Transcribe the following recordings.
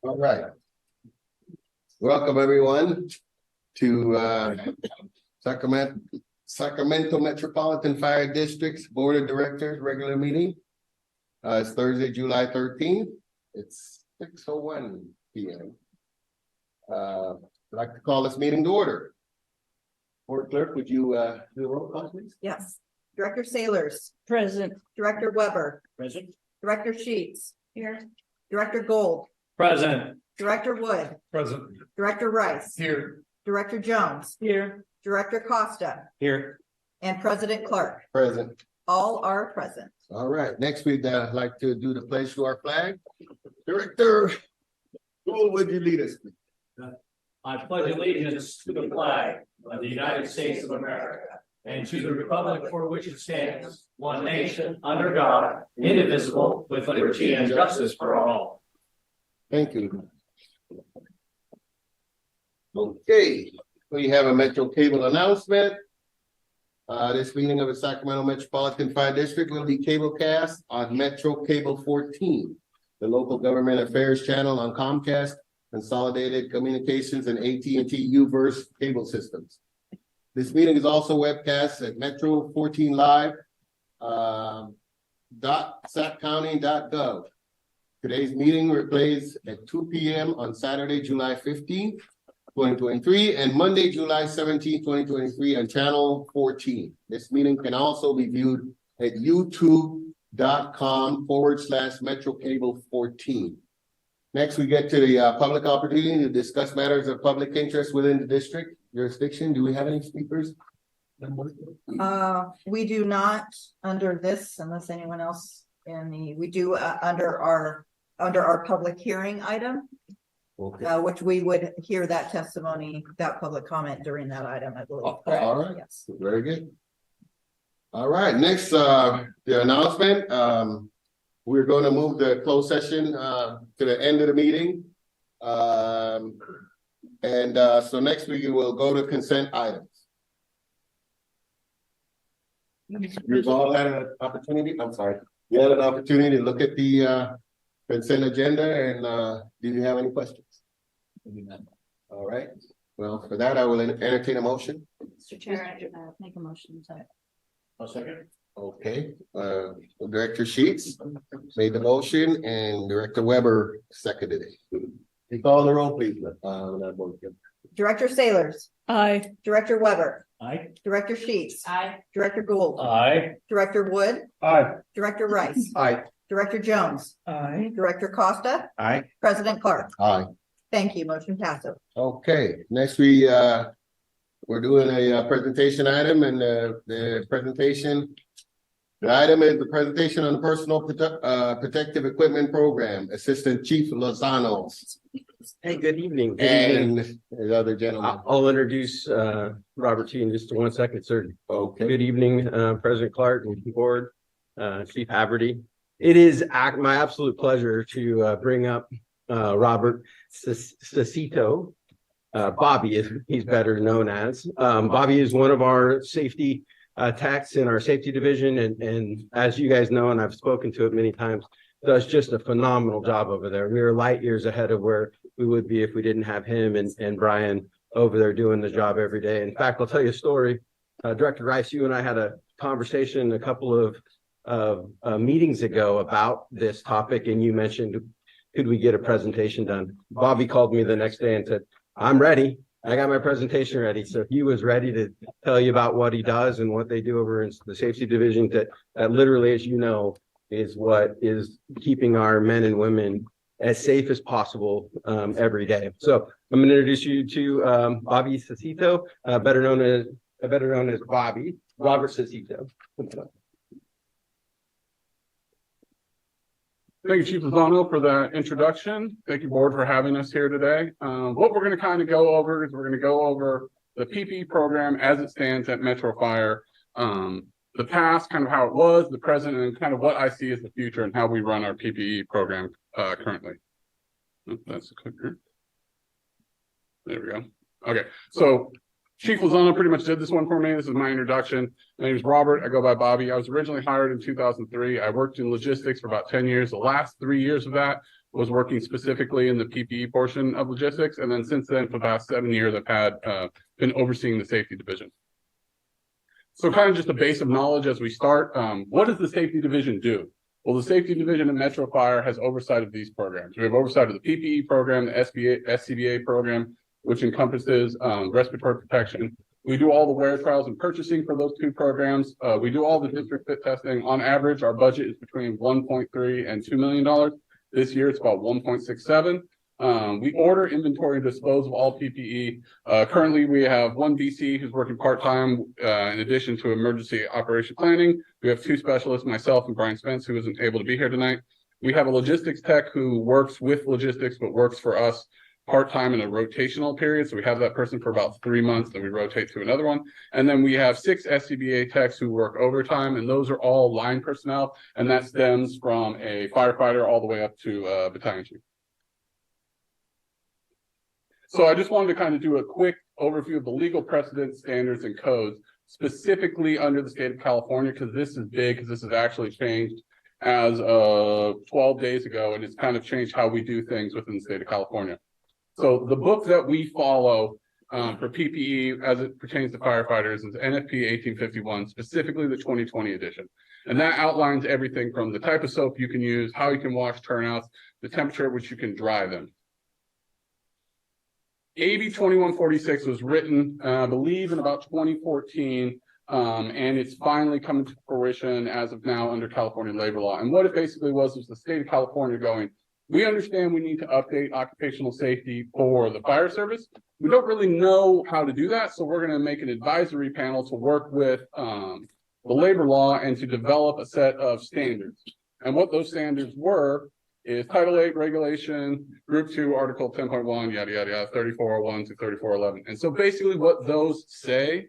All right. Welcome everyone to Sacramento Metropolitan Fire District's Board of Directors regular meeting. It's Thursday, July 13th. It's 6:01 p.m. I'd like to call this meeting to order. Board Clerk, would you do the roll call, please? Yes. Director Sailors. Present. Director Weber. Present. Director Sheets. Here. Director Gold. Present. Director Wood. Present. Director Rice. Here. Director Jones. Here. Director Costa. Here. And President Clark. Present. All are present. All right. Next, we'd like to do the pledge to our flag. Director Gold, would you lead us? I pledge allegiance to the flag of the United States of America and to the republic for which it stands, one nation, under God, indivisible, with liberty and justice for all. Thank you. Okay, we have a Metro Cable announcement. This meeting of the Sacramento Metropolitan Fire District will be cablecast on Metro Cable 14, the local government affairs channel on Comcast, Consolidated Communications, and AT&T Uverse cable systems. This meeting is also webcast at Metro 14 Live .saccounty.gov. Today's meeting replays at 2 p.m. on Saturday, July 15th, 2023, and Monday, July 17th, 2023 on channel 14. This meeting can also be viewed at youtube.com/Metro Cable 14. Next, we get to the public opportunity to discuss matters of public interest within the district jurisdiction. Do we have any speakers? We do not under this, unless anyone else we do under our public hearing item, Okay. which we would hear that testimony, that public comment during that item, I believe. Correct? All right. Yes. Very good. All right, next, the announcement. We're going to move the closed session to the end of the meeting. So next week we will go to consent items. You've all had an opportunity, I'm sorry. You had an opportunity to look at the consent agenda, and did you have any questions? All right. Well, for that, I will entertain a motion. Mr. Chair, make a motion to. A second. Okay, Director Sheets made the motion and Director Weber seconded it. You call the roll, please. Director Sailors. Aye. Director Weber. Aye. Director Sheets. Aye. Director Gold. Aye. Director Wood. Aye. Director Rice. Aye. Director Jones. Aye. Director Costa. Aye. President Clark. Aye. Thank you. Motion passes. Okay, next we're doing a presentation item, and the item is the presentation on the personal protective equipment program. Assistant Chief Lozano Hey, good evening. and the other gentleman. I'll introduce Robert to you in just 1 second, sir. Okay. Good evening, President Clark and Board, Chief Haverty. It is my absolute pleasure to bring up Robert Cecito. Bobby, is he's better known as. Bobby is one of our safety techs in our safety division, and as you guys know, and I've spoken to it many times, does just a phenomenal job over there. We are light years ahead of where we would be if we didn't have him and Brian over there doing the job every day. In fact, I'll tell you a story. Director Rice, you and I had a conversation a couple of meetings ago about this topic, and you mentioned, could we get a presentation done? Bobby called me the next day and said, I'm ready. I got my presentation ready. So he was ready to tell you about what he does and what they do over in the safety division that literally, as you know, is what is keeping our men and women as safe as possible every day. So I'm going to introduce you to Bobby Cecito, better known as Bobby, Robert Cecito. Thank you, Chief Lozano, for the introduction. Thank you, Board, for having us here today. What we're going to kind of go over is we're going to go over the PPE program as it stands at Metro Fire, the past, kind of how it was, the present, and kind of what I see as the future and how we run our PPE program currently. That's a clicker. There we go. Okay, so Chief Lozano pretty much did this one for me. This is my introduction. My name is Robert. I go by Bobby. I was originally hired in 2003. I worked in logistics for about 10 years. The last 3 years of that was working specifically in the PPE portion of logistics. And then since then, for the past 7 years, I've had been overseeing the safety division. So kind of just a base of knowledge as we start. What does the safety division do? Well, the safety division at Metro Fire has oversight of these programs. We have oversight of the PPE program, the SCBA program, which encompasses respiratory protection. We do all the wear trials and purchasing for those 2 programs. We do all the district fit testing. On average, our budget is between $1.3 and $2 million. This year, it's about 1.67. We order, inventory, and dispose of all PPE. Currently, we have 1 BC who's working part-time in addition to emergency operation planning. We have 2 specialists, myself and Brian Spence, who isn't able to be here tonight. We have a logistics tech who works with logistics, but works for us part-time in a rotational period. So we have that person for about 3 months, then we rotate to another one. And then we have 6 SCBA techs who work overtime, and those are all line personnel. And that stems from a firefighter all the way up to battalion chief. So I just wanted to kind of do a quick overview of the legal precedent, standards, and codes, specifically under the state of California, because this is big, because this has actually changed as 12 days ago, and it's kind of changed how we do things within the state of California. So the book that we follow for PPE as it pertains to firefighters is NFP 1851, specifically the 2020 edition. And that outlines everything from the type of soap you can use, how you can wash turnouts, the temperature at which you can dry them. AB 2146 was written, I believe, in about 2014, and it's finally coming to fruition as of now under California labor law. And what it basically was the state of California going, we understand we need to update occupational safety for the fire service. We don't really know how to do that, so we're going to make an advisory panel to work with the labor law and to develop a set of standards. And what those standards were is Title 8 regulation, Group 2, Article 10.1, yada, yada, yada, 3401 to 3411. And so basically what those say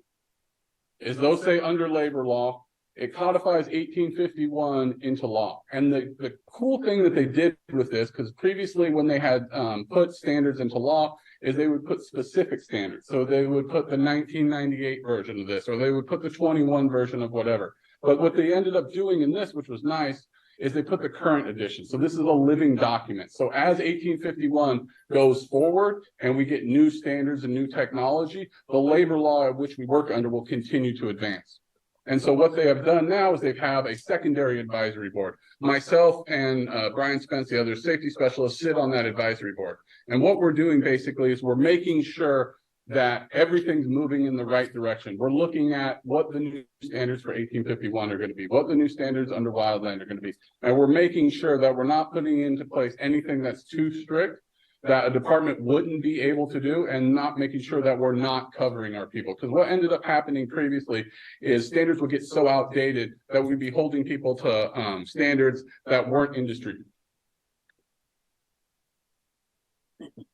is those say under labor law, it codifies 1851 into law. And the cool thing that they did with this, because previously when they had put standards into law, is they would put specific standards. So they would put the 1998 version of this, or they would put the 21 version of whatever. But what they ended up doing in this, which was nice, is they put the current edition. So this is a living document. So as 1851 goes forward and we get new standards and new technology, the labor law at which we work under will continue to advance. And so what they have done now is they have a secondary advisory board. Myself and Brian Spence, the other safety specialist, sit on that advisory board. And what we're doing basically is we're making sure that everything's moving in the right direction. We're looking at what the new standards for 1851 are going to be, what the new standards under wildland are going to be. And we're making sure that we're not putting into place anything that's too strict that a department wouldn't be able to do, and not making sure that we're not covering our people. Because what ended up happening previously is standards would get so outdated that we'd be holding people to standards that weren't industry.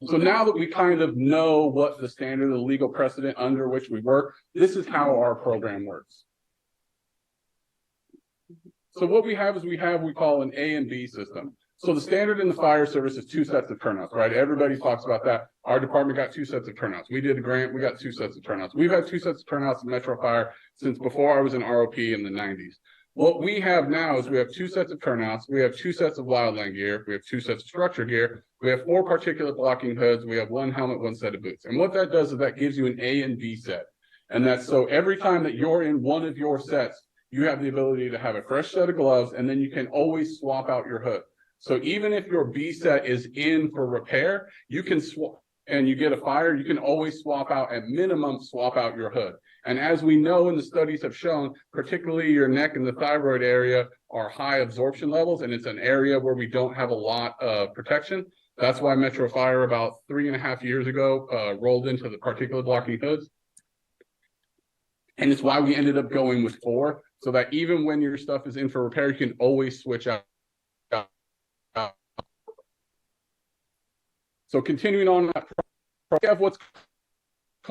So now that we kind of know what the standard, the legal precedent under which we work, this is how our program works. So what we have is we call an A and B system. So the standard in the fire service is 2 sets of turnouts, right? Everybody talks about that. Our department got 2 sets of turnouts. We did a grant, we got 2 sets of turnouts. We've had 2 sets of turnouts in Metro Fire since before I was in ROP in the 90s. What we have now is we have 2 sets of turnouts, we have 2 sets of wildland gear, we have 2 sets of structure gear, we have 4 particulate blocking hoods, we have 1 helmet, 1 set of boots. And what that does is that gives you an A and B set. And that's so every time that you're in one of your sets, you have the ability to have a fresh set of gloves, and then you can always swap out your hood. So even if your B set is in for repair, you can swap, and you get a fire, you can always swap out, at minimum, swap out your hood. And as we know, and the studies have shown, particularly your neck and the thyroid area are high absorption levels, and it's an area where we don't have a lot of protection. That's why Metro Fire about 3.5 years ago rolled into the particulate blocking hoods. And it's why we ended up going with 4, so that even when your stuff is in for repair, you can always switch out. So continuing on that, we have what's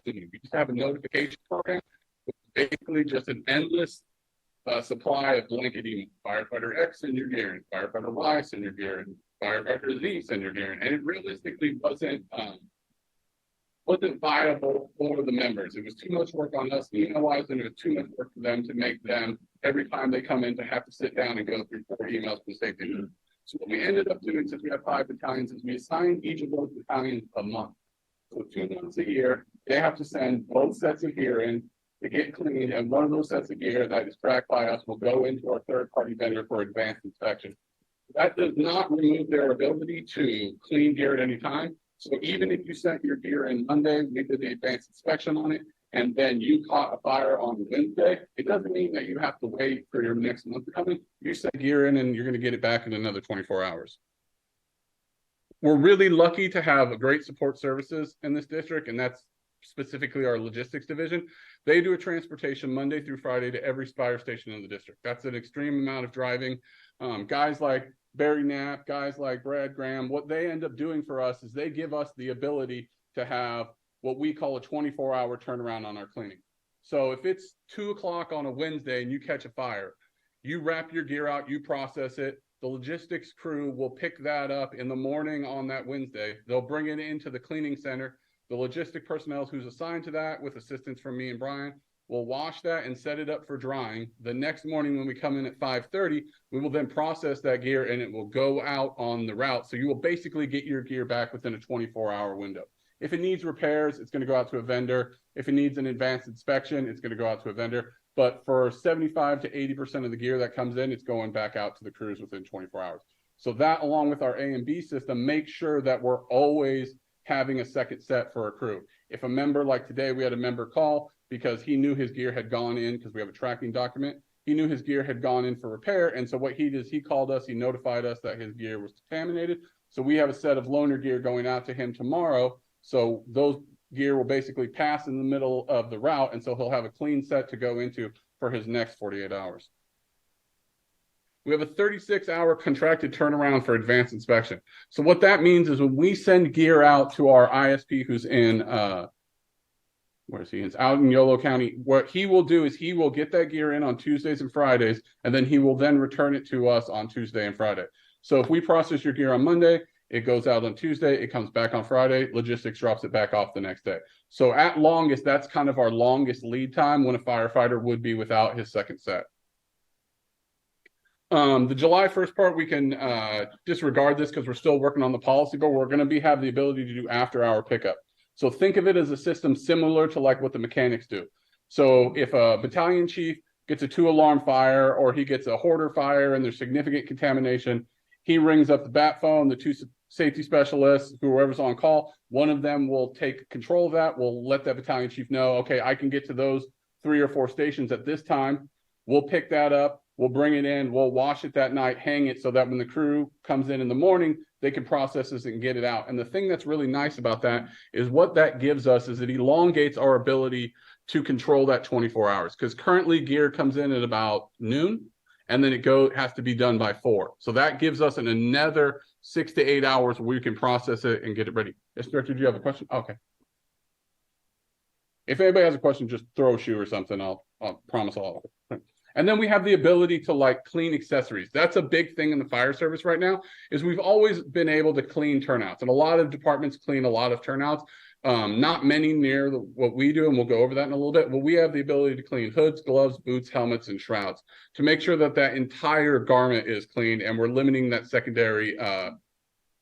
we just have a notification program. It's basically just an endless supply of blanketing firefighter X in your gear, and firefighter Y in your gear, and firefighter Z in your gear, and it realistically wasn't viable for the members. It was too much work on us email-wise, and it was too much work for them to make them every time they come in to have to sit down and go through 4 emails from safety. So what we ended up doing, since we have 5 battalions, is we assigned each of those battalions a month. So 2 months a year, they have to send both sets of gear in to get cleaned, and one of those sets of gear that is tracked by us will go into our third-party vendor for advanced inspection. That does not remove their ability to clean gear at any time. So even if you sent your gear in Monday, we did the advanced inspection on it, and then you caught a fire on Wednesday, it doesn't mean that you have to wait for your next month to come in. You send gear in and you're going to get it back in another 24 hours. We're really lucky to have great support services in this district, and that's specifically our logistics division. They do a transportation Monday through Friday to every fire station in the district. That's an extreme amount of driving. Guys like Barry Knapp, guys like Brad Graham, what they end up doing for us is they give us the ability to have what we call a 24-hour turnaround on our cleaning. So if it's 2 o'clock on a Wednesday and you catch a fire, you wrap your gear out, you process it. The logistics crew will pick that up in the morning on that Wednesday. They'll bring it into the cleaning center. The logistic personnel who's assigned to that, with assistance from me and Brian, will wash that and set it up for drying. The next morning when we come in at 5:30, we will then process that gear and it will go out on the route. So you will basically get your gear back within a 24-hour window. If it needs repairs, it's going to go out to a vendor. If it needs an advanced inspection, it's going to go out to a vendor. But for 75 to 80% of the gear that comes in, it's going back out to the crews within 24 hours. So that, along with our A and B system, makes sure that we're always having a second set for a crew. If a member, like today, we had a member call because he knew his gear had gone in, because we have a tracking document. He knew his gear had gone in for repair. And so what he did is he called us, he notified us that his gear was contaminated. So we have a set of loaner gear going out to him tomorrow. So those gear will basically pass in the middle of the route. And so he'll have a clean set to go into for his next 48 hours. We have a 36-hour contracted turnaround for advanced inspection. So what that means is when we send gear out to our ISP who's in, where is he? It's out in Yolo County. What he will do is he will get that gear in on Tuesdays and Fridays, and then he will then return it to us on Tuesday and Friday. So if we process your gear on Monday, it goes out on Tuesday, it comes back on Friday, logistics drops it back off the next day. So at longest, that's kind of our longest lead time when a firefighter would be without his second set. The July 1st part, we can disregard this because we're still working on the policy, but we're going to have the ability to do after-hour pickup. So think of it as a system similar to like what the mechanics do. So if a battalion chief gets a 2-alarm fire, or he gets a hoarder fire and there's significant contamination, he rings up the bat phone, the 2 safety specialists, whoever's on call, one of them will take control of that. We'll let that battalion chief know, okay, I can get to those 3 or 4 stations at this time. We'll pick that up. We'll bring it in, we'll wash it that night, hang it so that when the crew comes in the morning, they can process this and get it out. And the thing that's really nice about that is what that gives us is it elongates our ability to control that 24 hours. Because currently gear comes in at about noon, and then it has to be done by 4. So that gives us another 6 to 8 hours where we can process it and get it ready. Yes, Director, do you have a question? Okay. If anybody has a question, just throw a shoe or something. I'll promise all of it. And then we have the ability to like clean accessories. That's a big thing in the fire service right now, is we've always been able to clean turnouts. And a lot of departments clean a lot of turnouts. Not many near what we do, and we'll go over that in a little bit, but we have the ability to clean hoods, gloves, boots, helmets, and shrouds to make sure that that entire garment is cleaned and we're limiting that secondary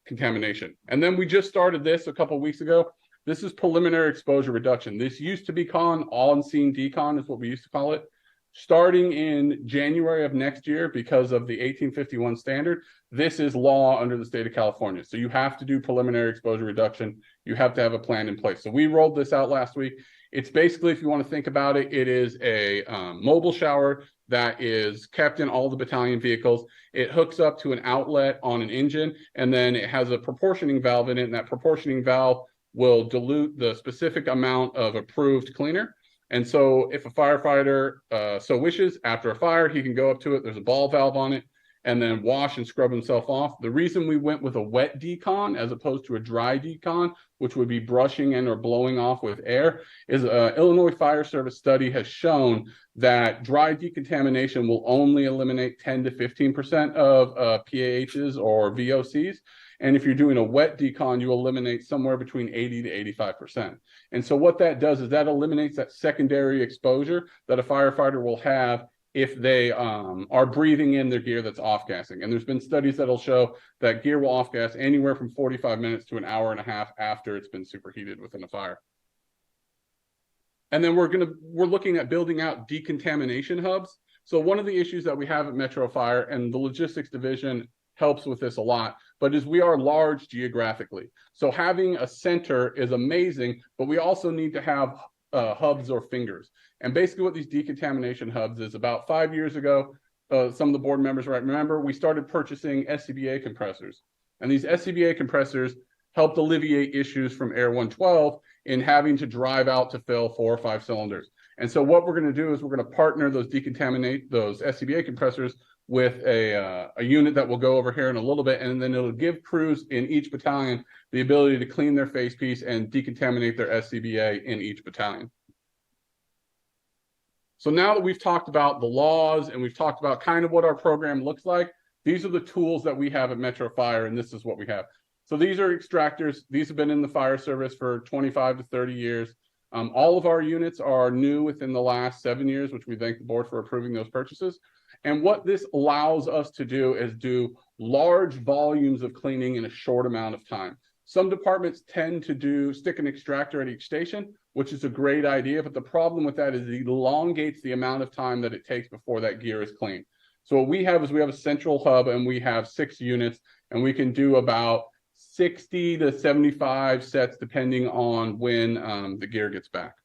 contamination. And then we just started this a couple of weeks ago. This is preliminary exposure reduction. This used to be called on-scene decon is what we used to call it. Starting in January of next year, because of the 1851 standard, this is law under the state of California. So you have to do preliminary exposure reduction. You have to have a plan in place. So we rolled this out last week. It's basically, if you want to think about it, it is a mobile shower that is kept in all the battalion vehicles. It hooks up to an outlet on an engine, and then it has a proportioning valve in it, and that proportioning valve will dilute the specific amount of approved cleaner. And so if a firefighter so wishes, after a fire, he can go up to it. There's a ball valve on it, and then wash and scrub himself off. The reason we went with a wet decon as opposed to a dry decon, which would be brushing and or blowing off with air, is Illinois Fire Service study has shown that dry decontamination will only eliminate 10 to 15% of PAHs or VOCs. And if you're doing a wet decon, you eliminate somewhere between 80 to 85%. And so what that does is that eliminates that secondary exposure that a firefighter will have if they are breathing in their gear that's off-gassing. And there's been studies that'll show that gear will off-gas anywhere from 45 minutes to an hour and a half after it's been superheated within a fire. And then we're looking at building out decontamination hubs. So one of the issues that we have at Metro Fire, and the logistics division helps with this a lot, but is we are large geographically. So having a center is amazing, but we also need to have hubs or fingers. And basically what these decontamination hubs is, about 5 years ago, some of the board members might remember, we started purchasing SCBA compressors. And these SCBA compressors helped alleviate issues from Air 112 in having to drive out to fill 4 or 5 cylinders. And so what we're going to do is we're going to partner those SCBA compressors with a unit that will go over here in a little bit, and then it'll give crews in each battalion the ability to clean their face piece and decontaminate their SCBA in each battalion. So now that we've talked about the laws and we've talked about kind of what our program looks like, these are the tools that we have at Metro Fire, and this is what we have. So these are extractors. These have been in the fire service for 25 to 30 years. All of our units are new within the last 7 years, which we thank the board for approving those purchases. And what this allows us to do is do large volumes of cleaning in a short amount of time. Some departments tend to stick an extractor at each station, which is a great idea, but the problem with that is it elongates the amount of time that it takes before that gear is cleaned. So what we have is we have a central hub, and we have 6 units, and we can do about 60 to 75 sets depending on when the gear gets back.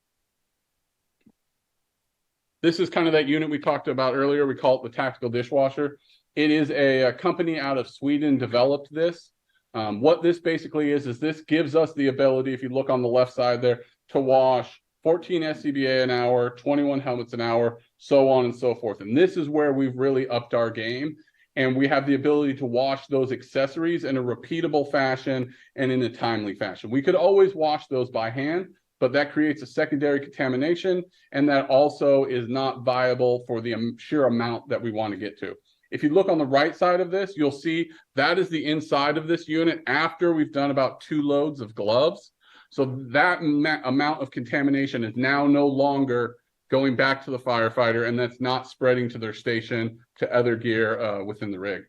This is kind of that unit we talked about earlier. We call it the tactical dishwasher. It is a company out of Sweden developed this. What this basically is this gives us the ability, if you look on the left side there, to wash 14 SCBA an hour, 21 helmets an hour, so on and so forth. And this is where we've really upped our game. And we have the ability to wash those accessories in a repeatable fashion and in a timely fashion. We could always wash those by hand, but that creates a secondary contamination, and that also is not viable for the sheer amount that we want to get to. If you look on the right side of this, you'll see that is the inside of this unit after we've done about 2 loads of gloves. So that amount of contamination is now no longer going back to the firefighter, and that's not spreading to their station, to other gear within the rig.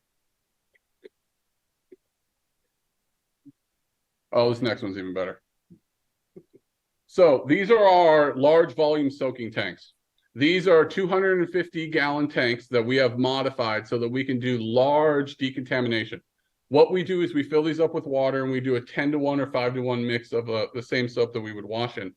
Oh, this next one's even better. So these are our large volume soaking tanks. These are 250-gallon tanks that we have modified so that we can do large decontamination. What we do is we fill these up with water, and we do a 10-to-1 or 5-to-1 mix of the same soap that we would wash in.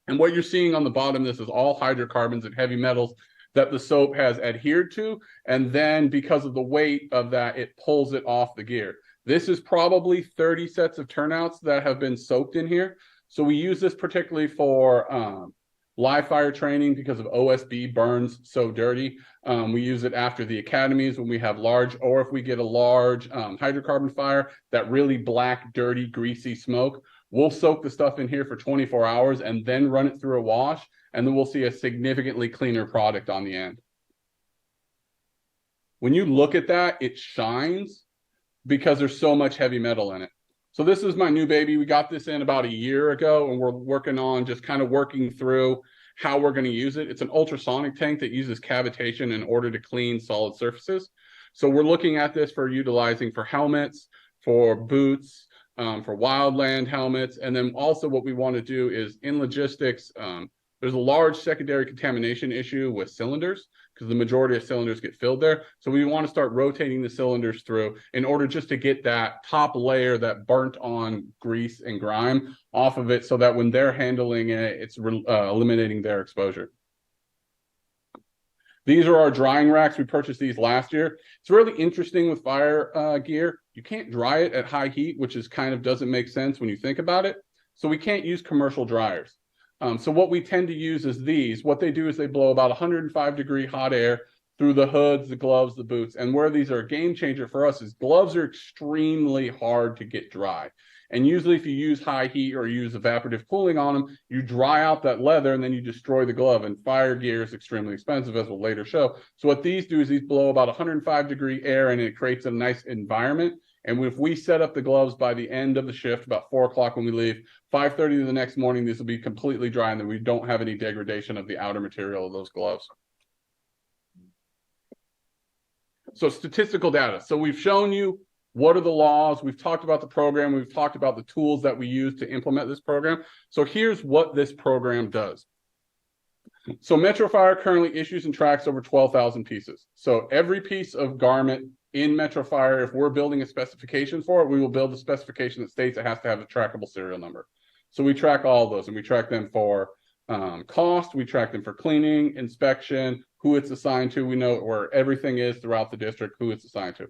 And what you're seeing on the bottom, this is all hydrocarbons and heavy metals that the soap has adhered to. And then because of the weight of that, it pulls it off the gear. This is probably 30 sets of turnouts that have been soaked in here. So we use this particularly for live fire training because of OSB burns so dirty. We use it after the academies when we have large, or if we get a large hydrocarbon fire, that really black, dirty, greasy smoke. We'll soak the stuff in here for 24 hours and then run it through a wash, and then we'll see a significantly cleaner product on the end. When you look at that, it shines because there's so much heavy metal in it. So this is my new baby. We got this in about a year ago, and we're working on just kind of working through how we're going to use it. It's an ultrasonic tank that uses cavitation in order to clean solid surfaces. So we're looking at this for utilizing for helmets, for boots, for wildland helmets. And then also what we want to do is in logistics, there's a large secondary contamination issue with cylinders because the majority of cylinders get filled there. So we want to start rotating the cylinders through in order just to get that top layer, that burnt on grease and grime off of it, so that when they're handling it, it's eliminating their exposure. These are our drying racks. We purchased these last year. It's really interesting with fire gear. You can't dry it at high heat, which is kind of doesn't make sense when you think about it. So we can't use commercial dryers. So what we tend to use is these. What they do is they blow about 105-degree hot air through the hoods, the gloves, the boots. And where these are a game changer for us is gloves are extremely hard to get dry. And usually if you use high heat or use evaporative cooling on them, you dry out that leather and then you destroy the glove. And fire gear is extremely expensive, as we'll later show. So what these do is these blow about 105-degree air, and it creates a nice environment. And if we set up the gloves by the end of the shift, about 4 o'clock when we leave, 5:30 the next morning, these will be completely dry, and then we don't have any degradation of the outer material of those gloves. So statistical data. So we've shown you what are the laws. We've talked about the program. We've talked about the tools that we use to implement this program. So here's what this program does. So Metro Fire currently issues and tracks over 12,000 pieces. So every piece of garment in Metro Fire, if we're building a specification for it, we will build a specification that states it has to have a trackable serial number. So we track all of those, and we track them for cost, we track them for cleaning, inspection, who it's assigned to. We know where everything is throughout the district, who it's assigned to.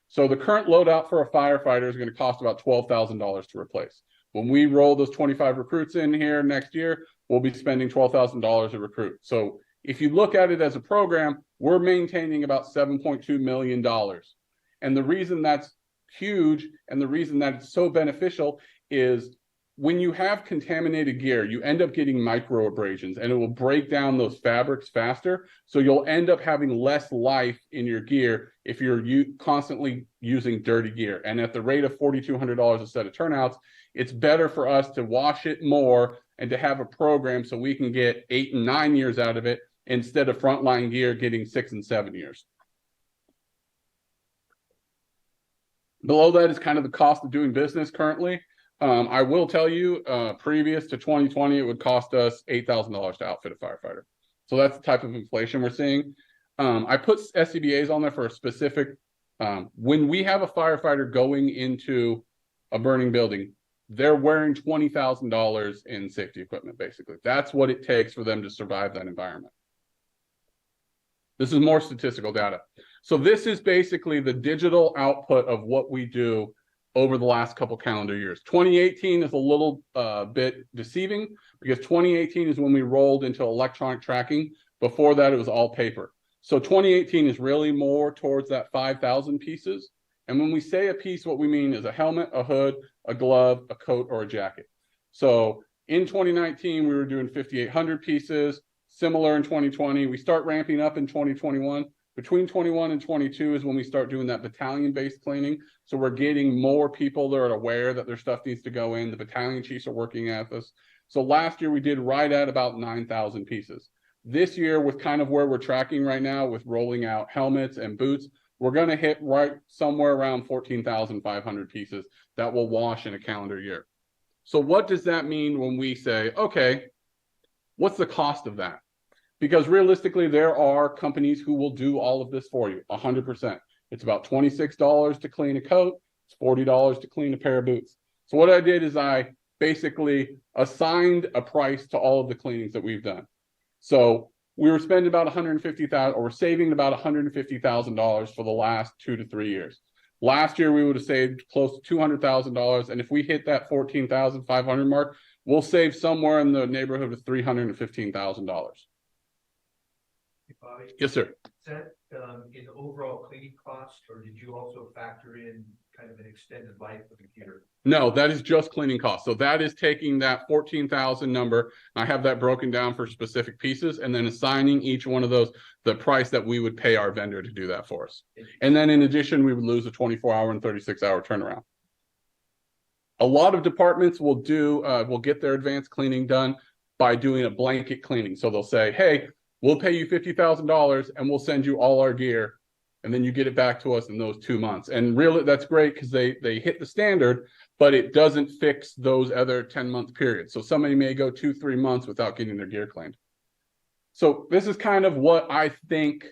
So the current loadout for a firefighter is going to cost about $12,000 to replace. When we roll those 25 recruits in here next year, we'll be spending $12,000 a recruit. So if you look at it as a program, we're maintaining about $7.2 million. And the reason that's huge and the reason that it's so beneficial is when you have contaminated gear, you end up getting micro abrasions, and it will break down those fabrics faster. So you'll end up having less life in your gear if you're constantly using dirty gear. And at the rate of $4,200 a set of turnouts, it's better for us to wash it more and to have a program so we can get 8 and 9 years out of it instead of frontline gear getting 6 and 7 years. Below that is kind of the cost of doing business currently. I will tell you, previous to 2020, it would cost us $8,000 to outfit a firefighter. So that's the type of inflation we're seeing. I put SCBAs on there for a specific, when we have a firefighter going into a burning building, they're wearing $20,000 in safety equipment, basically. That's what it takes for them to survive that environment. This is more statistical data. So this is basically the digital output of what we do over the last couple calendar years. 2018 is a little bit deceiving because 2018 is when we rolled into electronic tracking. Before that, it was all paper. So 2018 is really more towards that 5,000 pieces. And when we say a piece, what we mean is a helmet, a hood, a glove, a coat, or a jacket. So in 2019, we were doing 5,800 pieces. Similar in 2020. We start ramping up in 2021. Between 21 and 22 is when we start doing that battalion-based cleaning. So we're getting more people that are aware that their stuff needs to go in. The battalion chiefs are working at this. So last year we did right at about 9,000 pieces. This year, with kind of where we're tracking right now with rolling out helmets and boots, we're going to hit right somewhere around 14,500 pieces that will wash in a calendar year. So what does that mean when we say, okay, what's the cost of that? Because realistically, there are companies who will do all of this for you, 100%. It's about $26 to clean a coat. It's $40 to clean a pair of boots. So what I did is I basically assigned a price to all of the cleanings that we've done. So we were spending about $150,000, or we're saving about $150,000 for the last 2 to 3 years. Last year, we would have saved close to $200,000. And if we hit that 14,500 mark, we'll save somewhere in the neighborhood of $315,000. Bobby, Yes, sir. is that in the overall cleaning cost, or did you also factor in kind of an extended life of the gear? No, that is just cleaning costs. So that is taking that 14,000 number. I have that broken down for specific pieces and then assigning each one of those the price that we would pay our vendor to do that for us. And then in addition, we would lose a 24-hour and 36-hour turnaround. A lot of departments will get their advanced cleaning done by doing a blanket cleaning. So they'll say, hey, we'll pay you $50,000 and we'll send you all our gear. And then you get it back to us in those 2 months. And really, that's great because they hit the standard, but it doesn't fix those other 10-month periods. So somebody may go 2-3 months without getting their gear cleaned. So this is kind of what I think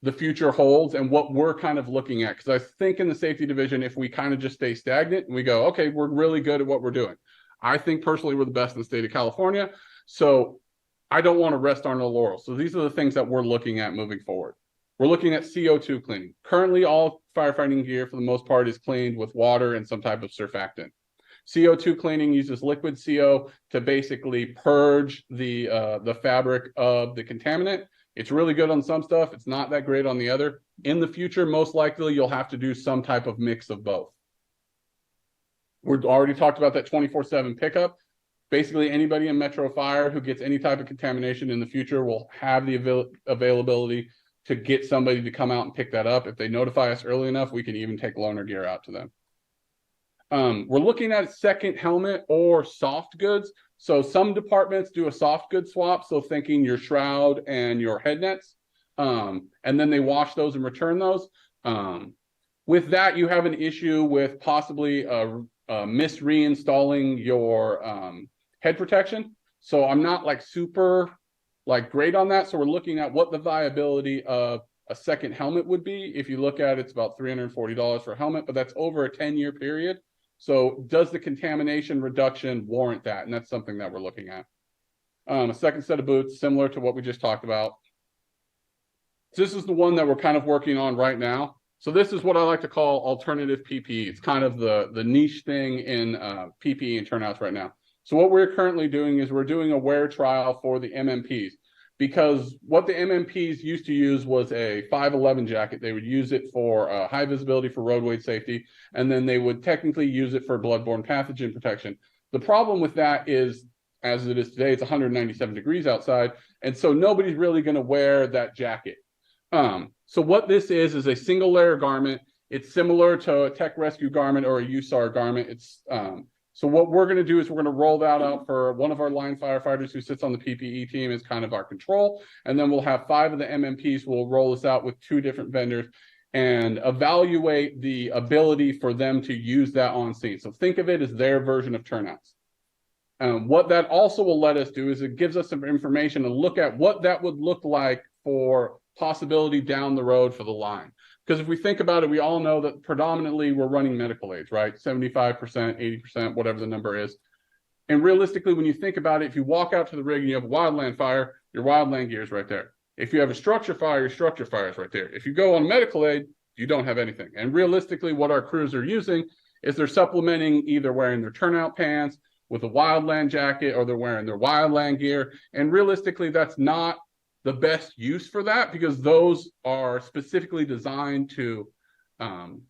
the future holds and what we're kind of looking at. Because I think in the safety division, if we kind of just stay stagnant and we go, okay, we're really good at what we're doing. I think personally we're the best in the state of California. So I don't want to rest on our laurels. So these are the things that we're looking at moving forward. We're looking at CO2 cleaning. Currently, all firefighting gear, for the most part, is cleaned with water and some type of surfactant. CO2 cleaning uses liquid CO to basically purge the fabric of the contaminant. It's really good on some stuff. It's not that great on the other. In the future, most likely, you'll have to do some type of mix of both. We've already talked about that 24/7 pickup. Basically, anybody in Metro Fire who gets any type of contamination in the future will have the availability to get somebody to come out and pick that up. If they notify us early enough, we can even take loaner gear out to them. We're looking at a second helmet or soft goods. So some departments do a soft goods swap. So thinking your shroud and your head nets. And then they wash those and return those. With that, you have an issue with possibly reinstalling your head protection. So I'm not like super like great on that. So we're looking at what the viability of a second helmet would be. If you look at it, it's about $340 for a helmet, but that's over a 10-year period. So does the contamination reduction warrant that? And that's something that we're looking at. A second set of boots, similar to what we just talked about. This is the one that we're kind of working on right now. So this is what I like to call alternative PPE. It's kind of the niche thing in PPE and turnouts right now. So what we're currently doing is we're doing a wear trial for the MMPs, because what the MMPs used to use was a 511 jacket. They would use it for high visibility for roadway safety, and then they would technically use it for bloodborne pathogen protection. The problem with that is, as it is today, it's 197 degrees outside, and so nobody's really going to wear that jacket. So what this is a single layer garment. It's similar to a tech rescue garment or a USAR garment. It's so what we're going to do is we're going to roll that out for one of our line firefighters who sits on the PPE team as kind of our control. And then we'll have 5 of the MMPs. We'll roll this out with 2 different vendors and evaluate the ability for them to use that on scene. So think of it as their version of turnouts. What that also will let us do is it gives us some information to look at what that would look like for possibility down the road for the line. Because if we think about it, we all know that predominantly we're running medical aids, right? 75%, 80%, whatever the number is. And realistically, when you think about it, if you walk out to the rig and you have a wildland fire, your wildland gear is right there. If you have a structure fire, your structure fire is right there. If you go on medical aid, you don't have anything. And realistically, what our crews are using is they're supplementing either wearing their turnout pants with a wildland jacket, or they're wearing their wildland gear. And realistically, that's not the best use for that, because those are specifically designed to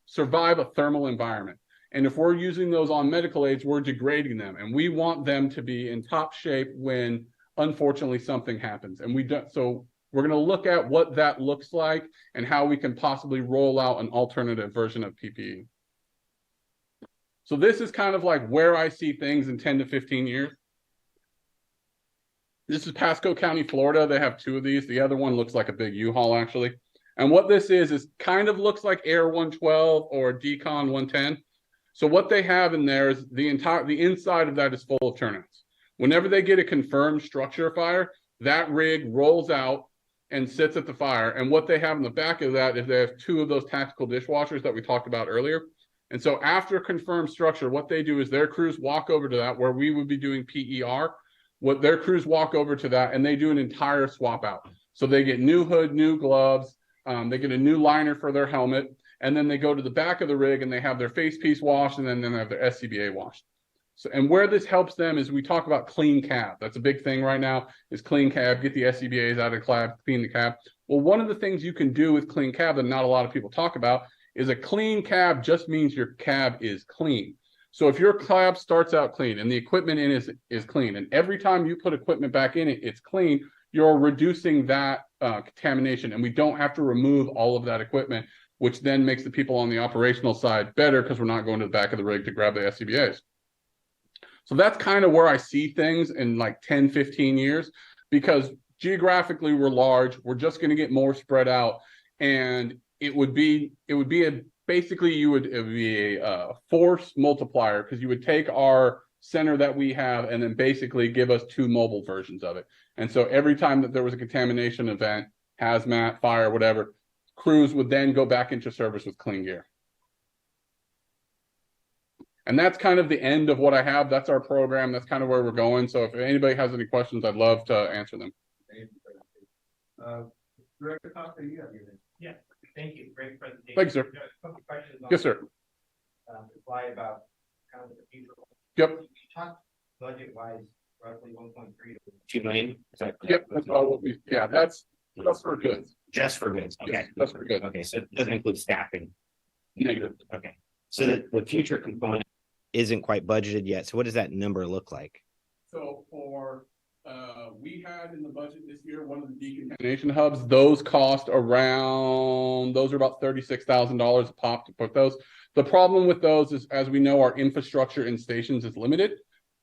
survive a thermal environment. And if we're using those on medical aids, we're degrading them, and we want them to be in top shape when unfortunately something happens. And we don't. So we're going to look at what that looks like and how we can possibly roll out an alternative version of PPE. So this is kind of like where I see things in 10 to 15 years. This is Pasco County, Florida. They have 2 of these. The other one looks like a big U-Haul, actually. And what this is kind of looks like Air 112 or Decon 110. So what they have in there is the inside of that is full of turnouts. Whenever they get a confirmed structure fire, that rig rolls out and sits at the fire. And what they have in the back of that is they have 2 of those tactical dishwashers that we talked about earlier. And so after confirmed structure, what they do is their crews walk over to that, where we would be doing PER. What their crews walk over to that, and they do an entire swap out. So they get new hood, new gloves, they get a new liner for their helmet, and then they go to the back of the rig and they have their face piece washed, and then they have their SCBA washed. So, and where this helps them is we talk about clean cab. That's a big thing right now, is clean cab, get the SCBAs out of the cab, clean the cab. Well, one of the things you can do with clean cab that not a lot of people talk about is a clean cab just means your cab is clean. So if your cab starts out clean and the equipment in it is clean, and every time you put equipment back in it, it's clean, you're reducing that contamination, and we don't have to remove all of that equipment, which then makes the people on the operational side better, because we're not going to the back of the rig to grab the SCBAs. So that's kind of where I see things in like 10, 15 years, because geographically we're large, we're just going to get more spread out, and it would be basically it would be a force multiplier, because you would take our center that we have and then basically give us 2 mobile versions of it. And so every time that there was a contamination event, hazmat, fire, whatever, crews would then go back into service with clean gear. And that's kind of the end of what I have. That's our program. That's kind of where we're going. So if anybody has any questions, I'd love to answer them. Director Costa, you have anything? Yeah, thank you. Great presentation. Thanks, sir. A couple questions on Yes, sir. reply about kind of the future. Yep. You talked budget-wise, roughly 1.3 to 2 million. Is that correct? Yep, that's all what we, yeah, that's for goods. Just for goods. Okay. Yes, that's for goods. Okay, so it doesn't include staffing. Negative. Okay. So the future component isn't quite budgeted yet. So what does that number look like? So for, we had in the budget this year, one of the decontamination hubs, those cost around, those are about $36,000 a pop to put those. The problem with those is, as we know, our infrastructure in stations is limited.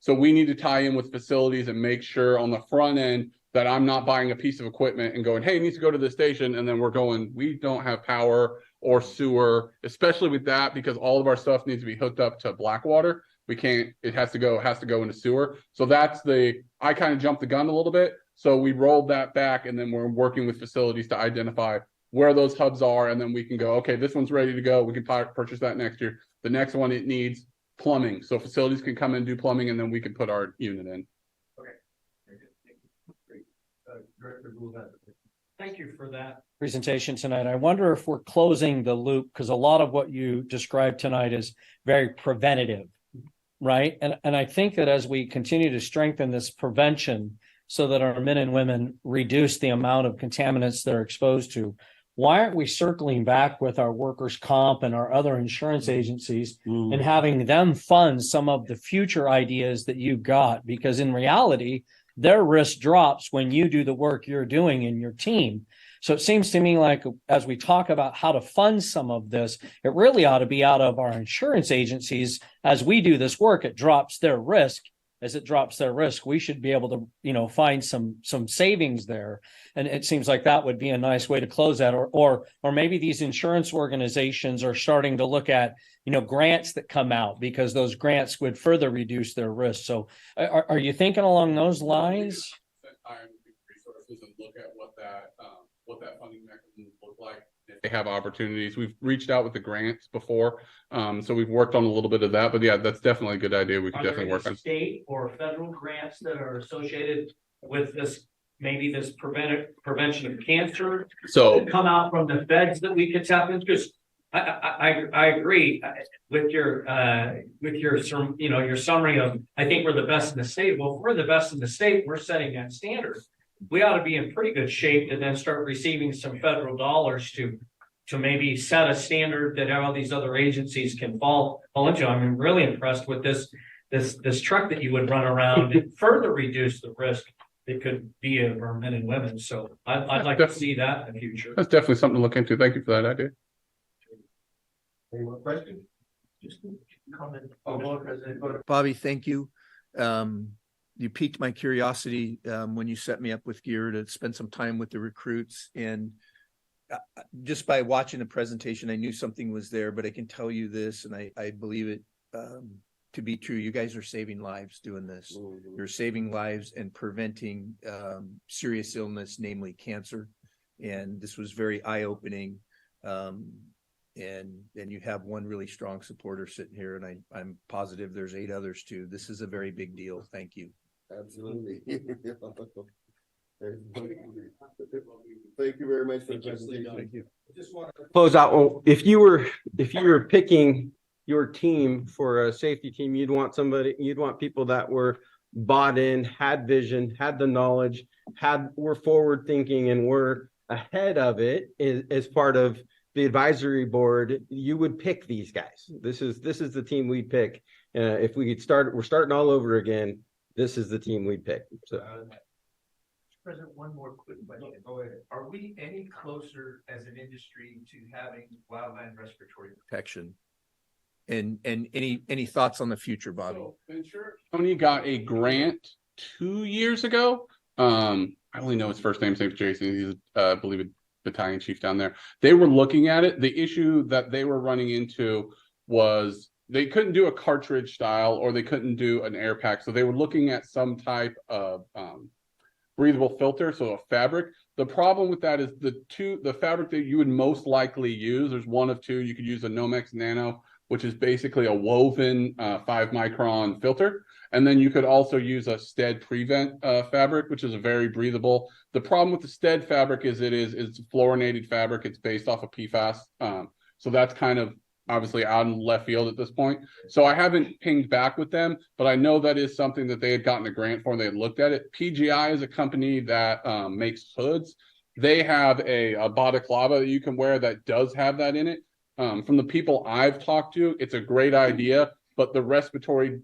So we need to tie in with facilities and make sure on the front end that I'm not buying a piece of equipment and going, hey, it needs to go to the station. And then we're going, we don't have power or sewer, especially with that, because all of our stuff needs to be hooked up to Blackwater. We can't, it has to go into sewer. So I kind of jumped the gun a little bit. So we rolled that back, and then we're working with facilities to identify where those hubs are. And then we can go, okay, this one's ready to go. We can purchase that next year. The next one, it needs plumbing. So facilities can come in and do plumbing, and then we can put our unit in. Director Gould has it. Thank you for that. Presentation tonight. I wonder if we're closing the loop, because a lot of what you described tonight is very preventative, right? And I think that as we continue to strengthen this prevention so that our men and women reduce the amount of contaminants they're exposed to, why aren't we circling back with our workers' comp and our other insurance agencies and having them fund some of the future ideas that you got? Because in reality, their risk drops when you do the work you're doing in your team. So it seems to me like as we talk about how to fund some of this, it really ought to be out of our insurance agencies. As we do this work, it drops their risk. As it drops their risk, we should be able to, find some savings there. And it seems like that would be a nice way to close that. Or maybe these insurance organizations are starting to look at, grants that come out, because those grants would further reduce their risk. So are you thinking along those lines? Resources and look at what that funding mechanism look like. If they have opportunities, we've reached out with the grants before, so we've worked on a little bit of that. But yeah, that's definitely a good idea. We could definitely work on state or federal grants that are associated with this. Maybe this prevention of cancer. So come out from the feds that we could tap into. Because I agree with your your summary of, I think we're the best in the state. Well, if we're the best in the state, we're setting that standard. We ought to be in pretty good shape to then start receiving some federal dollars to maybe set a standard that all these other agencies can fall into. I'm really impressed with this truck that you would run around and further reduce the risk that could be of our men and women. So I'd like to see that in the future. that's definitely something to look into. Thank you for that idea. Any more questions? Just comment. Oh, President. Bobby, thank you. You piqued my curiosity when you set me up with gear to spend some time with the recruits. And just by watching the presentation, I knew something was there, but I can tell you this, and I believe it to be true. You guys are saving lives doing this. You're saving lives and preventing serious illness, namely cancer. And this was very eye-opening. And you have one really strong supporter sitting here, and I'm positive there's 8 others too. This is a very big deal. Thank you. Absolutely. Thank you very much for the presentation. Thank you. Just want to Close out. Well, if you were picking your team for a safety team, you'd want people that were bought in, had vision, had the knowledge, were forward thinking, and were ahead of it as part of the advisory board. You would pick these guys. This is the team we'd pick. If we could we're starting all over again. This is the team we'd pick. So. President, one more quick question. Go ahead. Are we any closer as an industry to having wildland respiratory Protection. And any thoughts on the future, Bobby? So, Tony got a grant 2 years ago. I only know his first name. Name's Jason. He's I believe a battalion chief down there. They were looking at it. The issue that they were running into was they couldn't do a cartridge style, or they couldn't do an air pack. So they were looking at some type of breathable filter, so a fabric. The problem with that is the fabric that you would most likely use, there's one of two. You could use a Nomex Nano, which is basically a woven 5-micron filter. And then you could also use a Stead Prevent fabric, which is a very breathable. The problem with the Stead fabric is it's fluorinated fabric. It's based off of PFAS. So that's kind of obviously out in left field at this point. So I haven't pinged back with them, but I know that is something that they had gotten a grant for and they had looked at it. PGI is a company that makes hoods. They have a balaclava that you can wear that does have that in it. From the people I've talked to, it's a great idea, but the respiratory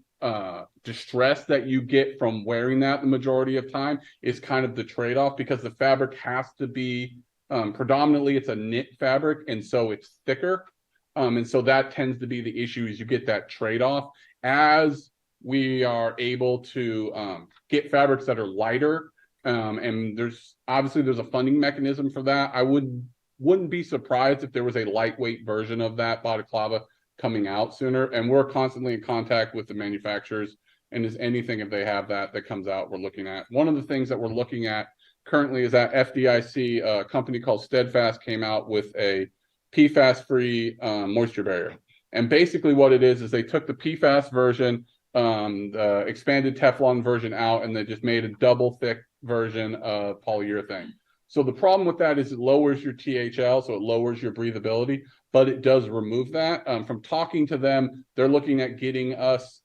distress that you get from wearing that the majority of time is kind of the trade-off, because the fabric has to be predominantly it's a knit fabric, and so it's thicker. And so that tends to be the issue, is you get that trade-off. As we are able to get fabrics that are lighter. And there's a funding mechanism for that. I wouldn't be surprised if there was a lightweight version of that balaclava coming out sooner. And we're constantly in contact with the manufacturers. And is anything, if they have that comes out, we're looking at. One of the things that we're looking at currently is that FDIC, a company called Steadfast, came out with a PFAS-free moisture barrier. And basically what it is they took the PFAS version, the expanded Teflon version out, and they just made a double thick version of polyurethane. So the problem with that is it lowers your THL, so it lowers your breathability, but it does remove that. From talking to them, they're looking at getting us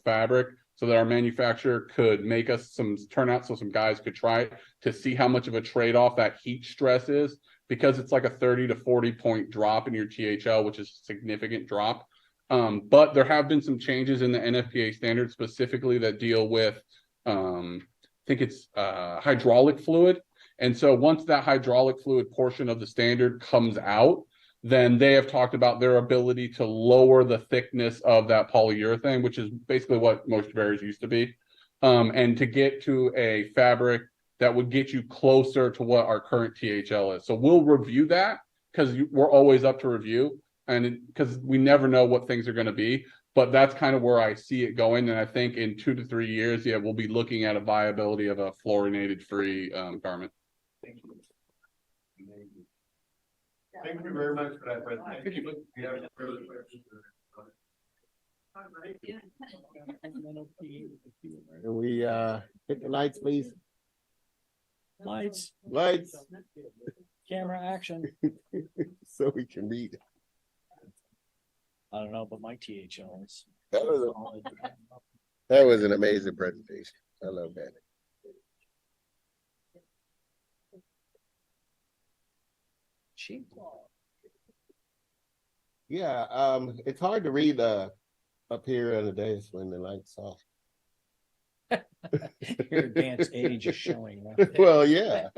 fabric so that our manufacturer could make us some turnout so some guys could try it to see how much of a trade-off that heat stress is, because it's like a 30 to 40 point drop in your THL, which is a significant drop. But there have been some changes in the NFPA standards specifically that deal with, I think it's hydraulic fluid. And so once that hydraulic fluid portion of the standard comes out, then they have talked about their ability to lower the thickness of that polyurethane, which is basically what moisture barriers used to be, and to get to a fabric that would get you closer to what our current THL is. So we'll review that, because we're always up to review, and because we never know what things are going to be. But that's kind of where I see it going. And I think in 2 to 3 years, we'll be looking at a viability of a fluorinated-free garment. Thank you. Thank you very much for that presentation. You have any further questions? Can we hit the lights, please? Lights, Lights, camera, action. so we can read. I don't know, but my THL is. That was an amazing presentation. I love that. Cheap. Yeah, it's hard to read up here on the days when the lights off. Your advanced age is showing. Well, yeah.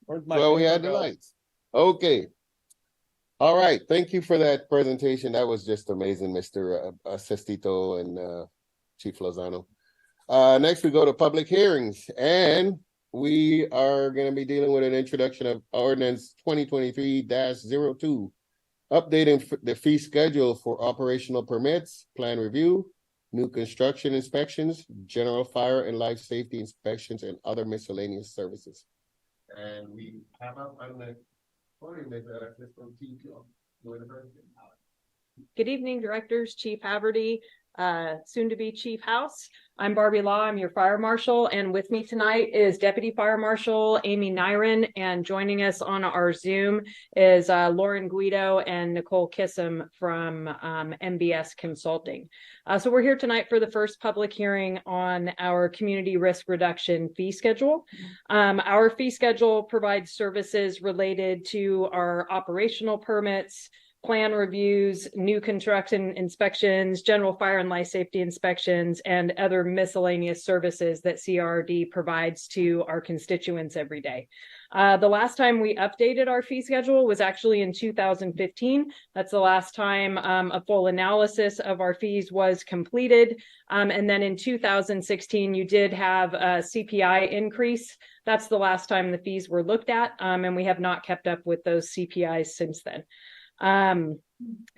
Where'd my Well, we had paper the go? lights. Okay. All right. Thank you for that presentation. That was just amazing, Mr. Sestito and Chief Lozano. Next, we go to public hearings, and we are going to be dealing with an introduction of ordinance 2023-02, updating the fee schedule for operational permits, plan review, new construction inspections, general fire and life safety inspections, and other miscellaneous services. And we have up on the podium is Assistant Chief. Good evening, directors, Chief Haverty, soon to be Chief House. I'm Barbie Law, I'm your fire marshal, and with me tonight is Deputy Fire Marshal Amy Nyron, and joining us on our Zoom is Lauren Guido and Nicole Kissam from MBS Consulting. So we're here tonight for the first public hearing on our community risk reduction fee schedule. Our fee schedule provides services related to our operational permits, plan reviews, new construction inspections, general fire and life safety inspections, and other miscellaneous services that CRD provides to our constituents every day. The last time we updated our fee schedule was actually in 2015. That's the last time a full analysis of our fees was completed. And then in 2016, you did have a CPI increase. That's the last time the fees were looked at, and we have not kept up with those CPIs since then.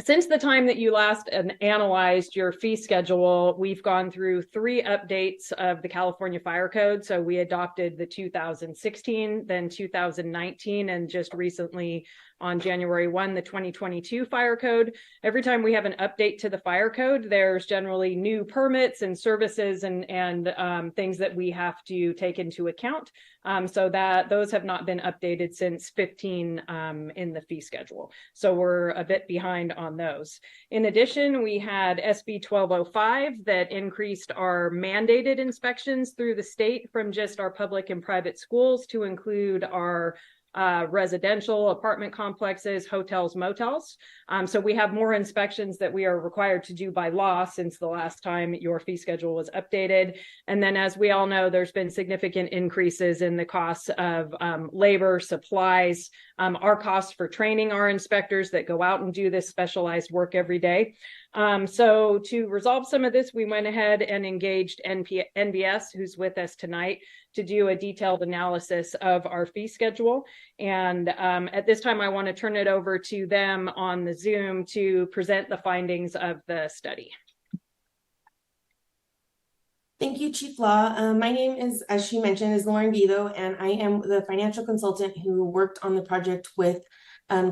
Since the time that you last analyzed your fee schedule, we've gone through 3 updates of the California Fire Code. So we adopted the 2016, then 2019, and just recently on January 1, the 2022 Fire Code. Every time we have an update to the Fire Code, there's generally new permits and services and things that we have to take into account. So that those have not been updated since 15 in the fee schedule. So we're a bit behind on those. In addition, we had SB 1205 that increased our mandated inspections through the state from just our public and private schools to include our residential apartment complexes, hotels, motels. So we have more inspections that we are required to do by law since the last time your fee schedule was updated. And then, as we all know, there's been significant increases in the costs of labor, supplies, our costs for training our inspectors that go out and do this specialized work every day. So to resolve some of this, we went ahead and engaged NBS, who's with us tonight, to do a detailed analysis of our fee schedule. And at this time, I want to turn it over to them on the Zoom to present the findings of the study. Thank you, Chief Law. My name is, as she mentioned, is Lauren Guido, and I am the financial consultant who worked on the project with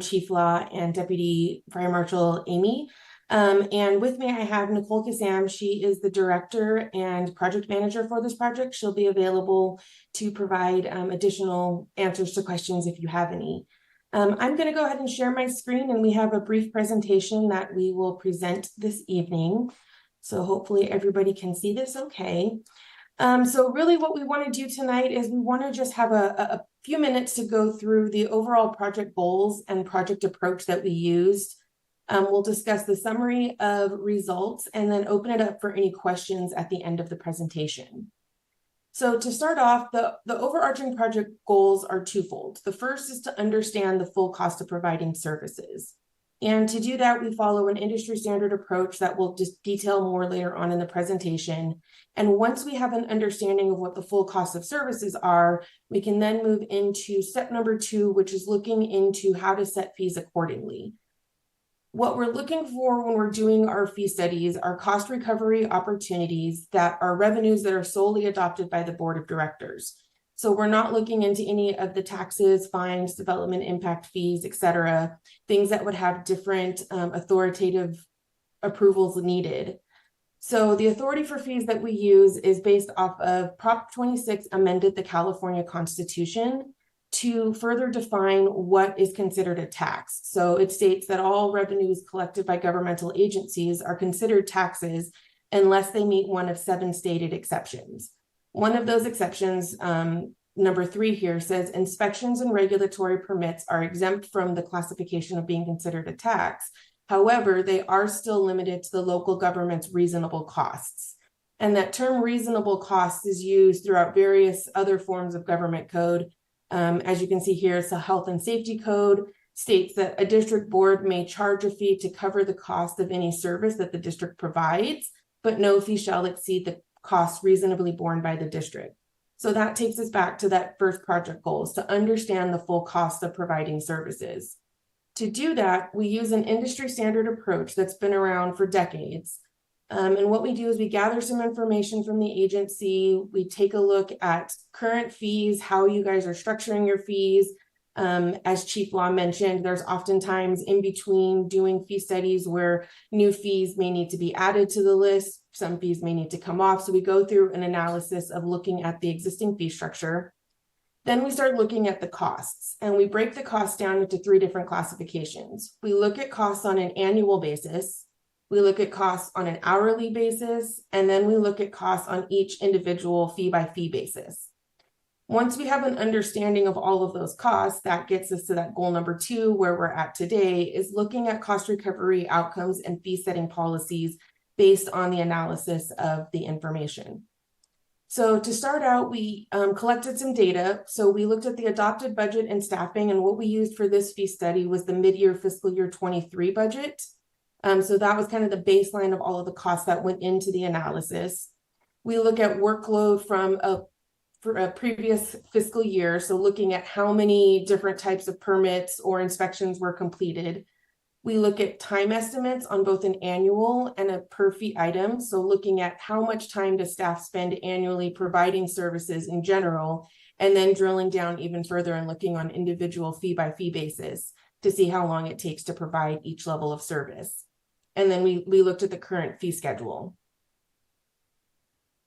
Chief Law and Deputy Fire Marshal Amy. And with me, I have Nicole Kassam. She is the director and project manager for this project. She'll be available to provide additional answers to questions if you have any. I'm going to go ahead and share my screen, and we have a brief presentation that we will present this evening. So hopefully everybody can see this okay. So really what we want to do tonight is we want to just have a few minutes to go through the overall project goals and project approach that we used. We'll discuss the summary of results and then open it up for any questions at the end of the presentation. So to start off, the overarching project goals are twofold. The first is to understand the full cost of providing services. And to do that, we follow an industry standard approach that we'll just detail more later on in the presentation. And once we have an understanding of what the full cost of services are, we can then move into step number 2, which is looking into how to set fees accordingly. What we're looking for when we're doing our fee studies are cost recovery opportunities that are revenues that are solely adopted by the board of directors. So we're not looking into any of the taxes, fines, development impact fees, et cetera, things that would have different authoritative approvals needed. So the authority for fees that we use is based off of Prop 26 amended the California Constitution to further define what is considered a tax. So it states that all revenues collected by governmental agencies are considered taxes unless they meet one of 7 stated exceptions. One of those exceptions, number 3 here, says inspections and regulatory permits are exempt from the classification of being considered a tax. However, they are still limited to the local government's reasonable costs. And that term reasonable costs is used throughout various other forms of government code. As you can see here, it's a health and safety code, states that a district board may charge a fee to cover the cost of any service that the district provides, but no fee shall exceed the costs reasonably borne by the district. So that takes us back to that first project goal, is to understand the full cost of providing services. To do that, we use an industry standard approach that's been around for decades. And what we do is we gather some information from the agency. We take a look at current fees, how you guys are structuring your fees. As Chief Law mentioned, there's oftentimes in between doing fee studies where new fees may need to be added to the list. Some fees may need to come off. So we go through an analysis of looking at the existing fee structure. Then we start looking at the costs, and we break the costs down into 3 different classifications. We look at costs on an annual basis. We look at costs on an hourly basis, and then we look at costs on each individual fee by fee basis. Once we have an understanding of all of those costs, that gets us to that goal number 2, where we're at today, is looking at cost recovery outcomes and fee setting policies based on the analysis of the information. So to start out, we collected some data. So we looked at the adopted budget and staffing, and what we used for this fee study was the mid-year fiscal year 23 budget. So that was kind of the baseline of all of the costs that went into the analysis. We look at workload from a previous fiscal year. So looking at how many different types of permits or inspections were completed. We look at time estimates on both an annual and a per fee item. So looking at how much time does staff spend annually providing services in general, and then drilling down even further and looking on individual fee by fee basis to see how long it takes to provide each level of service. And then we looked at the current fee schedule.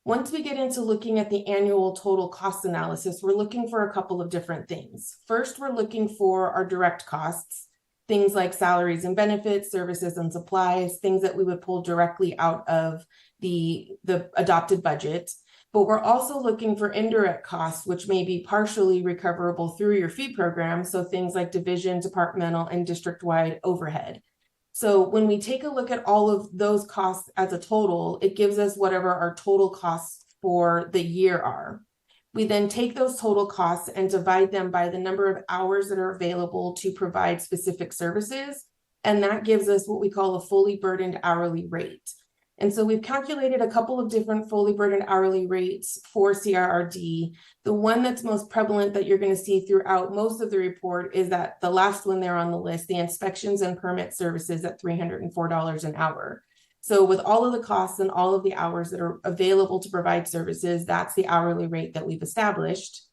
Once we get into looking at the annual total cost analysis, we're looking for a couple of different things. First, we're looking for our direct costs, things like salaries and benefits, services and supplies, things that we would pull directly out of the adopted budget. But we're also looking for indirect costs, which may be partially recoverable through your fee program. So things like division, departmental, and district-wide overhead. So when we take a look at all of those costs as a total, it gives us whatever our total costs for the year are. We then take those total costs and divide them by the number of hours that are available to provide specific services. and that gives us what we call a fully burdened hourly rate. And so we've calculated a couple of different fully burdened hourly rates for CRRD. The one that's most prevalent that you're going to see throughout most of the report is that the last one there on the list, the inspections and permit services at $304 an hour. So with all of the costs and all of the hours that are available to provide services, that's the hourly rate that we've established.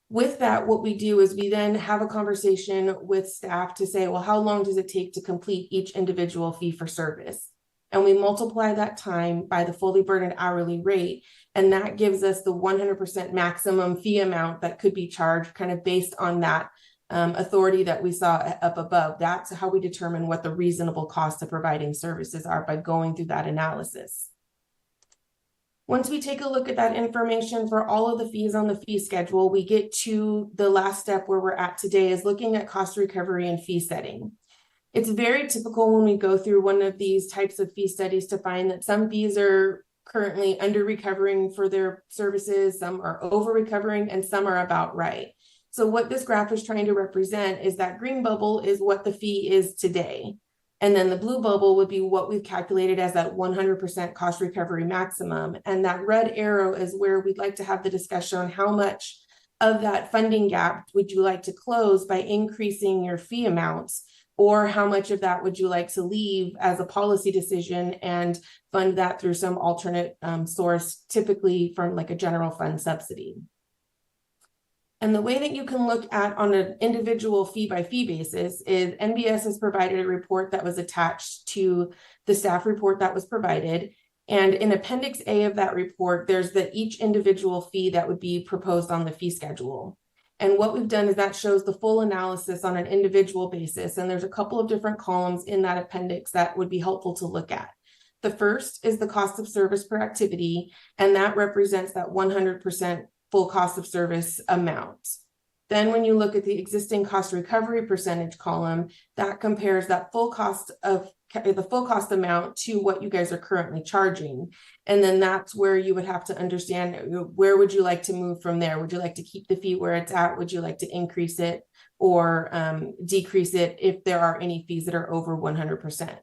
With that, what we do is we then have a conversation with staff to say, well, how long does it take to complete each individual fee for service? And we multiply that time by the fully burdened hourly rate. And that gives us the 100% maximum fee amount that could be charged kind of based on that authority that we saw up above. That's how we determine what the reasonable cost of providing services are, by going through that analysis. Once we take a look at that information for all of the fees on the fee schedule, we get to the last step where we're at today, is looking at cost recovery and fee setting. It's very typical when we go through one of these types of fee studies to find that some fees are currently under recovering for their services, some are over recovering, and some are about right. So what this graph is trying to represent is that green bubble is what the fee is today. And then the blue bubble would be what we've calculated as that 100% cost recovery maximum. And that red arrow is where we'd like to have the discussion on how much of that funding gap would you like to close by increasing your fee amounts, or how much of that would you like to leave as a policy decision and fund that through some alternate source, typically from like a general fund subsidy. And the way that you can look at on an individual fee by fee basis is NBS has provided a report that was attached to the staff report that was provided. And in Appendix A of that report, there's each individual fee that would be proposed on the fee schedule. And what we've done is that shows the full analysis on an individual basis. And there's a couple of different columns in that appendix that would be helpful to look at. The first is the cost of service per activity, and that represents that 100% full cost of service amount. Then when you look at the existing cost recovery percentage column, that compares that full cost amount to what you guys are currently charging. And then that's where you would have to understand, where would you like to move from there? Would you like to keep the fee where it's at? Would you like to increase it or decrease it if there are any fees that are over 100%?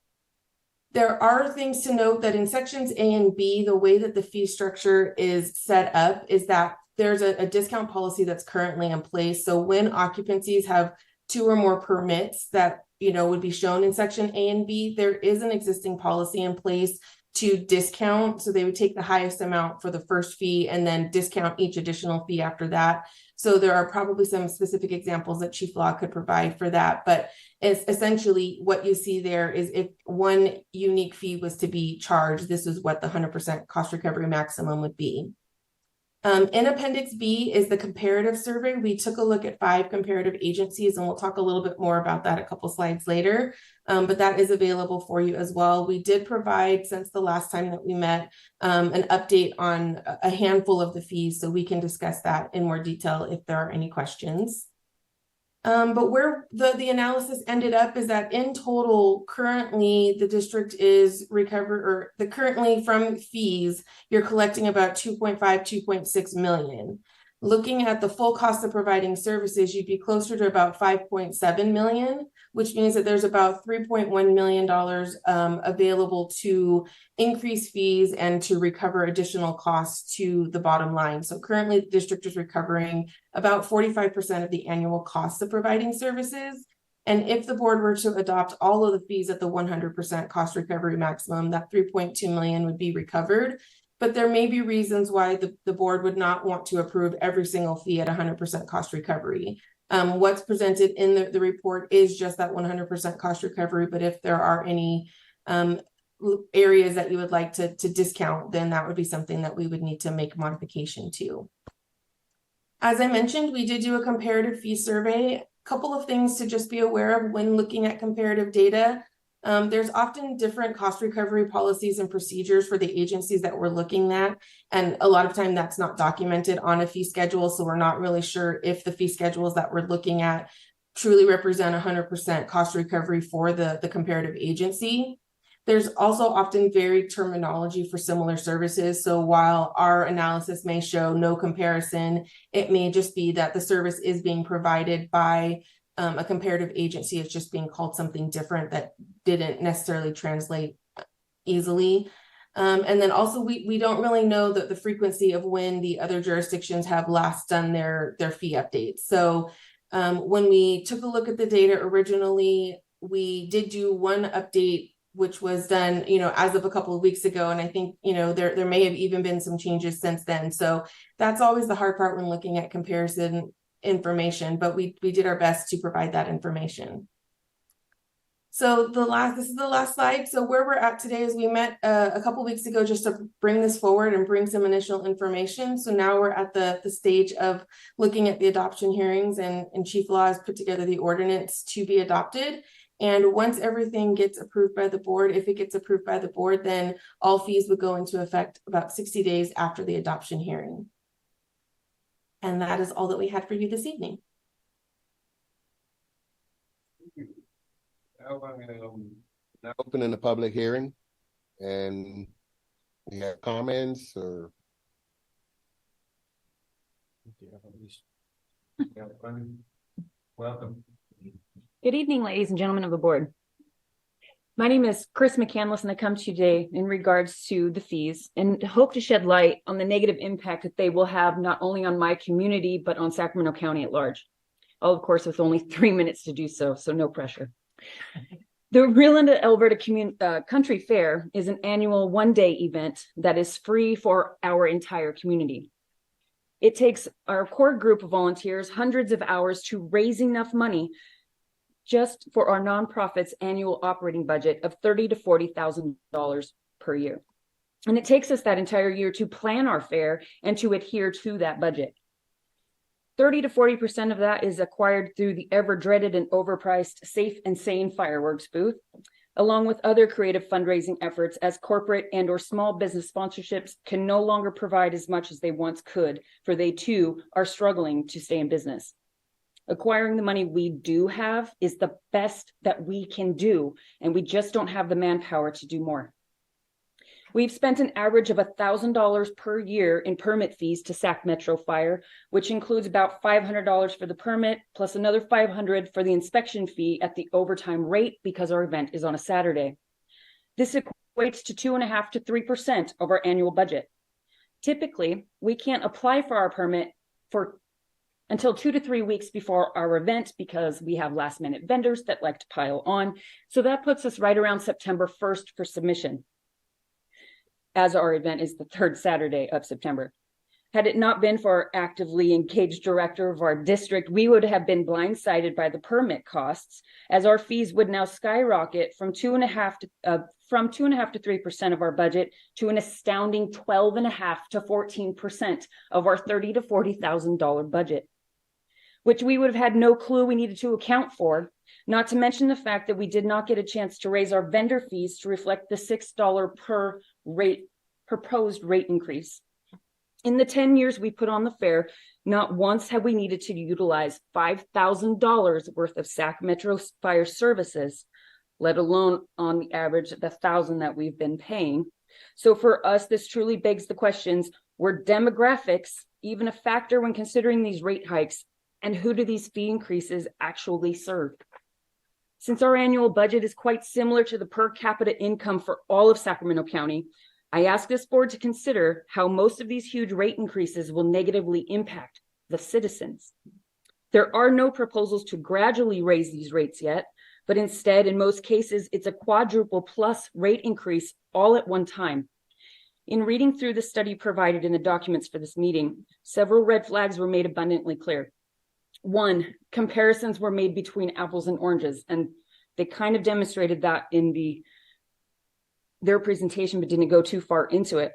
There are things to note that in sections A and B, the way that the fee structure is set up is that there's a discount policy that's currently in place. So when occupancies have 2 or more permits that would be shown in section A and B, there is an existing policy in place to discount. So they would take the highest amount for the first fee and then discount each additional fee after that. So there are probably some specific examples that Chief Law could provide for that. But it's essentially what you see there is if one unique fee was to be charged, this is what the 100% cost recovery maximum would be. In Appendix B is the comparative survey. We took a look at 5 comparative agencies, and we'll talk a little bit more about that a couple slides later, but that is available for you as well. We did provide, since the last time that we met, an update on a handful of the fees, so we can discuss that in more detail if there are any questions. But where the analysis ended up is that in total, currently the district is currently from fees, you're collecting about 2.6 million. Looking at the full cost of providing services, you'd be closer to about 5.7 million, which means that there's about $3.1 million available to increase fees and to recover additional costs to the bottom line. So currently the district is recovering about 45% of the annual costs of providing services. And if the board were to adopt all of the fees at the 100% cost recovery maximum, that 3.2 million would be recovered. But there may be reasons why the board would not want to approve every single fee at 100% cost recovery. What's presented in the report is just that 100% cost recovery, but if there are any areas that you would like to discount, then that would be something that we would need to make modification to. As I mentioned, we did do a comparative fee survey. A couple of things to just be aware of when looking at comparative data. There's often different cost recovery policies and procedures for the agencies that we're looking at. And a lot of time that's not documented on a fee schedule. So we're not really sure if the fee schedules that we're looking at truly represent 100% cost recovery for the comparative agency. There's also often varied terminology for similar services. So while our analysis may show no comparison, it may just be that the service is being provided by a comparative agency is just being called something different that didn't necessarily translate easily. And then also we don't really know the frequency of when the other jurisdictions have last done their fee updates. So when we took a look at the data originally, we did do one update, which was done, as of a couple of weeks ago. And I think, there may have even been some changes since then. So that's always the hard part when looking at comparison information, but we did our best to provide that information. So this is the last slide. So where we're at today is we met a couple weeks ago just to bring this forward and bring some initial information. So now we're at the stage of looking at the adoption hearings, and Chief Law has put together the ordinance to be adopted. And once everything gets approved by the board, if it gets approved by the board, then all fees would go into effect about 60 days after the adoption hearing. And that is all that we had for you this evening. Now opening the public hearing, and we have comments or. Welcome. Good evening, ladies and gentlemen of the board. My name is Chris McCandless, and I come to you today in regards to the fees and hope to shed light on the negative impact that they will have not only on my community, but on Sacramento County at large. All, of course, with only 3 minutes to do so, so no pressure. The Real Alberta Country Fair is an annual one-day event that is free for our entire community. It takes our core group of volunteers hundreds of hours to raise enough money just for our nonprofit's annual operating budget of $30,000 to $40,000 per year. And it takes us that entire year to plan our fair and to adhere to that budget. 30 to 40% of that is acquired through the ever dreaded and overpriced Safe and Sane fireworks booth, along with other creative fundraising efforts, as corporate and or small business sponsorships can no longer provide as much as they once could, for they too are struggling to stay in business. Acquiring the money we do have is the best that we can do, and we just don't have the manpower to do more. We've spent an average of $1,000 per year in permit fees to Sac Metro Fire, which includes about $500 for the permit, plus another $500 for the inspection fee at the overtime rate because our event is on a Saturday. This equates to 2.5% to 3% of our annual budget. Typically, we can't apply for our permit until 2 to 3 weeks before our event because we have last minute vendors that like to pile on. So that puts us right around September 1st for submission, as our event is the 3rd Saturday of September. Had it not been for our actively engaged director of our district, we would have been blindsided by the permit costs, as our fees would now skyrocket from 2.5% to 3% of our budget to an astounding 12.5% to 14% of our $30,000 to $40,000 budget, which we would have had no clue we needed to account for, not to mention the fact that we did not get a chance to raise our vendor fees to reflect the $6 per proposed rate increase. In the 10 years we put on the fair, not once have we needed to utilize $5,000 worth of Sac Metro Fire services, let alone on the average the $1,000 that we've been paying. So for us, this truly begs the questions: were demographics even a factor when considering these rate hikes? And who do these fee increases actually serve? Since our annual budget is quite similar to the per capita income for all of Sacramento County, I ask this board to consider how most of these huge rate increases will negatively impact the citizens. There are no proposals to gradually raise these rates yet, but instead, in most cases, it's a quadruple plus rate increase all at one time. In reading through the study provided in the documents for this meeting, several red flags were made abundantly clear. One, comparisons were made between apples and oranges, and they kind of demonstrated that in their presentation, but didn't go too far into it.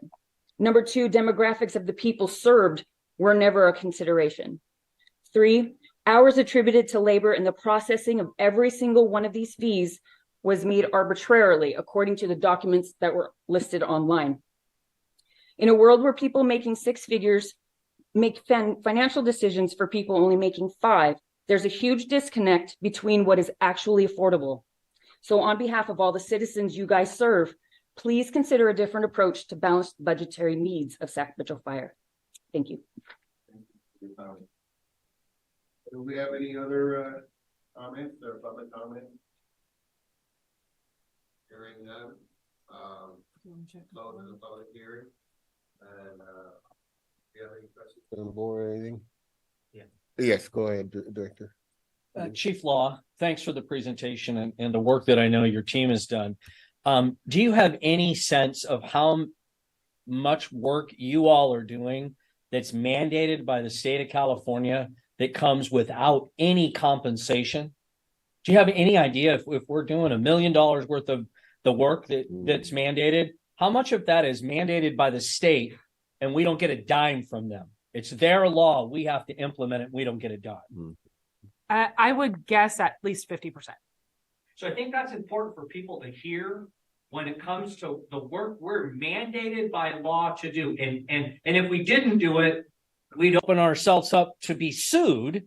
Number two, demographics of the people served were never a consideration. 3, hours attributed to labor in the processing of every single one of these fees was made arbitrarily, according to the documents that were listed online. In a world where people making 6 figures make financial decisions for people only making 5, there's a huge disconnect between what is actually affordable. So on behalf of all the citizens you guys serve, please consider a different approach to balance the budgetary needs of Sac Metro Fire. Thank you. Do we have any other comments or public comments? Hearing none. Close the public hearing. And, do you have any questions on the board or anything? Yeah. Yes, go ahead, Director. Chief Law, thanks for the presentation and the work that I know your team has done. Do you have any sense of how much work you all are doing that's mandated by the state of California that comes without any compensation? Do you have any idea if we're doing $1 million worth of the work that's mandated, how much of that is mandated by the state and we don't get a dime from them? It's their law. We have to implement it. We don't get a dime. I would guess at least 50%. So I think that's important for people to hear when it comes to the work we're mandated by law to do. And if we didn't do it, we'd open ourselves up to be sued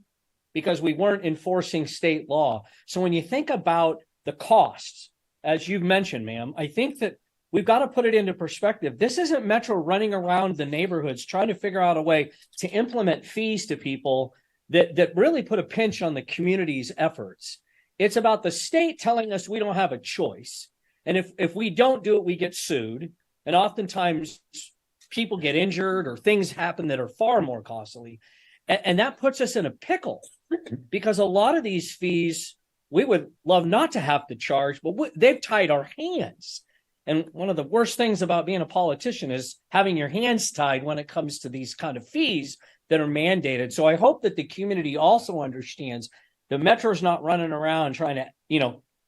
because we weren't enforcing state law. So when you think about the costs, as you've mentioned, ma'am, I think that we've got to put it into perspective. This isn't Metro running around the neighborhoods trying to figure out a way to implement fees to people that really put a pinch on the community's efforts. It's about the state telling us we don't have a choice. And if we don't do it, we get sued. And oftentimes people get injured or things happen that are far more costly. And that puts us in a pickle because a lot of these fees we would love not to have to charge, but they've tied our hands. And one of the worst things about being a politician is having your hands tied when it comes to these kind of fees that are mandated. So I hope that the community also understands the Metro's not running around trying to,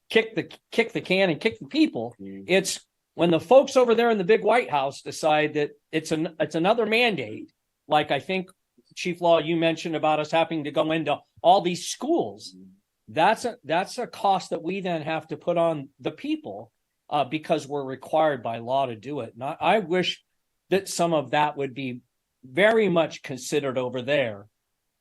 kick the can and kick the people. It's when the folks over there in the big White House decide that it's another mandate, like I think Chief Law, you mentioned about us having to go into all these schools. That's a cost that we then have to put on the people because we're required by law to do it. And I wish that some of that would be very much considered over there.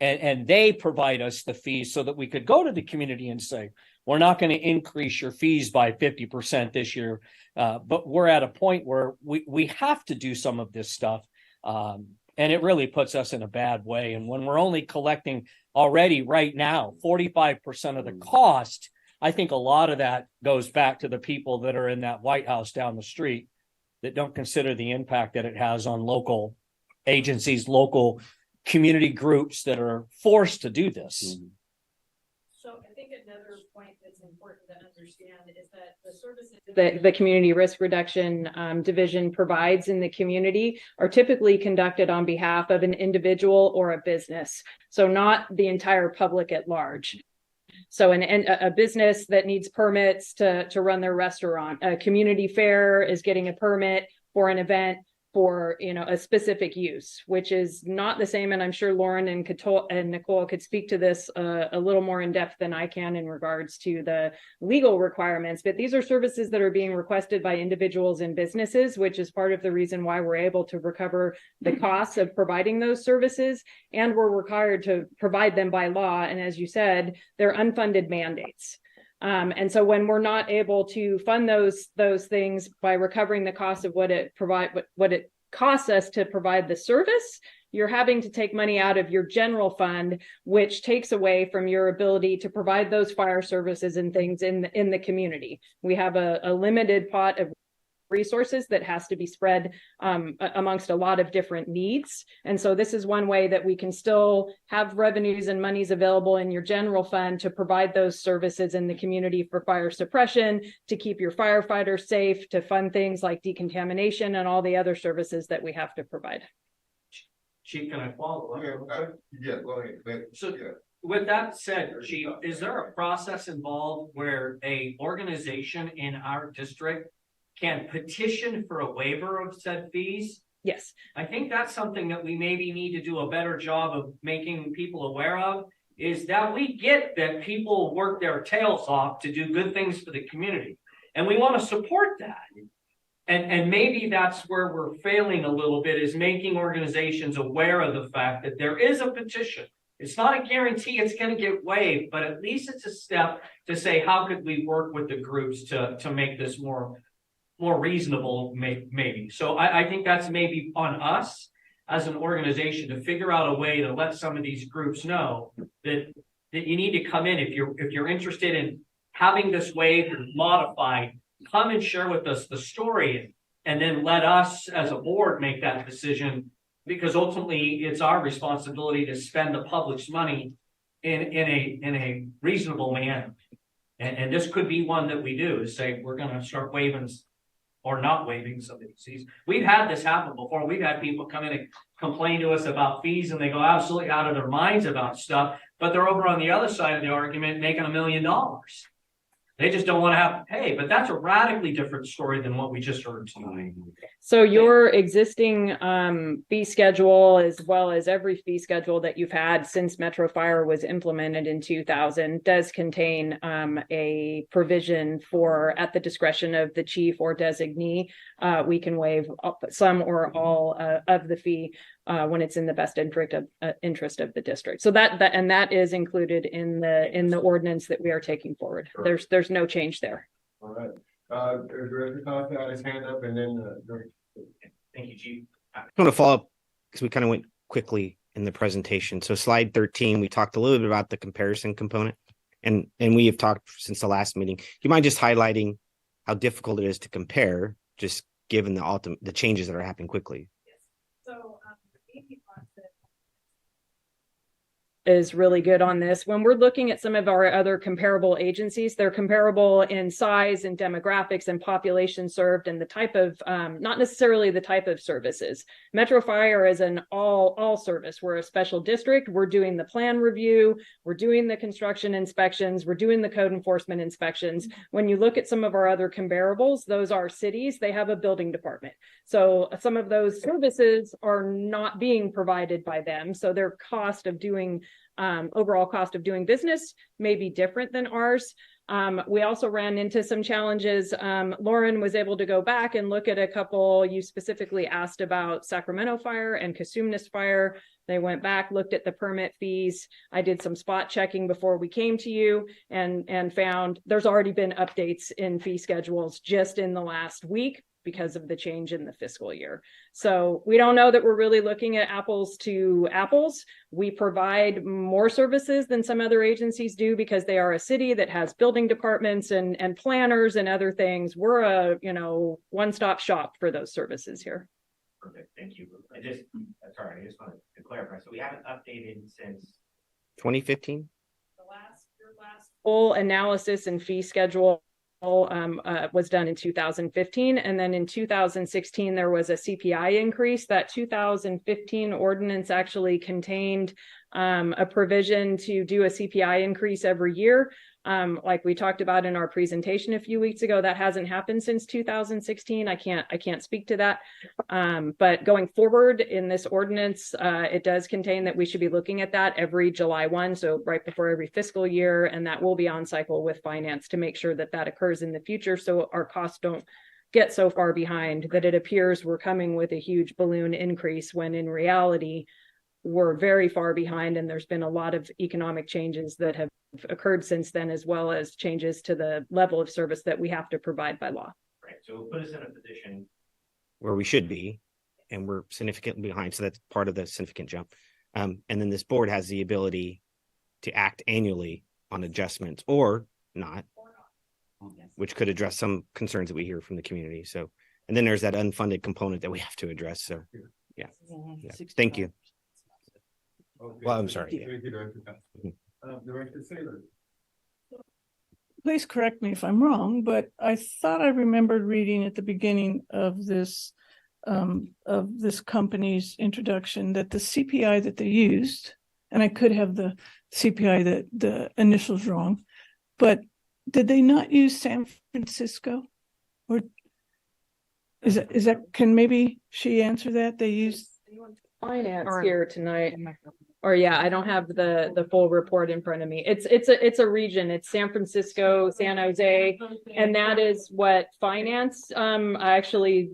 And they provide us the fees so that we could go to the community and say, we're not going to increase your fees by 50% this year. But we're at a point where we have to do some of this stuff. And it really puts us in a bad way. And when we're only collecting already right now, 45% of the cost, I think a lot of that goes back to the people that are in that White House down the street that don't consider the impact that it has on local agencies, local community groups that are forced to do this. So I think another point that's important to understand is that the services that the Community Risk Reduction Division provides in the community are typically conducted on behalf of an individual or a business. So not the entire public at large. So a business that needs permits to run their restaurant, a community fair is getting a permit for an event for a specific use, which is not the same. And I'm sure Lauren and Nicole could speak to this a little more in depth than I can in regards to the legal requirements. But these are services that are being requested by individuals and businesses, which is part of the reason why we're able to recover the costs of providing those services. And we're required to provide them by law. And as you said, they're unfunded mandates. And so when we're not able to fund those things by recovering the cost of what it costs us to provide the service, you're having to take money out of your general fund, which takes away from your ability to provide those fire services and things in the community. We have a limited pot of resources that has to be spread amongst a lot of different needs. And so this is one way that we can still have revenues and monies available in your general fund to provide those services in the community for fire suppression, to keep your firefighters safe, to fund things like decontamination and all the other services that we have to provide. Chief, can I follow up? Yeah, go ahead. So with that said, Chief, is there a process involved where a organization in our district can petition for a waiver of said fees? Yes. I think that's something that we maybe need to do a better job of making people aware of, is that we get that people work their tails off to do good things for the community. And we want to support that. And maybe that's where we're failing a little bit, is making organizations aware of the fact that there is a petition. It's not a guarantee it's going to get waived, but at least it's a step to say, how could we work with the groups to make this more reasonable, maybe. So I think that's maybe on us as an organization to figure out a way to let some of these groups know that that you need to come in if you're interested in having this waived or modified, come and share with us the story and then let us as a board make that decision, because ultimately it's our responsibility to spend the public's money in a reasonable manner. And this could be one that we do, is say we're gonna start waiving or not waiving some of these fees. We've had this happen before. We've had people come in and complain to us about fees and they go absolutely out of their minds about stuff, but they're over on the other side of the argument making $1 million. They just don't want to have to pay, but that's a radically different story than what we just heard tonight. So your existing fee schedule, as well as every fee schedule that you've had since Metro Fire was implemented in 2000, does contain a provision for, at the discretion of the chief or designee, we can waive some or all of the fee when it's in the best interest of the district. So that is included in the ordinance that we are taking forward. Sure. There's no change there. All right. Director Costa had his hand up, and then Thank you, Chief. I want to follow up because we kind of went quickly in the presentation. So slide 13, we talked a little bit about the comparison component, and we have talked since the last meeting. Do you mind just highlighting how difficult it is to compare, just given the changes that are happening quickly? So is really good on this. When we're looking at some of our other comparable agencies, they're comparable in size and demographics and population served and the type of, not necessarily the type of services. Metro Fire is an all service. We're a special district. We're doing the plan review. We're doing the construction inspections. We're doing the code enforcement inspections. When you look at some of our other comparables, those are cities. They have a building department. So some of those services are not being provided by them. So their cost of doing overall cost of doing business may be different than ours. We also ran into some challenges. Lauren was able to go back and look at a couple. You specifically asked about Sacramento Fire and Cosumnes Fire. They went back, looked at the permit fees. I did some spot checking before we came to you and found there's already been updates in fee schedules just in the last week because of the change in the fiscal year. So we don't know that we're really looking at apples to apples. We provide more services than some other agencies do because they are a city that has building departments and planners and other things. We're a, one-stop shop for those services here. Perfect, thank you. I just wanted to clarify. So we haven't updated since 2015? Your last full analysis and fee schedule was done in 2015, and then in 2016 there was a CPI increase. That 2015 ordinance actually contained a provision to do a CPI increase every year. Like we talked about in our presentation a few weeks ago, that hasn't happened since 2016. I can't speak to that. But going forward in this ordinance, it does contain that we should be looking at that every July 1, so right before every fiscal year, and that will be on cycle with finance to make sure that that occurs in the future, so our costs don't get so far behind that it appears we're coming with a huge balloon increase when in reality we're very far behind, and there's been a lot of economic changes that have occurred since then, as well as changes to the level of service that we have to provide by law. right. So it'll put us in a position Where we should be, and we're significantly behind. So that's part of the significant jump. And then this board has the ability to act annually on adjustments or not, which could address some concerns that we hear from the community. So, and then there's that unfunded component that we have to address. So, yeah. Thank you. Well, I'm sorry. Yeah. Thank you, Director Costa. Director Saylor. Please correct me if I'm wrong, but I thought I remembered reading at the beginning of this company's introduction that the CPI that they used, and I could have the CPI that the initials wrong, but did they not use San Francisco? Or is that can maybe she answer that? They used Finance here tonight. Or yeah, I don't have the full report in front of me. It's a region. It's San Francisco, San Jose, and that is what finance. I actually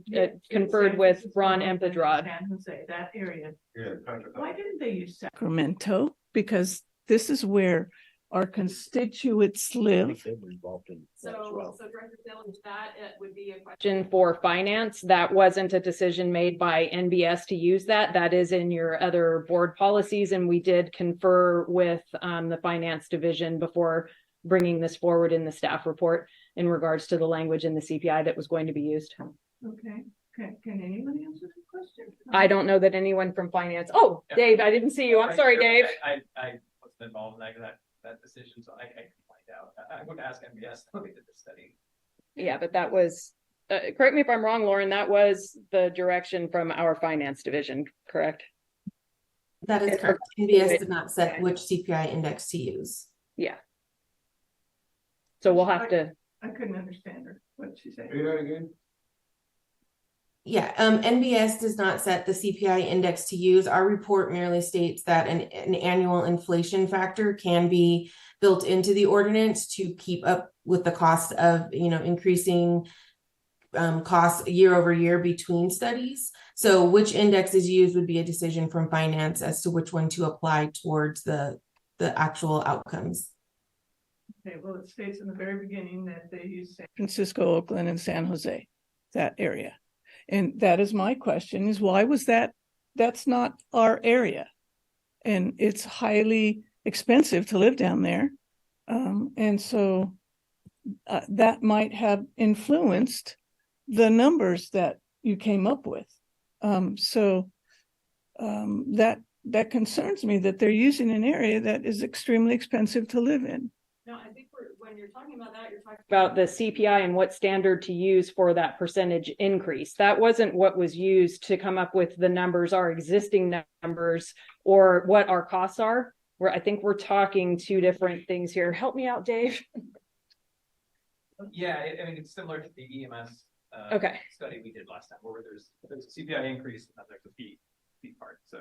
conferred with Ron Empedrad. San Jose, that area. Yeah. Why didn't they use Sacramento? Because this is where our constituents live? So Director Dillon, that it would be a question for finance. That wasn't a decision made by NBS to use that. That is in your other board policies, and we did confer with the finance division before bringing this forward in the staff report in regards to the language in the CPI that was going to be used. Okay, can anyone answer the question? I don't know that anyone from finance. Oh, Dave, I didn't see you. I'm sorry, Dave. I wasn't involved in that decision, so I can find out. I would ask MBS when they did the study. Yeah, but that was, correct me if I'm wrong, Lauren, that was the direction from our finance division, correct? That is correct. NBS did not set which CPI index to use. Yeah. So we'll have to. I couldn't understand her, what she said. Say that again. Yeah, NBS does not set the CPI index to use. Our report merely states that an annual inflation factor can be built into the ordinance to keep up with the cost of, increasing costs year over year between studies. So which index is used would be a decision from finance as to which one to apply towards the actual outcomes. Okay, well, it states in the very beginning that they use San Francisco, Oakland, and San Jose, that area. And that is my question, is why was that? That's not our area. And it's highly expensive to live down there. And so that might have influenced the numbers that you came up with. That concerns me that they're using an area that is extremely expensive to live in. No, I think when you're talking about that, you're talking about the CPI and what standard to use for that percentage increase. That wasn't what was used to come up with the numbers, our existing numbers, or what our costs are. I think we're talking two different things here. Help me out, Dave. Yeah, I mean, it's similar to the EMS study we did last time, where there's a CPI increase and then there's a fee part. So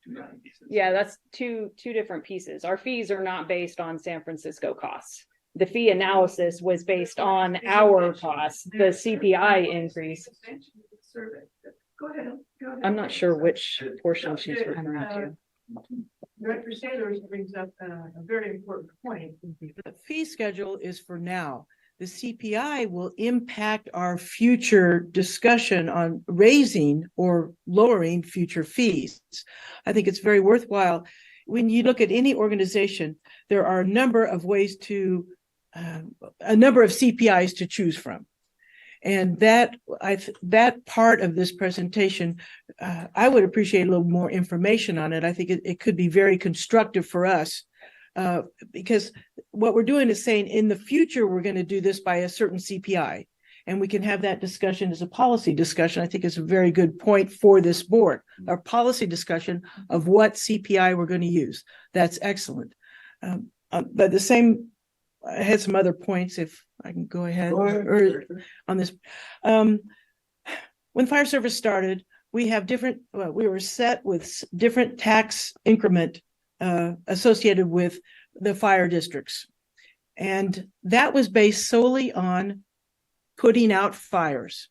two different pieces. Yeah, that's two different pieces. Our fees are not based on San Francisco costs. The fee analysis was based on our costs, the CPI increase. Go ahead. I'm not sure which portion she's referring to. Director Sanders brings up a very important point. The fee schedule is for now. The CPI will impact our future discussion on raising or lowering future fees. I think it's very worthwhile. When you look at any organization, there are a number of ways to, a number of CPIs to choose from. And that part of this presentation, I would appreciate a little more information on it. I think it could be very constructive for us. Because what we're doing is saying in the future, we're going to do this by a certain CPI, and we can have that discussion as a policy discussion. I think it's a very good point for this board, our policy discussion of what CPI we're going to use. That's excellent. But the same, I had some other points if I can go ahead on this. When fire service started, we were set with different tax increment associated with the fire districts. And that was based solely on putting out fires.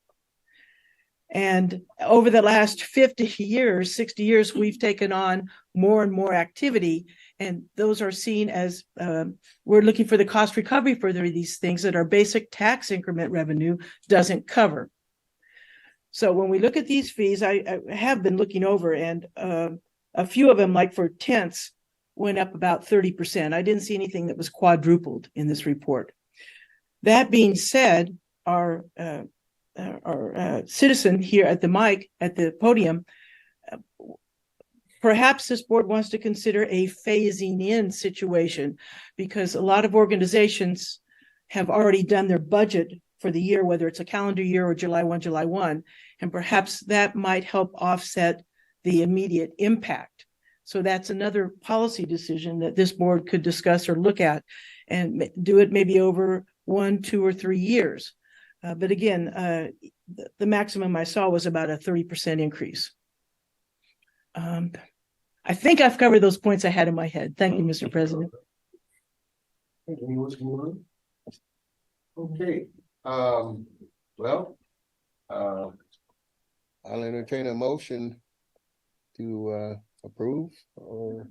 And over the last 50 years, 60 years, we've taken on more and more activity. And those are seen as, we're looking for the cost recovery for these things that our basic tax increment revenue doesn't cover. So when we look at these fees, I have been looking over, and a few of them, like for tents, went up about 30%. I didn't see anything that was quadrupled in this report. That being said, our citizen here at the mic, at the podium, perhaps this board wants to consider a phasing in situation, because a lot of organizations have already done their budget for the year, whether it's a calendar year or July 1, and perhaps that might help offset the immediate impact. So that's another policy decision that this board could discuss or look at, and do it maybe over 1, 2, or 3 years. But again, the maximum I saw was about a 30% increase. I think I've covered those points I had in my head. Thank you, Mr. President. Okay. I'll entertain a motion to approve or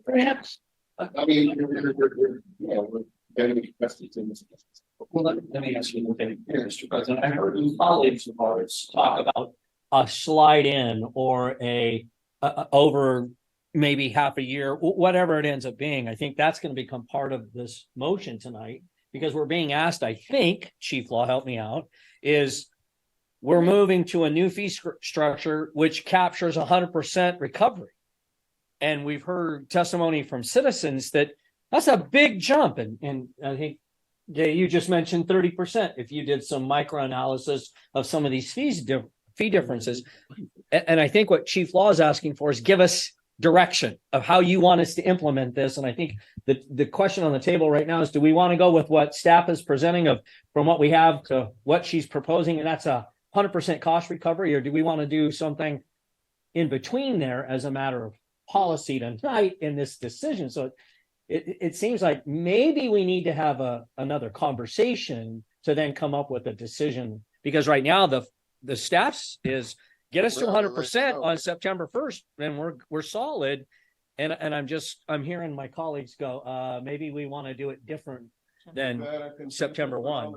Perhaps. I mean, we're getting questions in this. Well, let me ask you one thing, Mr. President. I heard colleagues of ours talk about a slide in or a over maybe half a year, whatever it ends up being. I think that's going to become part of this motion tonight because we're being asked, I think, Chief Law, help me out, is we're moving to a new fee structure which captures 100% recovery. And we've heard testimony from citizens that that's a big jump. And I think, Jay, you just mentioned 30% if you did some micro analysis of some of these fee differences. And I think what Chief Law is asking for is give us direction of how you want us to implement this. And I think the question on the table right now is, do we want to go with what staff is presenting from what we have to what she's proposing? And that's 100% cost recovery, or do we want to do something in between there as a matter of policy tonight in this decision? So it seems like maybe we need to have another conversation to then come up with a decision, because right now the staff's is get us to 100% on September 1st, and we're solid. And I'm hearing my colleagues go, maybe we want to do it different than September 1.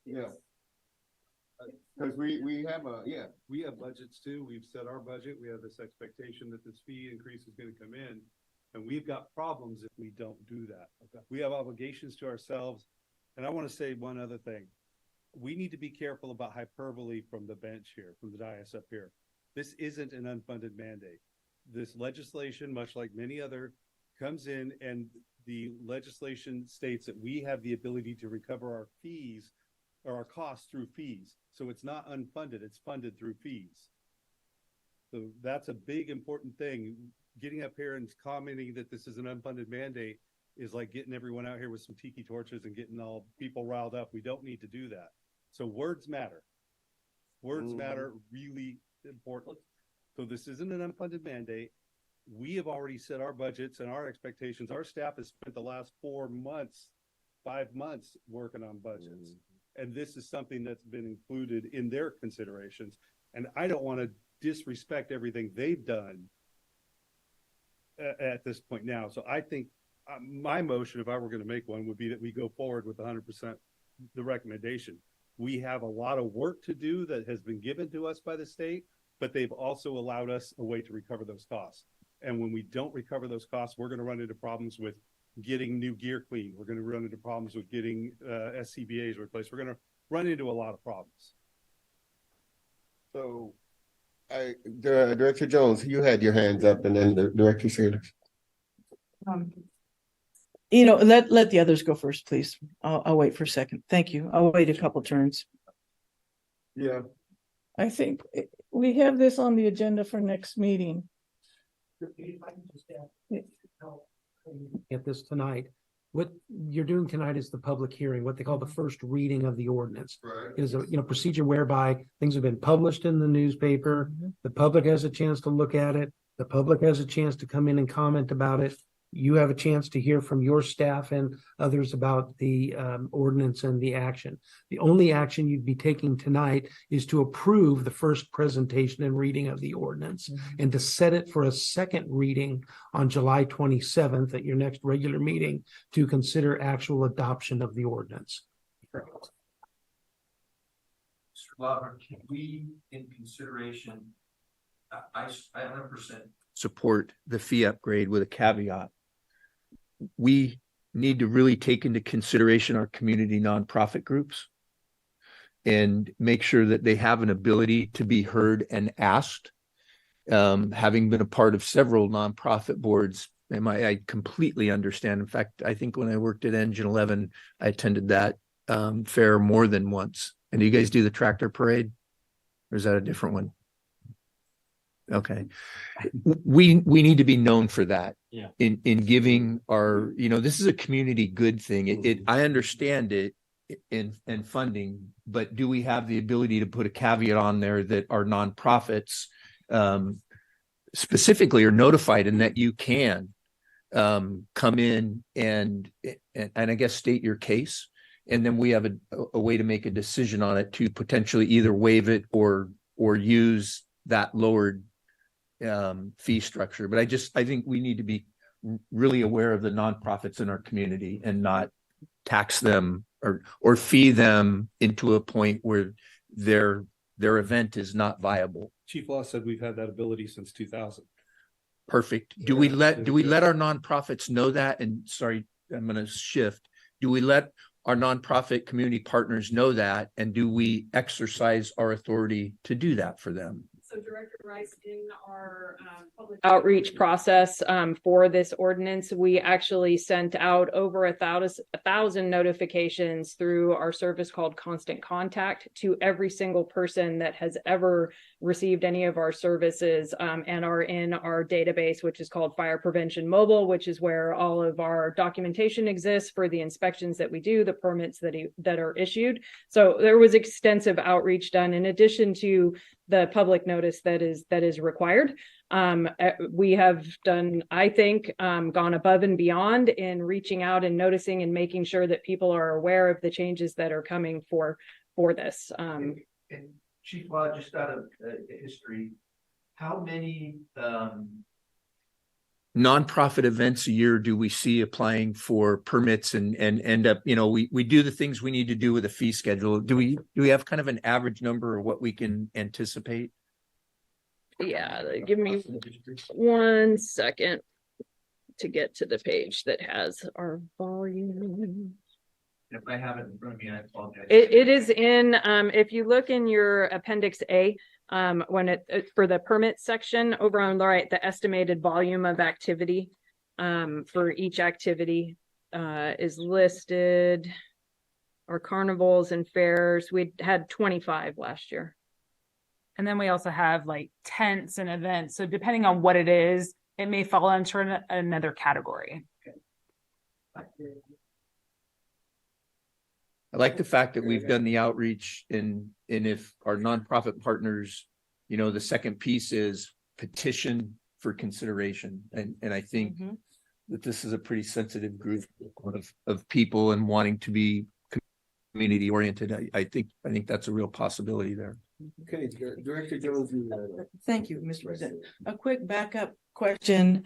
Yeah. Because we have budgets too. We've set our budget. We have this expectation that this fee increase is going to come in, and we've got problems if we don't do that. Okay. We have obligations to ourselves. And I want to say one other thing. We need to be careful about hyperbole from the bench here, from the dais up here. This isn't an unfunded mandate. This legislation, much like many other, comes in, and the legislation states that we have the ability to recover our fees or our costs through fees. So it's not unfunded, it's funded through fees. So that's a big important thing. Getting up here and commenting that this is an unfunded mandate is like getting everyone out here with some tiki torches and getting all people riled up. We don't need to do that. So words matter. Words matter, really important. So this isn't an unfunded mandate. We have already set our budgets and our expectations. Our staff has spent the last 5 months working on budgets. And this is something that's been included in their considerations. And I don't want to disrespect everything they've done at this point now. So I think my motion, if I were going to make one, would be that we go forward with 100% the recommendation. We have a lot of work to do that has been given to us by the state, but they've also allowed us a way to recover those costs. And when we don't recover those costs, we're going to run into problems with getting new gear cleaned. We're going to run into problems with getting SCBAs replaced. We're going to run into a lot of problems. So, Director Jones, you had your hands up, and then the Director Saylor. Let the others go first, please. I'll wait for a second. Thank you. I'll wait a couple turns. Yeah. I think we have this on the agenda for next meeting. Get this tonight. What you're doing tonight is the public hearing, what they call the first reading of the ordinance. Right. Is a procedure whereby things have been published in the newspaper. The public has a chance to look at it. The public has a chance to come in and comment about it. You have a chance to hear from your staff and others about the ordinance and the action. The only action you'd be taking tonight is to approve the first presentation and reading of the ordinance and to set it for a second reading on July 27th at your next regular meeting to consider actual adoption of the ordinance. Mr. Glover, can we, in consideration, I 100% support the fee upgrade with a caveat. We need to really take into consideration our community nonprofit groups and make sure that they have an ability to be heard and asked. Having been a part of several nonprofit boards, I completely understand. In fact, I think when I worked at Engine 11, I attended that fair more than once. And do you guys do the tractor parade? Or is that a different one? Okay. We need to be known for that. Yeah. In giving our, this is a community good thing. I understand it in funding, but do we have the ability to put a caveat on there that our nonprofits specifically are notified and that you can come in and I guess state your case, and then we have a way to make a decision on it to potentially either waive it or use that lowered fee structure, but I think we need to be really aware of the nonprofits in our community and not tax them or fee them into a point where their event is not viable. Chief Law said we've had that ability since 2000. Perfect. Do we let our nonprofits know that? And sorry, I'm going to shift. Do we let our nonprofit community partners know that? And do we exercise our authority to do that for them? So Director Rice, in our public outreach process for this ordinance, we actually sent out over 1,000 notifications through our service called Constant Contact to every single person that has ever received any of our services and are in our database, which is called Fire Prevention Mobile, which is where all of our documentation exists for the inspections that we do, the permits that are issued. So there was extensive outreach done in addition to the public notice that is required. We have done, I think, gone above and beyond in reaching out and noticing and making sure that people are aware of the changes that are coming for this. And Chief Law, just out of history, how many nonprofit events a year do we see applying for permits and end up, we do the things we need to do with a fee schedule. Do we have kind of an average number of what we can anticipate? Yeah, give me 1 second to get to the page that has our volume. If I have it in front of me, I apologize. It is in, if you look in your Appendix A, when for the permit section over on the right, the estimated volume of activity for each activity is listed. Our carnivals and fairs, we had 25 last year. And then we also have like tents and events. So depending on what it is, it may fall into another category. I like the fact that we've done the outreach and if our nonprofit partners, the second piece is petition for consideration. And I think that this is a pretty sensitive group of people and wanting to be community oriented. I think that's a real possibility there. Okay, Director Jones. Thank you, Mr. President. A quick backup question.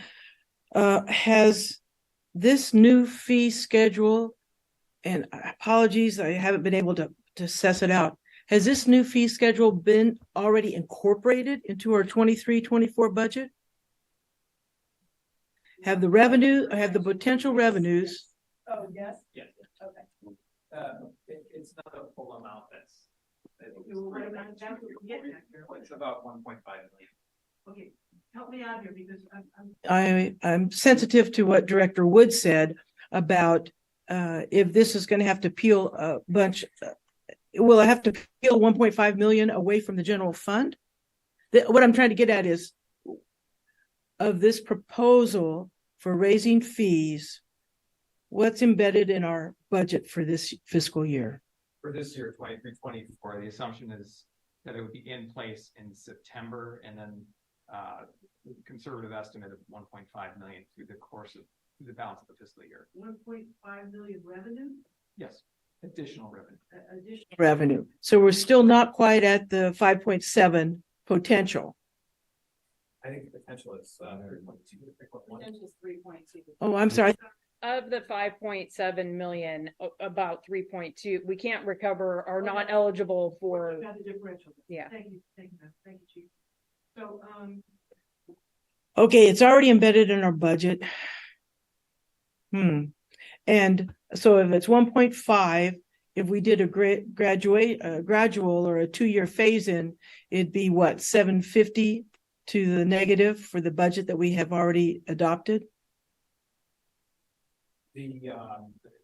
Has this new fee schedule, and apologies, I haven't been able to suss it out. Has this new fee schedule been already incorporated into our 23-24 budget? Have the potential revenues? Oh, yes. Yes. Okay. It's not a full amount it's about 1.5 million. Okay, help me out here because I'm sensitive to what Director Wood said about if this is going to have to peel a bunch. Will I have to peel 1.5 million away from the general fund? What I'm trying to get at is of this proposal for raising fees, what's embedded in our budget for this fiscal year? For this year, 23-24, the assumption is that it would be in place in September, and then conservative estimate of 1.5 million through the balance of the fiscal year. 1.5 million revenue? Yes, additional revenue. Additional revenue. So we're still not quite at the 5.7 potential. I think the potential is 3.2. Potential is 3.2. Oh, I'm sorry. Of the 5.7 million, about 3.2, we can't recover, are not eligible for. The differential. Yeah. Thank you, Chief. So, okay, it's already embedded in our budget. And so if it's 1.5, if we did a gradual or a 2-year phase in, it'd be what, 750 to the negative for the budget that we have already adopted? The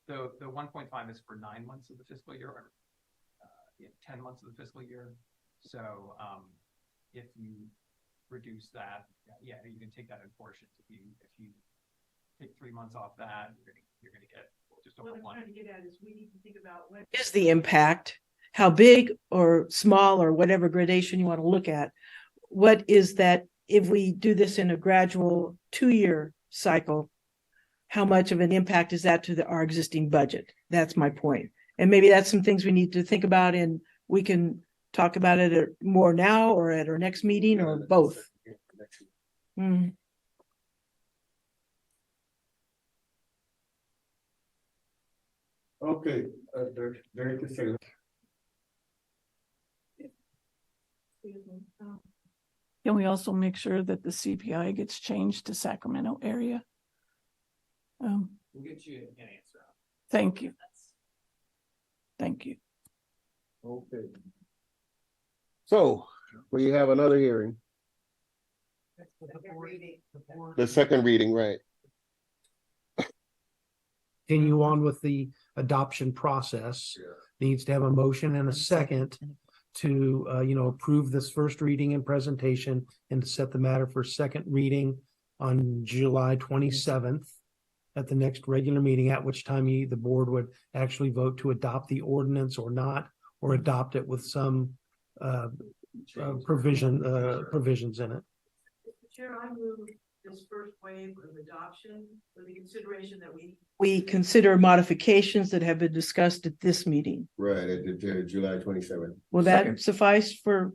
1.5 is for 9 months of the fiscal year, or 10 months of the fiscal year. So if you reduce that, you can take that in portions. If you take 3 months off that, you're gonna get just over 1. What I'm trying to get at is we need to think about what is the impact, how big or small or whatever gradation you want to look at. What is that if we do this in a gradual 2-year cycle? How much of an impact is that to our existing budget? That's my point. And maybe that's some things we need to think about, and we can talk about it more now or at our next meeting or both. Mm. Okay, very considerate. Can we also make sure that the CPI gets changed to Sacramento area? We'll get you an answer. Thank you. Thank you. Okay. So we have another hearing, the second reading, right? Continue on with the adoption process. Needs to have a motion and a second to, approve this first reading and presentation and to set the matter for second reading on July 27th at the next regular meeting, at which time the board would actually vote to adopt the ordinance or not, or adopt it with some provisions in it. Mr. Chair, I move this first wave of adoption with the consideration that we consider modifications that have been discussed at this meeting. Right, at the July 27th. Will that suffice for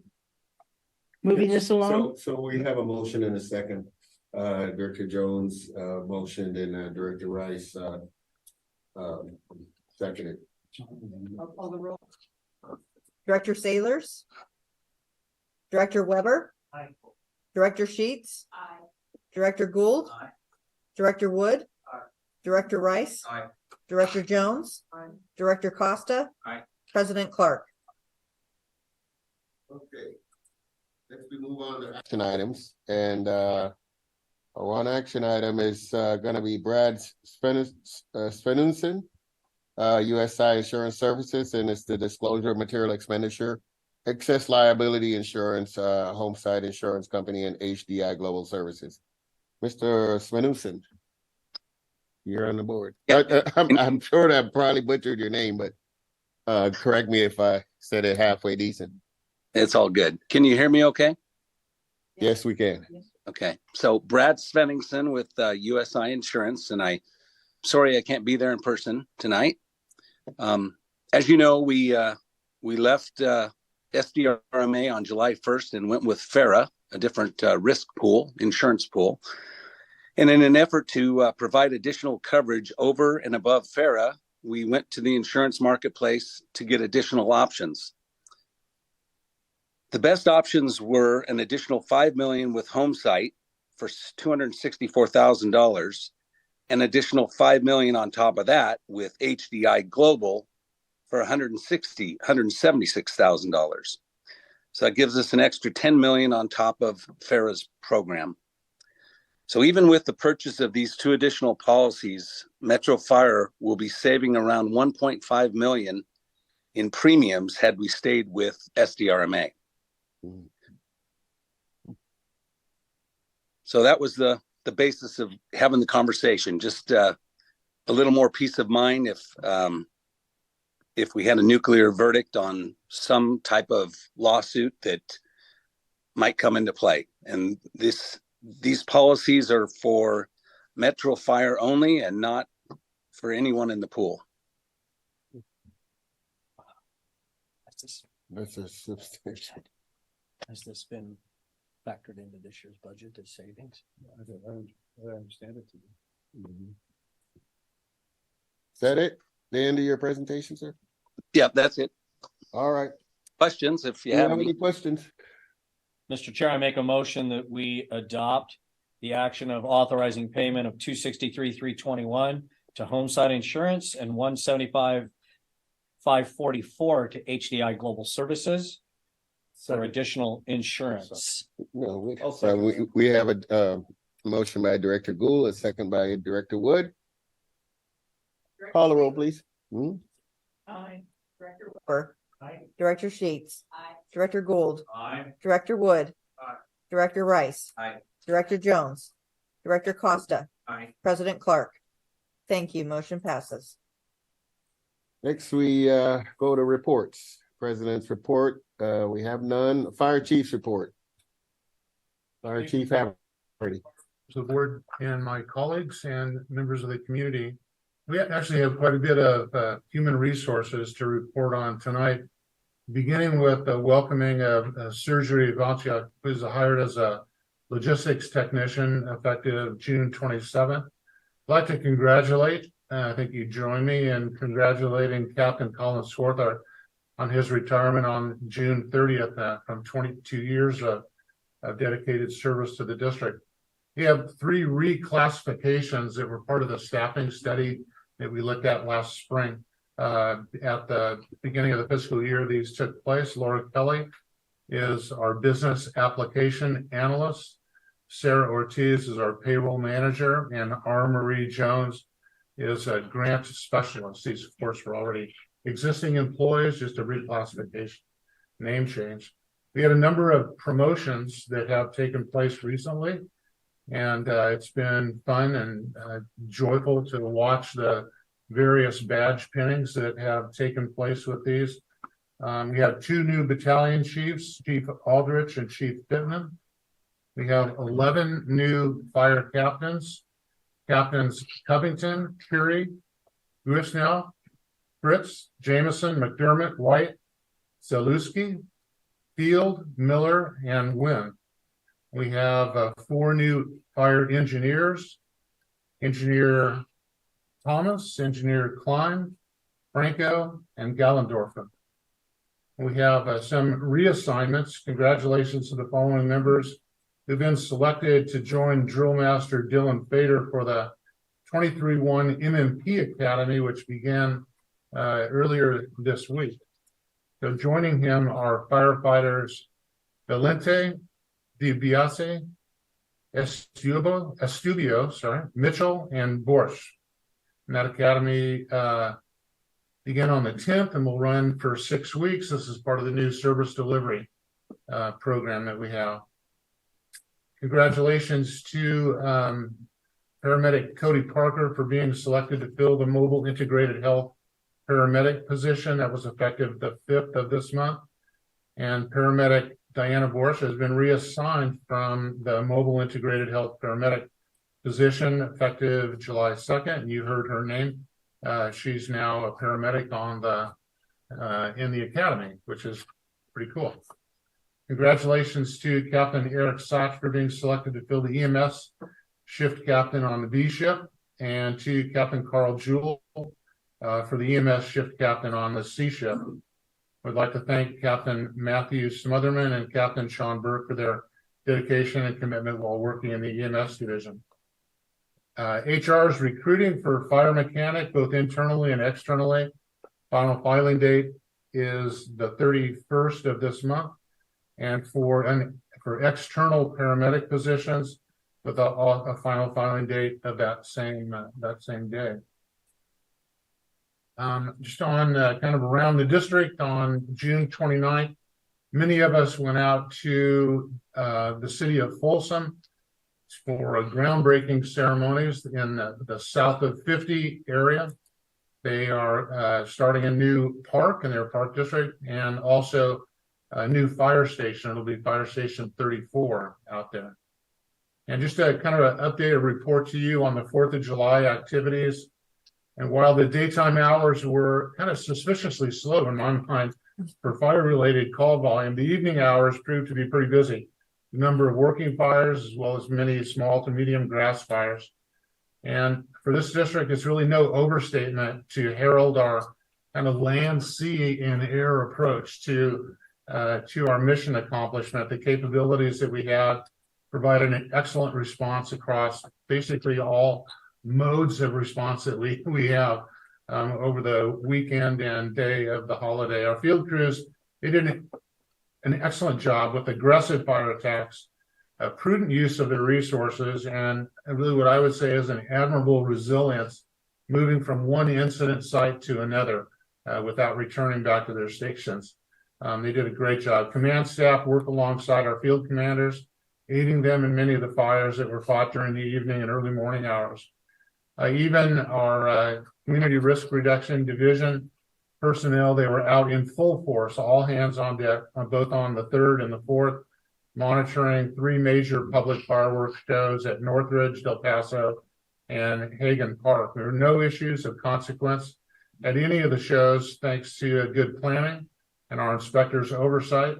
moving this along? So we have a motion and a second. Director Jones motioned and Director Rice seconded. I'll call the roll. Director Sailors. Director Weber. Aye. Director Sheets. Aye. Director Gould. Aye. Director Wood. Aye. Director Rice. Aye. Director Jones. Aye. Director Costa. Aye. President Clark. Okay. Next we move on to action items, and one action item is gonna be Brad Svenunson, USI Insurance Services, and it's the disclosure of material expenditure, excess liability insurance, homesite insurance company, and HDI Global Services. Mr. Svenunson, you're on the board. I'm sure that I probably butchered your name, but correct me if I said it halfway decent. It's all good. Can you hear me okay? Yes, we can. Okay. So Brad Svenningson with USI Insurance, and sorry I can't be there in person tonight. As you know, we left SDRMA on July 1st and went with FARA, a different risk pool, insurance pool. And in an effort to provide additional coverage over and above FARA, we went to the insurance marketplace to get additional options. The best options were an additional $5 million with Homesite for $264,000, an additional $5 million on top of that with HDI Global for $176,000. So that gives us an extra $10 million on top of FARA's program. So even with the purchase of these two additional policies, Metro Fire will be saving around $1.5 million in premiums had we stayed with SDRMA. So that was the basis of having the conversation. Just a little more peace of mind if we had a nuclear verdict on some type of lawsuit that might come into play. And these policies are for Metro Fire only and not for anyone in the pool. That's a substantial. Has this been factored into this year's budget as savings? I understand it to be. Is that it? The end of your presentation, sir? Yeah, that's it. All right. Questions if you Do you have have any. any questions? Mr. Chair, I make a motion that we adopt the action of authorizing payment of $263,321 to Homesite Insurance and $175,544 to HDI Global Services for additional insurance. No, we have a motion by Director Gould, a second by Director Wood. Call the roll, please. Aye. Director Weber. Aye. Director Sheets. Aye. Director Gould. Aye. Director Wood. Aye. Director Rice. Aye. Director Jones. Director Costa. Aye. President Clark. Thank you. Motion passes. Next, we go to reports. President's report. We have none. Fire Chief's report. Fire Chief Haverty. The board and my colleagues and members of the community. We actually have quite a bit of human resources to report on tonight, beginning with welcoming Sergio Vancia, who is hired as a logistics technician effective June 27th. I'd like to congratulate, I think you join me in congratulating Captain Colin Swarthart on his retirement on June 30th from 22 years of dedicated service to the district. We have 3 reclassifications that were part of the staffing study that we looked at last spring. At the beginning of the fiscal year, these took place. Laura Kelly is our business application analyst. Sarah Ortiz is our payroll manager, and R. Marie Jones is a grant specialist. These, of course, were already existing employees, just a reclassification, name change. We had a number of promotions that have taken place recently, and it's been fun and joyful to watch the various badge pinnings that have taken place with these. We have 2 new battalion chiefs, Chief Aldrich and Chief Pittman. We have 11 new fire captains, Captains Covington, Curie, Guisnell, Fritz, Jameson, McDermott, White, Zalewski, Field, Miller, and Wynn. We have 4 new fire engineers, Engineer Thomas, Engineer Klein, Franco, and Gallendorfer. We have some reassignments. Congratulations to the following members who've been selected to join Drill Master Dylan Fader for the 23-1 MMP Academy, which began earlier this week. So joining him are firefighters Valente, DiBiase, Estubio, Mitchell, and Borsch. And that academy began on the 10th and will run for 6 weeks. This is part of the new service delivery program that we have. Congratulations to paramedic Cody Parker for being selected to fill the mobile integrated health paramedic position that was effective the 5th of this month. And paramedic Diana Borsch has been reassigned from the mobile integrated health paramedic position effective July 2nd. And you heard her name. She's now a paramedic on in the academy, which is pretty cool. Congratulations to Captain Eric Sachs for being selected to fill the EMS shift captain on the B ship, and to Captain Carl Jewell for the EMS shift captain on the C ship. I'd like to thank Captain Matthew Smotherman and Captain Sean Burke for their dedication and commitment while working in the EMS division. HR is recruiting for fire mechanic, both internally and externally. Final filing date is the 31st of this month. And for external paramedic positions, with a final filing date of that same day. Just on kind of around the district on June 29th, many of us went out to the city of Folsom for a groundbreaking ceremonies in the south of 50 area. They are starting a new park in their park district, and also a new fire station. It'll be Fire Station 34 out there. And just a kind of an updated report to you on the 4th of July activities. And while the daytime hours were kind of suspiciously slow in my mind for fire-related call volume, the evening hours proved to be pretty busy. The number of working fires, as well as many small to medium grass fires. And for this district, it's really no overstatement to herald our kind of land, sea, and air approach to our mission accomplishment. The capabilities that we have provide an excellent response across basically all modes of response that we have over the weekend and day of the holiday. Our field crews, they did an excellent job with aggressive fire attacks, prudent use of their resources, and really what I would say is an admirable resilience, moving from one incident site to another without returning back to their stations. They did a great job. Command staff worked alongside our field commanders, aiding them in many of the fires that were fought during the evening and early morning hours. Even our community risk reduction division personnel, they were out in full force, all hands on deck, both on the 3rd and the 4th, monitoring 3 major public fireworks shows at Northridge, Del Paso, and Hagen Park. There were no issues of consequence at any of the shows, thanks to good planning and our inspectors' oversight.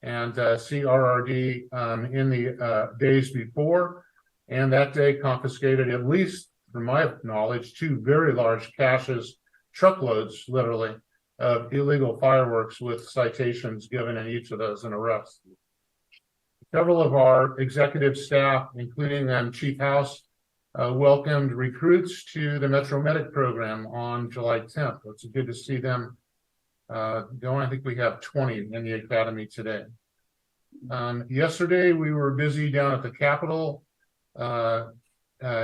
and CRRD in the days before. And that day confiscated, at least from my knowledge, 2 very large caches, truckloads literally, of illegal fireworks with citations given in each of those and arrests. Several of our executive staff, including Chief House, welcomed recruits to the Metro Medic program on July 10th. It's good to see them going. I think we have 20 in the academy today. Yesterday, we were busy down at the Capitol.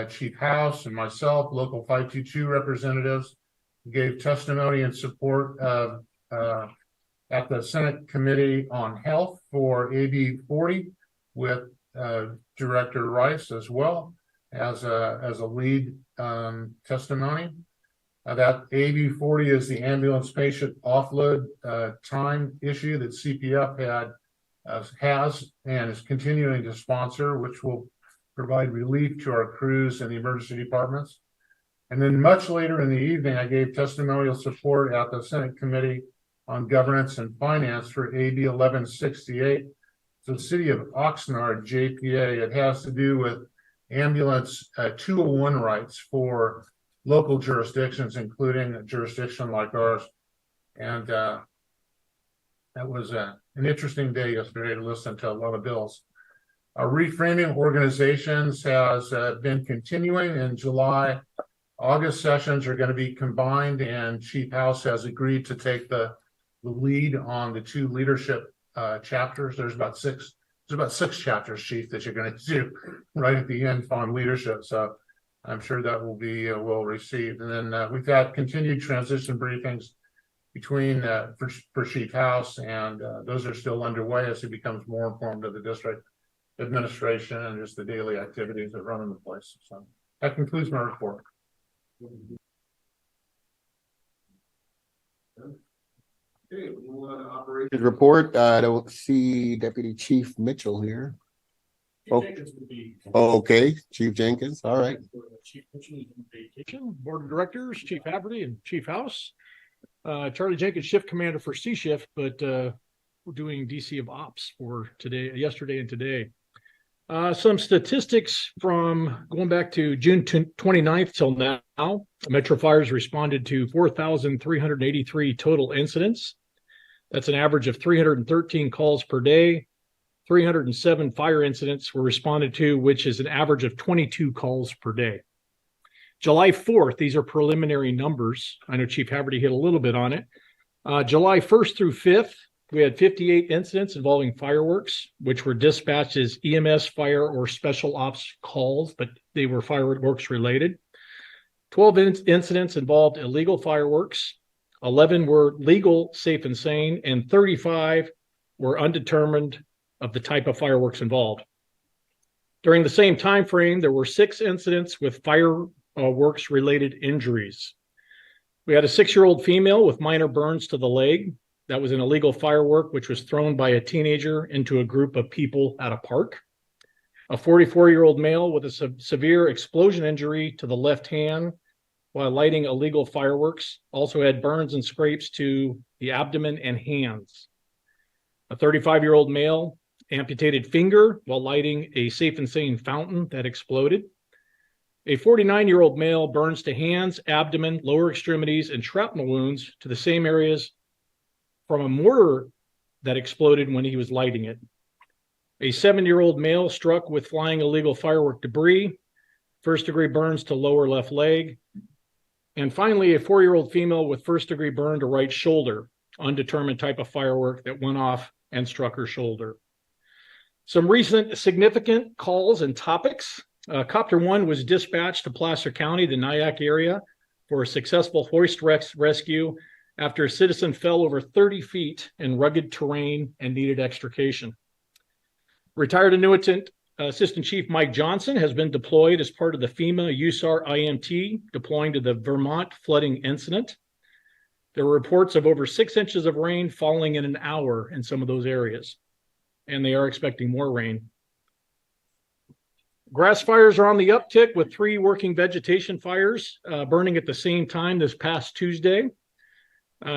Chief House and myself, local 522 representatives, gave testimony in support of at the Senate Committee on Health for AB 40 with Director Rice as well as a lead testimony. That AB 40 is the ambulance patient offload time issue that CPF has and is continuing to sponsor, which will provide relief to our crews and the emergency departments. And then much later in the evening, I gave testimonial support at the Senate Committee on Governance and Finance for AB 1168. So the city of Oxnard, JPA, it has to do with ambulance 201 rights for local jurisdictions, including a jurisdiction like ours. And that was an interesting day yesterday to listen to a lot of bills. Our reframing organizations has been continuing in July. August sessions are going to be combined, and Chief House has agreed to take the lead on the 2 leadership chapters. There's about six chapters, Chief, that you're going to do right at the end on leadership. So I'm sure that will be well received. And then we've got continued transition briefings between for Chief House, and those are still underway as he becomes more informed of the district administration and just the daily activities that run in the place. So that concludes my report. Okay, we'll move on to operations report. I don't see Deputy Chief Mitchell here. Oh, okay, Chief Jenkins. All right. Chief Mitchell is on vacation. Board of Directors, Chief Haverty, and Chief House. Charlie Jenkins, shift commander for C shift, but we're doing DC of ops for today, yesterday, and today. Some statistics from going back to June 29th till now. Metro Fires responded to 4,383 total incidents. That's an average of 313 calls per day. 307 fire incidents were responded to, which is an average of 22 calls per day. July 4th, these are preliminary numbers. I know Chief Haverty hit a little bit on it. July 1st through 5th, we had 58 incidents involving fireworks, which were dispatched as EMS, fire, or special ops calls, but they were fireworks related. 12 incidents involved illegal fireworks. 11 were legal, safe, and sane, and 35 were undetermined of the type of fireworks involved. During the same time frame, there were 6 incidents with fireworks-related injuries. We had a 6-year-old female with minor burns to the leg. That was an illegal firework, which was thrown by a teenager into a group of people at a park. A 44-year-old male with a severe explosion injury to the left hand while lighting illegal fireworks, also had burns and scrapes to the abdomen and hands. A 35-year-old male amputated finger while lighting a safe and sane fountain that exploded. A 49-year-old male burns to hands, abdomen, lower extremities, and shrapnel wounds to the same areas from a mortar that exploded when he was lighting it. A 7-year-old male struck with flying illegal firework debris, first-degree burns to lower left leg. And finally, a 4-year-old female with first-degree burn to right shoulder, undetermined type of firework that went off and struck her shoulder. Some recent significant calls and topics. Copter 1 was dispatched to Placer County, the Nyack area, for a successful hoist rescue after a citizen fell over 30 feet in rugged terrain and needed extrication. Retired annuitant Assistant Chief Mike Johnson has been deployed as part of the FEMA USAR IMT, deploying to the Vermont flooding incident. There were reports of over 6 inches of rain falling in an hour in some of those areas, and they are expecting more rain. Grass fires are on the uptick with 3 working vegetation fires burning at the same time this past Tuesday.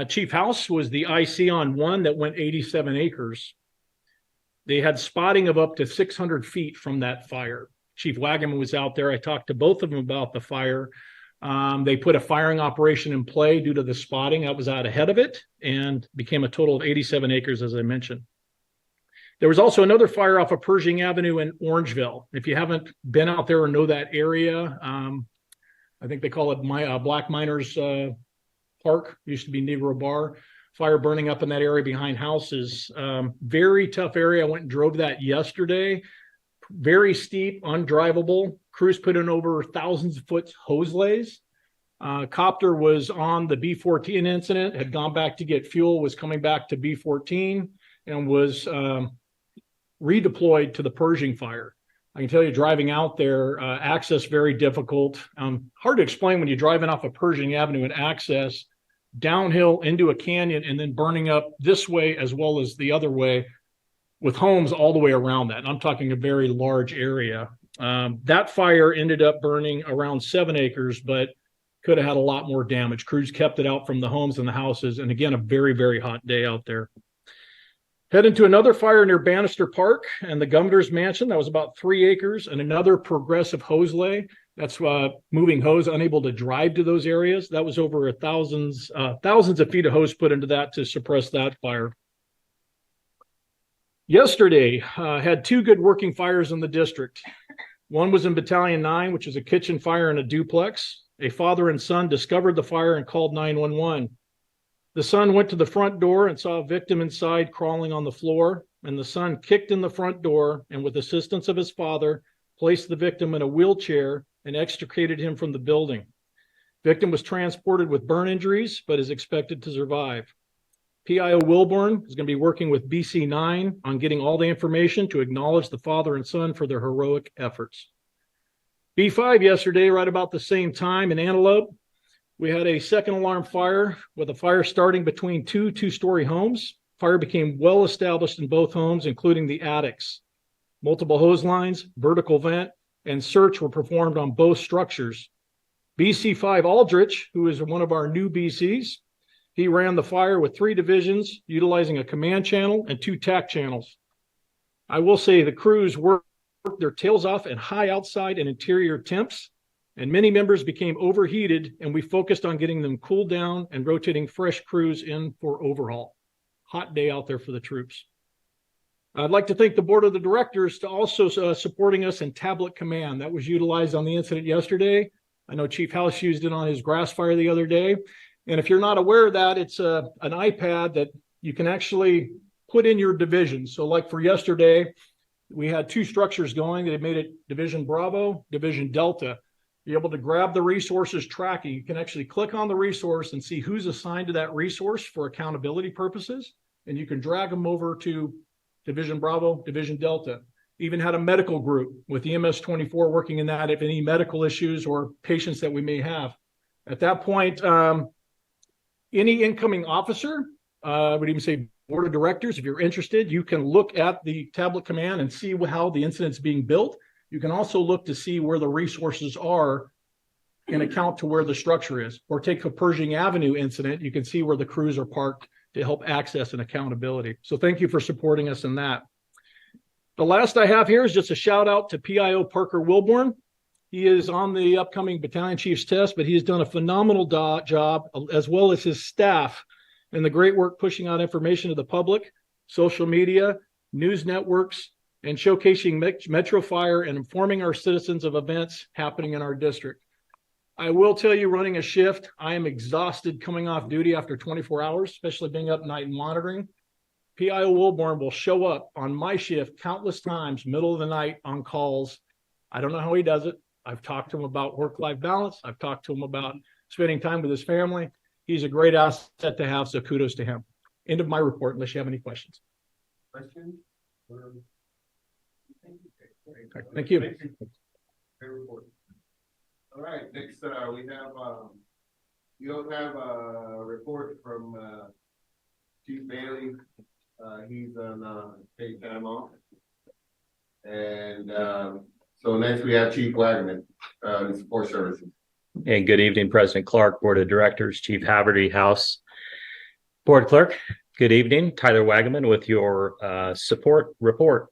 Chief House was the IC on one that went 87 acres. They had spotting of up to 600 feet from that fire. Chief Wagaman was out there. I talked to both of them about the fire. They put a firing operation in play due to the spotting that was out ahead of it and became a total of 87 acres, as I mentioned. There was also another fire off of Pershing Avenue in Orangeville. If you haven't been out there or know that area, I think they call it Black Miners Park, used to be Negro Bar. Fire burning up in that area behind houses. Very tough area. I went and drove that yesterday. Very steep, undrivable. Crews put in over thousands of foot hose lays. Copter was on the B-14 incident, had gone back to get fuel, was coming back to B-14, and was redeployed to the Pershing fire. I can tell you, driving out there, access very difficult. Hard to explain when you're driving off of Pershing Avenue and access downhill into a canyon and then burning up this way as well as the other way with homes all the way around that. And I'm talking a very large area. That fire ended up burning around 7 acres, but could have had a lot more damage. Crews kept it out from the homes and the houses. And again, a very, very hot day out there. Heading to another fire near Bannister Park and the governor's mansion. That was about 3 acres, and another progressive hose lay. That's moving hose, unable to drive to those areas. That was over thousands of feet of hose put into that to suppress that fire. Yesterday, had 2 good working fires in the district. One was in Battalion 9, which is a kitchen fire in a duplex. A father and son discovered the fire and called 911. The son went to the front door and saw a victim inside crawling on the floor, and the son kicked in the front door and, with assistance of his father, placed the victim in a wheelchair and extricated him from the building. Victim was transported with burn injuries, but is expected to survive. PIO Wilborn is going to be working with BC9 on getting all the information to acknowledge the father and son for their heroic efforts. B5 yesterday, right about the same time in Antelope, we had a second alarm fire with a fire starting between 2 two-story homes. Fire became well established in both homes, including the attics. Multiple hose lines, vertical vent, and search were performed on both structures. BC5 Aldrich, who is one of our new BCs, he ran the fire with 3 divisions, utilizing a command channel and 2 TAC channels. I will say the crews worked their tails off in high outside and interior temps, and many members became overheated, and we focused on getting them cooled down and rotating fresh crews in for overhaul. Hot day out there for the troops. I'd like to thank the board of the directors to also supporting us in tablet command. That was utilized on the incident yesterday. I know Chief House used it on his grass fire the other day. And if you're not aware of that, it's an iPad that you can actually put in your division. So like for yesterday, we had 2 structures going. They made it Division Bravo, Division Delta. You're able to grab the resources tracking. You can actually click on the resource and see who's assigned to that resource for accountability purposes. And you can drag them over to Division Bravo, Division Delta. Even had a medical group with EMS 24 working in that if any medical issues or patients that we may have. At that point, any incoming officer, I would even say board of directors, if you're interested, you can look at the tablet command and see how the incident's being built. You can also look to see where the resources are and account to where the structure is. Or take a Pershing Avenue incident, you can see where the crews are parked to help access and accountability. So thank you for supporting us in that. The last I have here is just a shout out to PIO Parker Wilborn. He is on the upcoming battalion chief's test, but he has done a phenomenal job, as well as his staff, and the great work pushing out information to the public, social media, news networks, and showcasing Metro Fire and informing our citizens of events happening in our district. I will tell you, running a shift, I am exhausted coming off duty after 24 hours, especially being up night and monitoring. PIO Wilborn will show up on my shift countless times, middle of the night on calls. I don't know how he does it. I've talked to him about work-life balance. I've talked to him about spending time with his family. He's a great asset to have, so kudos to him. End of my report, unless you have any questions. Questions? Thank you. Great report. All right, next we have, you don't have a report from Chief Bailey. He's on paid time off. And so next we have Chief Wagaman, Support Services. And good evening, President Clark, Board of Directors, Chief Haverty, House, Board Clerk. Good evening, Tyler Wagaman with your support report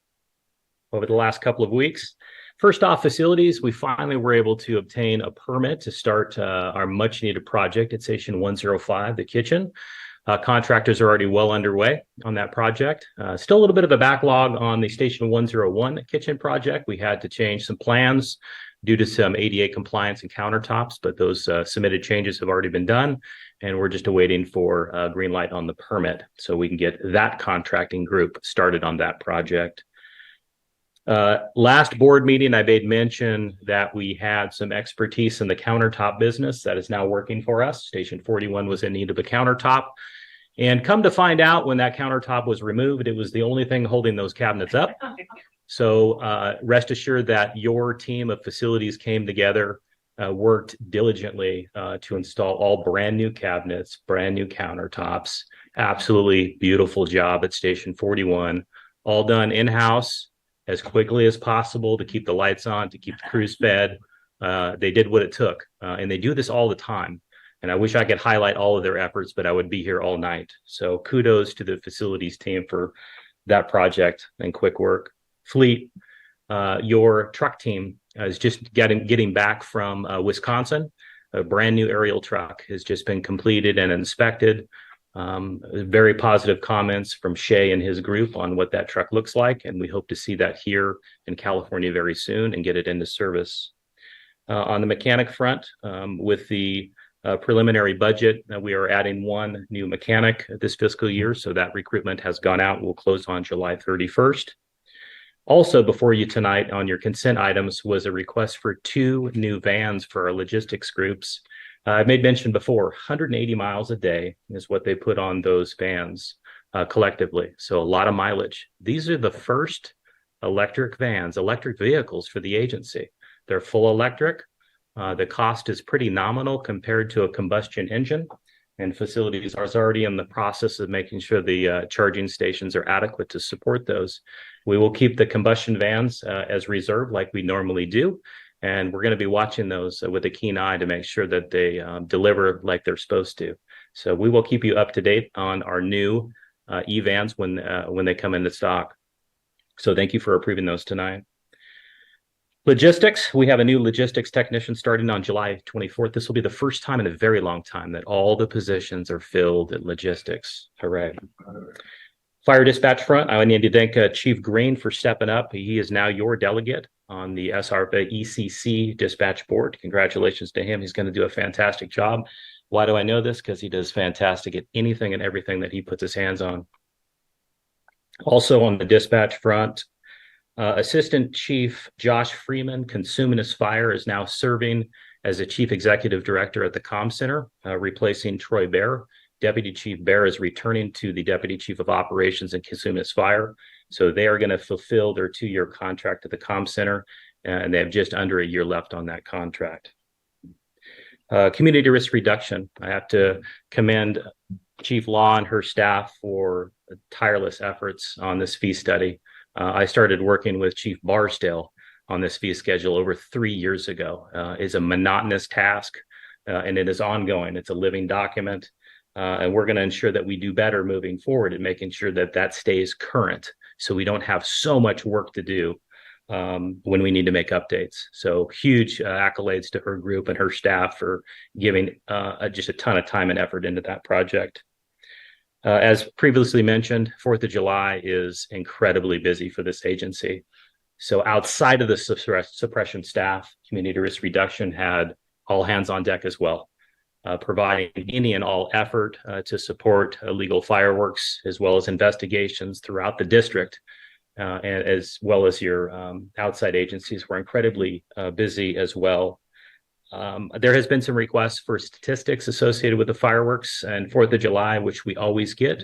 over the last couple of weeks. First off, facilities, we finally were able to obtain a permit to start our much needed project at Station 105, the kitchen. Contractors are already well underway on that project. Still a little bit of a backlog on the Station 101 kitchen project. We had to change some plans due to some ADA compliance and countertops, but those submitted changes have already been done, and we're just awaiting for green light on the permit so we can get that contracting group started on that project. Last board meeting, I made mention that we had some expertise in the countertop business that is now working for us. Station 41 was in need of a countertop. And come to find out, when that countertop was removed, it was the only thing holding those cabinets up. So rest assured that your team of facilities came together, worked diligently to install all brand new cabinets, brand new countertops. Absolutely beautiful job at Station 41, all done in-house as quickly as possible to keep the lights on, to keep the crews fed. They did what it took, and they do this all the time. And I wish I could highlight all of their efforts, but I would be here all night. So kudos to the facilities team for that project and quick work. Fleet, your truck team is just getting back from Wisconsin. A brand new aerial truck has just been completed and inspected. Very positive comments from Shay and his group on what that truck looks like, and we hope to see that here in California very soon and get it into service. On the mechanic front, with the preliminary budget, we are adding one new mechanic this fiscal year, so that recruitment has gone out. We'll close on July 31st. Also before you tonight on your consent items was a request for 2 new vans for our logistics groups. I made mention before, 180 miles a day is what they put on those vans collectively. So a lot of mileage. These are the first electric vans, electric vehicles for the agency. They're full electric. The cost is pretty nominal compared to a combustion engine, and facilities are already in the process of making sure the charging stations are adequate to support those. We will keep the combustion vans as reserve like we normally do. And we're going to be watching those with a keen eye to make sure that they deliver like they're supposed to. So we will keep you up to date on our new e-vans when they come into stock. So thank you for approving those tonight. Logistics, we have a new logistics technician starting on July 24th. This will be the first time in a very long time that all the positions are filled at logistics. Hooray. Fire dispatch front, I need to thank Chief Green for stepping up. He is now your delegate on the ECC dispatch board. Congratulations to him. He's going to do a fantastic job. Why do I know this? Because he does fantastic at anything and everything that he puts his hands on. Also on the dispatch front, Assistant Chief Josh Freeman, Consumidus Fire, is now serving as a Chief Executive Director at the Comm Center, replacing Troy Bear. Deputy Chief Bear is returning to the Deputy Chief of Operations in Consumidus Fire. So they are going to fulfill their 2-year contract at the Comm Center, and they have just under a year left on that contract. Community risk reduction. I have to commend Chief Law and her staff for tireless efforts on this fee study. I started working with Chief Barstow on this fee schedule over 3 years ago. It's a monotonous task, and it is ongoing. It's a living document. And we're going to ensure that we do better moving forward and making sure that that stays current so we don't have so much work to do when we need to make updates. So huge accolades to her group and her staff for giving just a ton of time and effort into that project. As previously mentioned, 4th of July is incredibly busy for this agency. So outside of the suppression staff, community risk reduction had all hands on deck as well. Providing any and all effort to support illegal fireworks, as well as investigations throughout the district, and as well as your outside agencies were incredibly busy as well. There has been some requests for statistics associated with the fireworks and 4th of July, which we always get.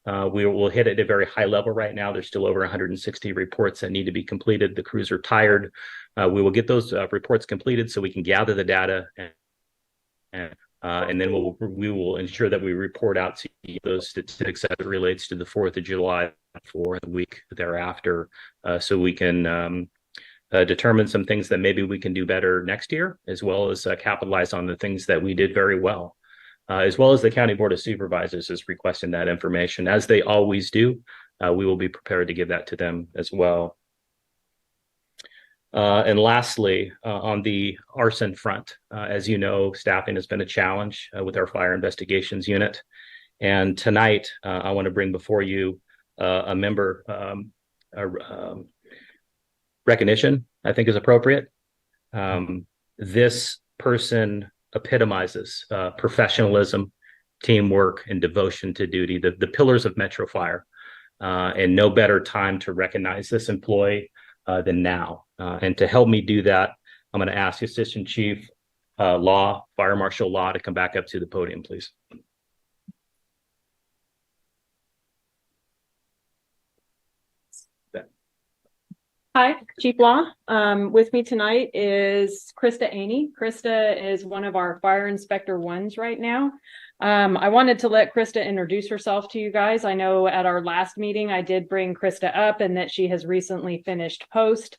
We will hit it at a very high level right now. There's still over 160 reports that need to be completed. The crews are tired. We will get those reports completed so we can gather the data and then we will ensure that we report out to you those statistics as it relates to the 4th of July for the week thereafter, so we can determine some things that maybe we can do better next year, as well as capitalize on the things that we did very well. as well as the County Board of Supervisors is requesting that information, as they always do. We will be prepared to give that to them as well. And lastly, on the arson front, as you know, staffing has been a challenge with our fire investigations unit. And tonight, I want to bring before you a member recognition, I think is appropriate. This person epitomizes professionalism, teamwork, and devotion to duty, the pillars of Metro Fire. And no better time to recognize this employee than now. And to help me do that, I'm going to ask Assistant Chief Law, Fire Marshal Law, to come back up to the podium, please. Hi, Chief Law. With me tonight is Krista Aney. Krista is one of our fire inspector ones right now. I wanted to let Krista introduce herself to you guys. I know at our last meeting, I did bring Krista up and that she has recently finished post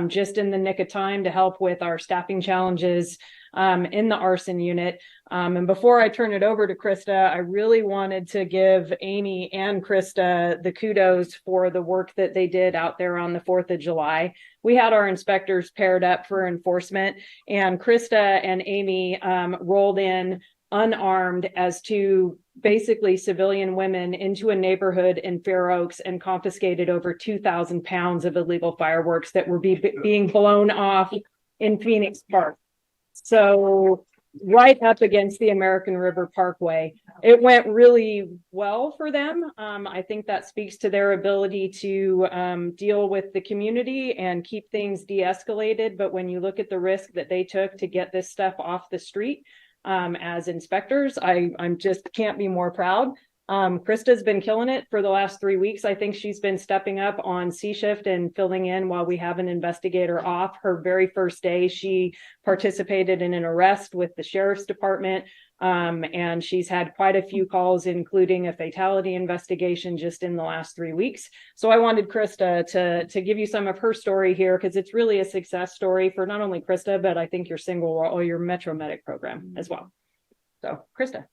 just in the nick of time to help with our staffing challenges in the arson unit. And before I turn it over to Krista, I really wanted to give Amy and Krista the kudos for the work that they did out there on the 4th of July. We had our inspectors paired up for enforcement, and Krista and Amy rolled in unarmed as two basically civilian women into a neighborhood in Fair Oaks and confiscated over 2,000 pounds of illegal fireworks that were being blown off in Phoenix Park. So right up against the American River Parkway. It went really well for them. I think that speaks to their ability to deal with the community and keep things de-escalated. But when you look at the risk that they took to get this stuff off the street as inspectors, I'm just can't be more proud. Krista's been killing it for the last 3 weeks. I think she's been stepping up on C shift and filling in while we have an investigator off. Her very first day, she participated in an arrest with the sheriff's department. And she's had quite a few calls, including a fatality investigation just in the last 3 weeks. So I wanted Krista to give you some of her story here, because it's really a success story for not only Krista, but I think your single or your Metro Medic program as well. So Krista.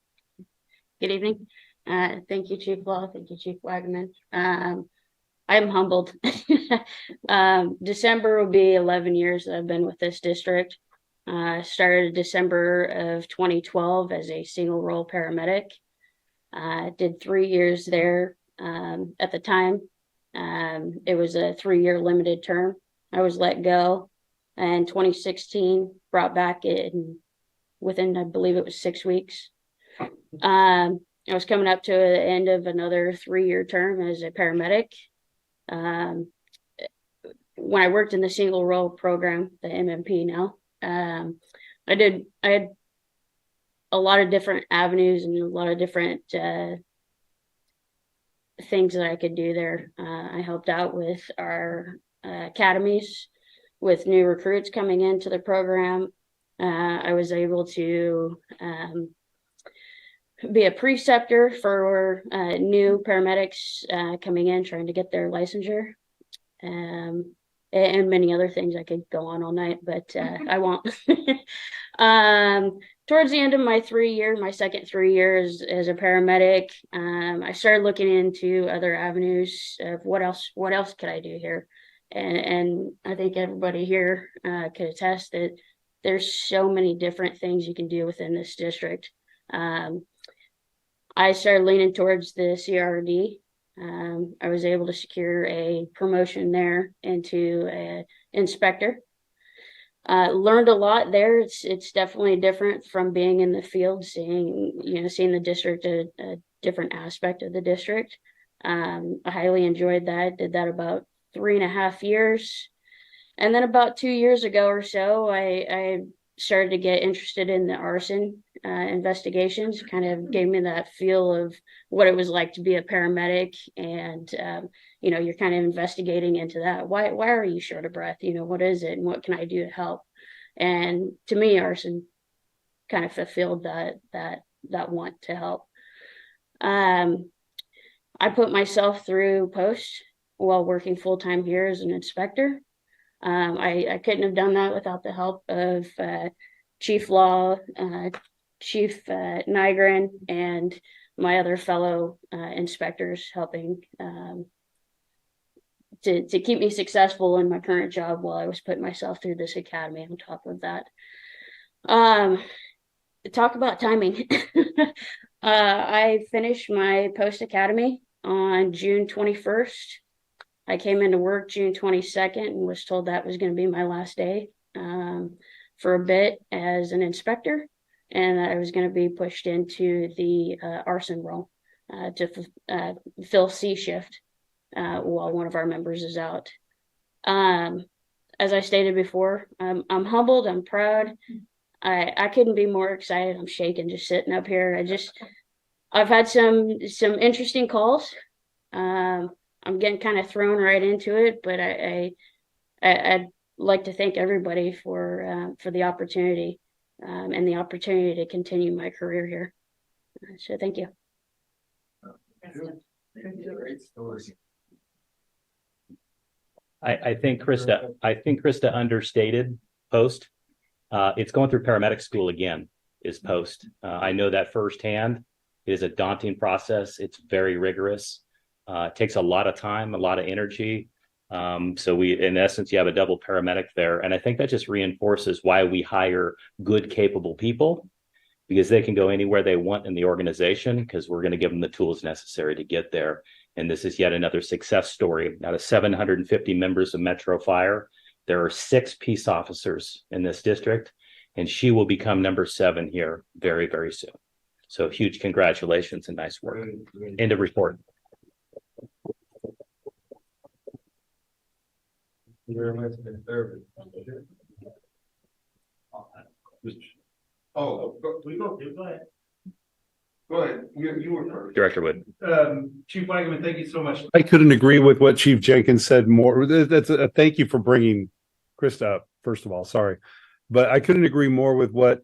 Good evening. Thank you, Chief Law. Thank you, Chief Wagaman. I'm humbled. December will be 11 years that I've been with this district. Started December of 2012 as a single role paramedic. Did 3 years there. At the time, it was a 3-year limited term. I was let go in 2016, brought back within, I believe it was 6 weeks. I was coming up to the end of another 3-year term as a paramedic. When I worked in the single role program, the MMP now, I had a lot of different avenues and a lot of different things that I could do there. I helped out with our academies, with new recruits coming into the program. I was able to be a preceptor for new paramedics coming in, trying to get their licensure, and many other things. I could go on all night, but I won't. Towards the end of my second 3 years as a paramedic, I started looking into other avenues of what else could I do here, and I think everybody here could attest that there's so many different things you can do within this district. I started leaning towards the CRD. I was able to secure a promotion there into an inspector. Learned a lot there. It's definitely different from being in the field, seeing the district, a different aspect of the district. I highly enjoyed that. Did that about 3.5 years. And then about 2 years ago or so, I started to get interested in the arson investigations. Kind of gave me that feel of what it was like to be a paramedic, and you're kind of investigating into that. Why are you short of breath? What is it, and what can I do to help? And to me, arson kind of fulfilled that want to help. I put myself through post while working full-time here as an inspector. I couldn't have done that without the help of Chief Law, Chief Nygren and my other fellow inspectors helping to keep me successful in my current job while I was putting myself through this academy on top of that. Talk about timing. I finished my post academy on June 21st. I came into work June 22nd and was told that was going to be my last day for a bit as an inspector, and that I was going to be pushed into the arson role to fill C shift while one of our members is out. As I stated before, I'm humbled, I'm proud. I couldn't be more excited. I'm shaking just sitting up here. I've had some interesting calls. I'm getting kind of thrown right into it, but I'd like to thank everybody for the opportunity and the opportunity to continue my career here. So thank you. Great story. I think Krista understated post. It's going through paramedic school again, is post. I know that firsthand. It is a daunting process. It's very rigorous. It takes a lot of time, a lot of energy. So in essence, you have a double paramedic there. And I think that just reinforces why we hire good, capable people, because they can go anywhere they want in the organization, because we're going to give them the tools necessary to get there. And this is yet another success story. Out of 750 members of Metro Fire, there are 6 peace officers in this district, and she will become number 7 here very, very soon. So huge congratulations and nice work. End of report. Oh, go ahead. Go ahead. You were first. Director Wood. Chief Wagaman, thank you so much. I couldn't agree with what Chief Jenkins said more. That's a thank you for bringing Krista up, first of all. Sorry. But I couldn't agree more with what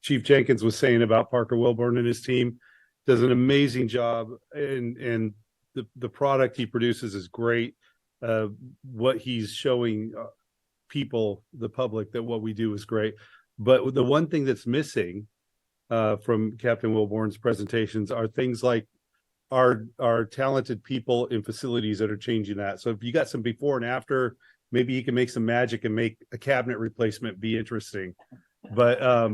Chief Jenkins was saying about Parker Wilburn and his team. Does an amazing job, and the product he produces is great. What he's showing people, the public, that what we do is great. But the one thing that's missing from Captain Wilborn's presentations are things like our talented people in facilities that are changing that. So if you got some before and after, maybe you can make some magic and make a cabinet replacement be interesting. But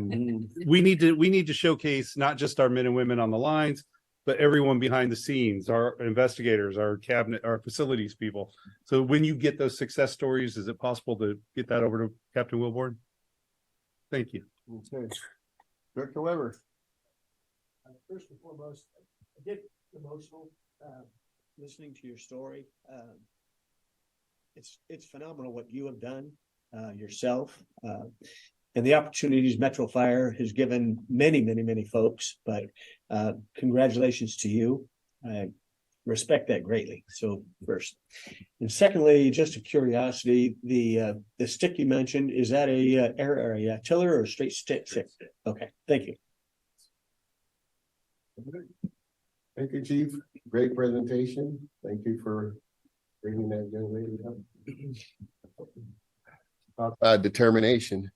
we need to showcase not just our men and women on the lines, but everyone behind the scenes, our investigators, our cabinet, our facilities people. So when you get those success stories, is it possible to get that over to Captain Wilborn? Thank you. Okay. Director Weber. First and foremost, I get emotional listening to your story. It's phenomenal what you have done yourself, and the opportunities Metro Fire has given many folks. But congratulations to you. I respect that greatly. So first, and secondly, just a curiosity, the stick you mentioned, is that a tiller or a straight stick? Okay, thank you. Thank you, Chief. Great presentation. Thank you for bringing that young lady up. Determination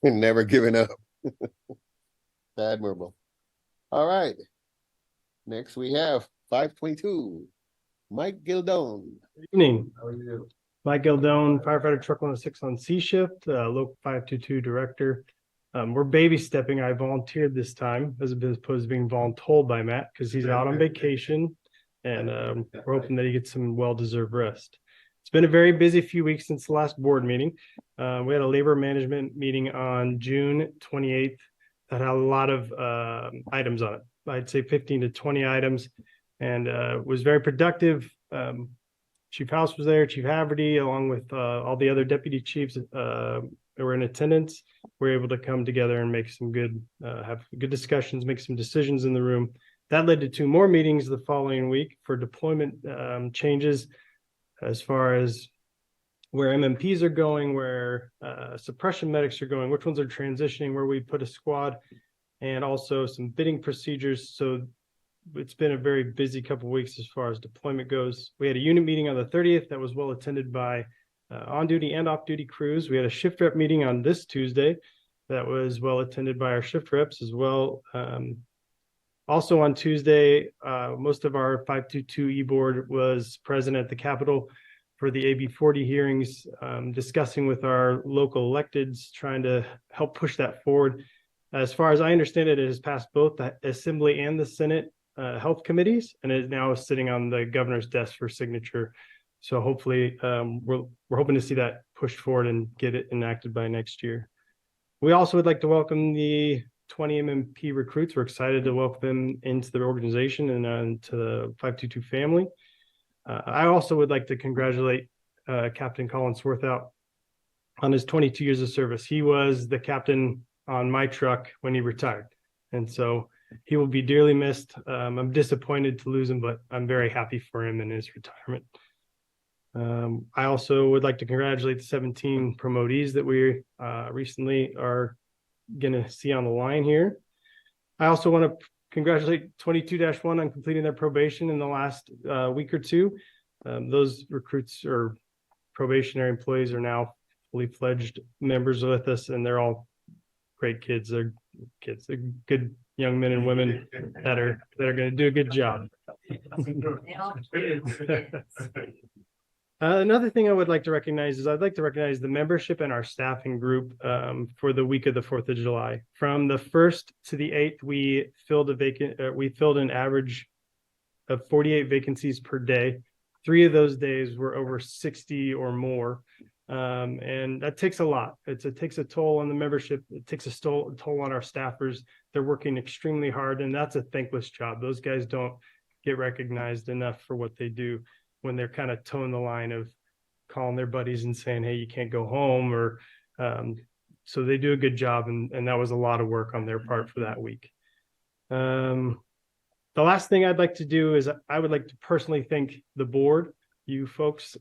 and never giving up. Admirable. All right. Next we have 522, Mike Gildone. Good evening. How are you? Mike Gildone, firefighter truck 106 on C shift, local 522 director. We're baby stepping. I volunteered this time as opposed to being voluntold by Matt because he's out on vacation, and we're hoping that he gets some well-deserved rest. It's been a very busy few weeks since the last board meeting. We had a labor management meeting on June 28th that had a lot of items on it. I'd say 15 to 20 items, and was very productive. Chief House was there, Chief Haverty, along with all the other deputy chiefs that were in attendance. We're able to come together and make some good, have good discussions, make some decisions in the room. That led to 2 more meetings the following week for deployment changes, as far as where MMPs are going, where suppression medics are going, which ones are transitioning, where we put a squad, and also some bidding procedures. So it's been a very busy couple of weeks as far as deployment goes. We had a unit meeting on the 30th that was well attended by on-duty and off-duty crews. We had a shift rep meeting on this Tuesday that was well attended by our shift reps as well. Also on Tuesday, most of our 522 e-board was present at the Capitol for the AB 40 hearings, discussing with our local electeds, trying to help push that forward. As far as I understand it, it has passed both the Assembly and the Senate health committees, and it now is sitting on the governor's desk for signature. So hopefully, we're hoping to see that pushed forward and get it enacted by next year. We also would like to welcome the 20 MMP recruits. We're excited to welcome them into the organization and to the 522 family. I also would like to congratulate Captain Colin Swarthout on his 22 years of service. He was the captain on my truck when he retired. And so he will be dearly missed. I'm disappointed to lose him, but I'm very happy for him in his retirement. I also would like to congratulate the 17 promotees that we recently are going to see on the line here. I also want to congratulate 22-1 on completing their probation in the last week or two. Those recruits or probationary employees are now fully fledged members with us, and they're all great kids. They're good young men and women that are going to do a good job. Another thing I would like to recognize is I'd like to recognize the membership and our staffing group for the week of the 4th of July. From the 1st to the 8th, we filled an average of 48 vacancies per day. 3 of those days were over 60 or more. And that takes a lot. It takes a toll on the membership. It takes a toll on our staffers. They're working extremely hard, and that's a thankless job. Those guys don't get recognized enough for what they do when they're kind of towing the line of calling their buddies and saying, hey, you can't go home, or so they do a good job. And that was a lot of work on their part for that week. The last thing I'd like to do is I would like to personally thank the board, you folks.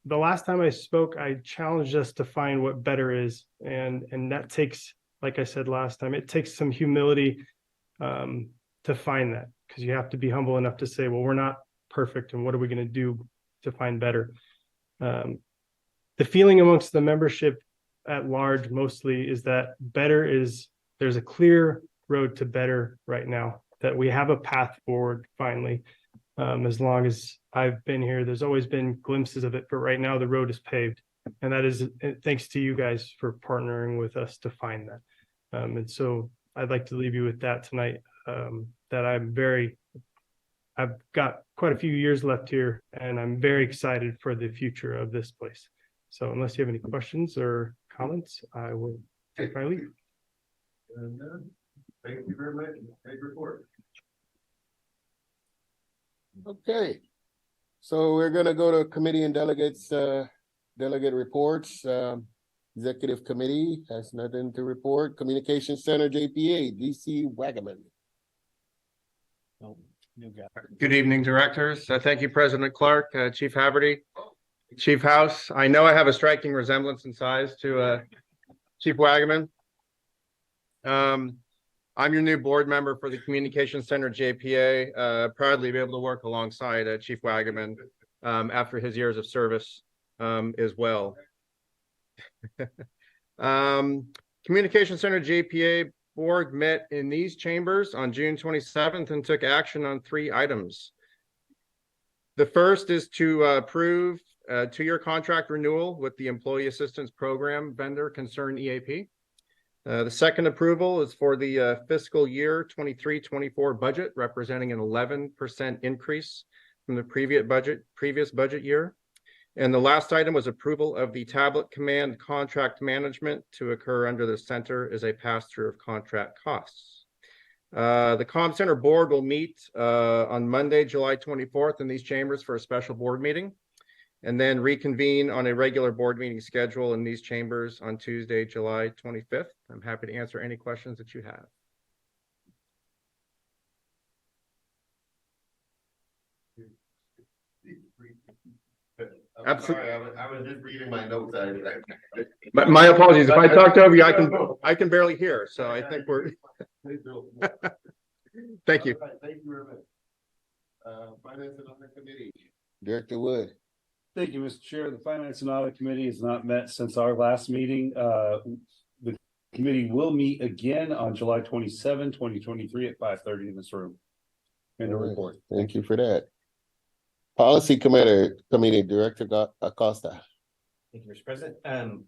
The last time I spoke, I challenged us to find what better is. And that takes, like I said last time, it takes some humility to find that, because you have to be humble enough to say, well, we're not perfect, and what are we going to do to find better? The feeling amongst the membership at large mostly is that there's a clear road to better right now, that we have a path forward finally. As long as I've been here, there's always been glimpses of it, but right now the road is paved, and that is thanks to you guys for partnering with us to find that. And so I'd like to leave you with that tonight, that I've got quite a few years left here, and I'm very excited for the future of this place. So unless you have any questions or comments, I will take my leave. Thank you very much. Great report. Okay. So we're going to go to committee and delegates, delegate reports. Executive committee has nothing to report. Communication Center, JPA, DC Wagaman. Good evening, directors. Thank you, President Clark, Chief Haverty, Chief House. I know I have a striking resemblance in size to Chief Wagaman. I'm your new board member for the Communication Center, JPA. Proudly be able to work alongside Chief Wagaman after his years of service as well. Communication Center, JPA board met in these chambers on June 27th and took action on 3 items. The first is to approve a 2-year contract renewal with the Employee Assistance Program vendor Concern EAP. The second approval is for the fiscal year 23-24 budget, representing an 11% increase from the previous budget year. And the last item was approval of the tablet command contract management to occur under the center as a pass-through of contract costs. The Comm Center board will meet on Monday, July 24th in these chambers for a special board meeting, and then reconvene on a regular board meeting schedule in these chambers on Tuesday, July 25th. I'm happy to answer any questions that you have. Absolutely. I was just reading my notes. My apologies. If I talked over you, I can barely hear. So I think we're. Thank you. Thank you very much. Finance and Audit Committee, Director Wood. Thank you, Mr. Chair. The Finance and Audit Committee has not met since our last meeting. The Committee will meet again on July 27, 2023 at 5:30 in this room. And a report. Thank you for that. Policy Committee Director Acosta. Thank you, Mr. President.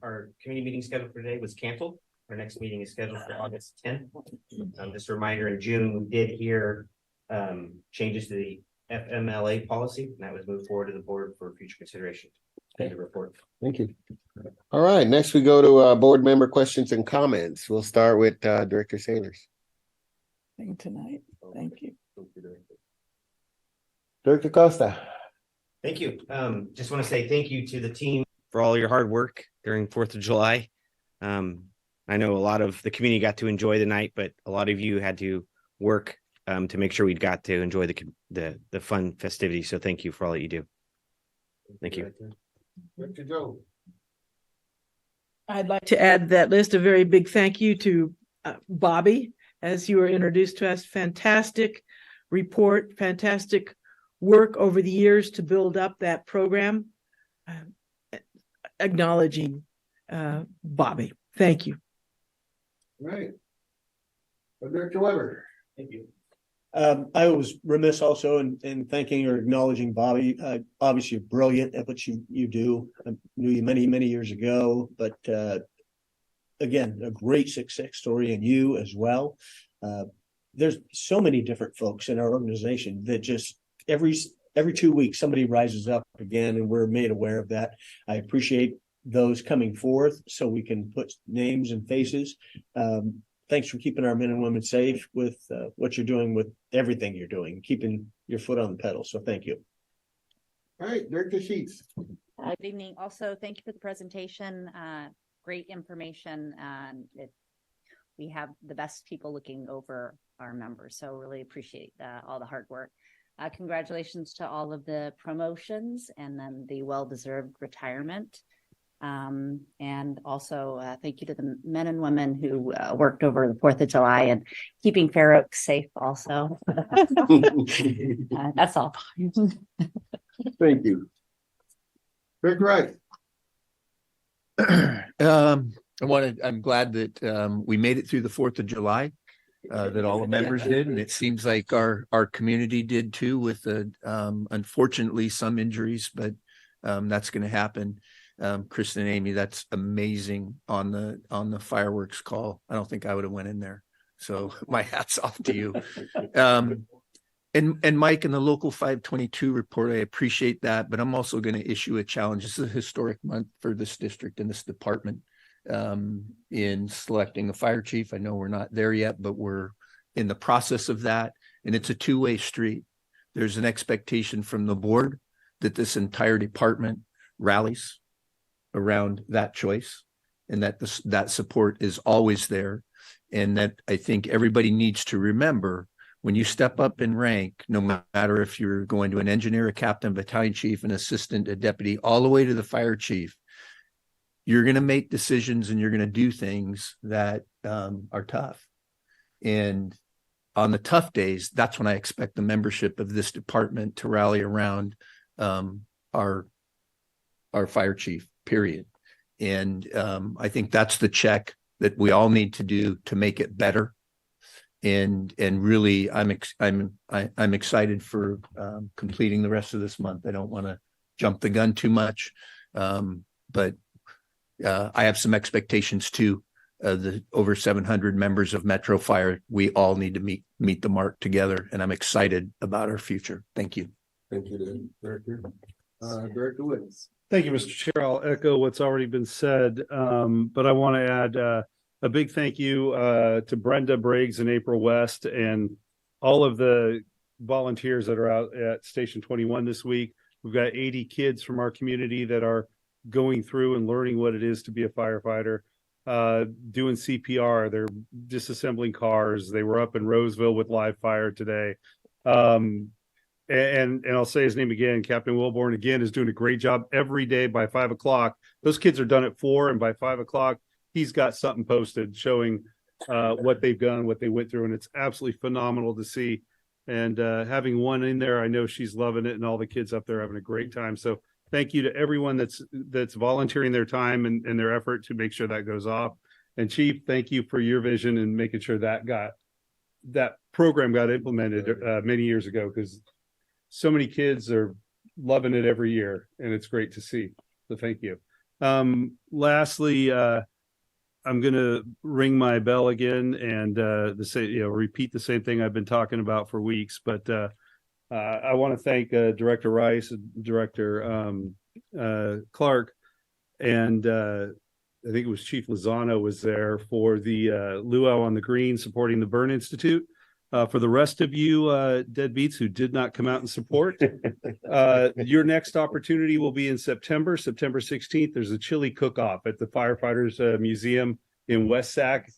Our committee meeting scheduled for today was canceled. Our next meeting is scheduled for August 10th. Just a reminder, in June, we did hear changes to the FMLA policy, and that was moved forward to the board for future consideration. Thank you, report. Thank you. All right, next we go to board member questions and comments. We'll start with Director Sailors. Tonight. Thank you. Director Costa. Thank you. Just want to say thank you to the team for all your hard work during 4th of July. I know a lot of the community got to enjoy the night, but a lot of you had to work to make sure we got to enjoy the fun festivities. So thank you for all that you do. Thank you. Director Joe. I'd like to add that list a very big thank you to Bobby, as you were introduced to us. Fantastic report, fantastic work over the years to build up that program. Acknowledging Bobby. Thank you. All right. Director Weber. Thank you. I was remiss also in thanking or acknowledging Bobby. Obviously brilliant at what you do. I knew you many years ago, but again, a great success story, and you as well. There's so many different folks in our organization that just every 2 weeks somebody rises up again, and we're made aware of that. I appreciate those coming forth so we can put names and faces. Thanks for keeping our men and women safe with what you're doing, with everything you're doing, keeping your foot on the pedal. So thank you. All right, Director Sheets. Good evening. Also, thank you for the presentation. Great information. We have the best people looking over our members, so really appreciate all the hard work. Congratulations to all of the promotions and then the well-deserved retirement. And also thank you to the men and women who worked over the 4th of July and keeping Fair Oaks safe also. That's all. Thank you. Rick Wright. I'm glad that we made it through the 4th of July, that all the members did, and it seems like our community did too, with unfortunately some injuries, but that's going to happen. Kristen and Amy, that's amazing on the fireworks call. I don't think I would have went in there, so my hat's off to you. And Mike, in the local 522 report, I appreciate that, but I'm also going to issue a challenge. This is a historic month for this district and this department in selecting a fire chief. I know we're not there yet, but we're in the process of that, and it's a two-way street. There's an expectation from the board that this entire department rallies around that choice, and that support is always there. And that I think everybody needs to remember, when you step up in rank, no matter if you're going to an engineer, a captain, battalion chief, an assistant, a deputy, all the way to the fire chief, you're going to make decisions and you're going to do things that are tough. And on the tough days, that's when I expect the membership of this department to rally around our fire chief, period. And I think that's the check that we all need to do to make it better. And really, I'm excited for completing the rest of this month. I don't want to jump the gun too much, but I have some expectations too. The over 700 members of Metro Fire, we all need to meet the mark together, and I'm excited about our future. Thank you. Thank you, Director. Director Woods. Thank you, Mr. Chair. I'll echo what's already been said, but I want to add a big thank you to Brenda Briggs and April West and all of the volunteers that are out at Station 21 this week. We've got 80 kids from our community that are going through and learning what it is to be a firefighter, doing CPR. They're disassembling cars. They were up in Roseville with live fire today. And I'll say his name again, Captain Wilborn, again, is doing a great job every day by 5 o'clock. Those kids are done at 4, and by 5 o'clock, he's got something posted showing what they've done, what they went through, and it's absolutely phenomenal to see. And having one in there, I know she's loving it, and all the kids up there having a great time. So thank you to everyone that's volunteering their time and their effort to make sure that goes off. And Chief, thank you for your vision and making sure that program got implemented many years ago, because so many kids are loving it every year, and it's great to see. So thank you. Lastly, I'm going to ring my bell again and repeat the same thing I've been talking about for weeks. But I want to thank Director Rice and Director Clark, and I think it was Chief Lozano was there for the luau on the green supporting the Burn Institute. For the rest of you deadbeats who did not come out and support, your next opportunity will be in September 16th. There's a chili cook-off at the Firefighters Museum in West Sac.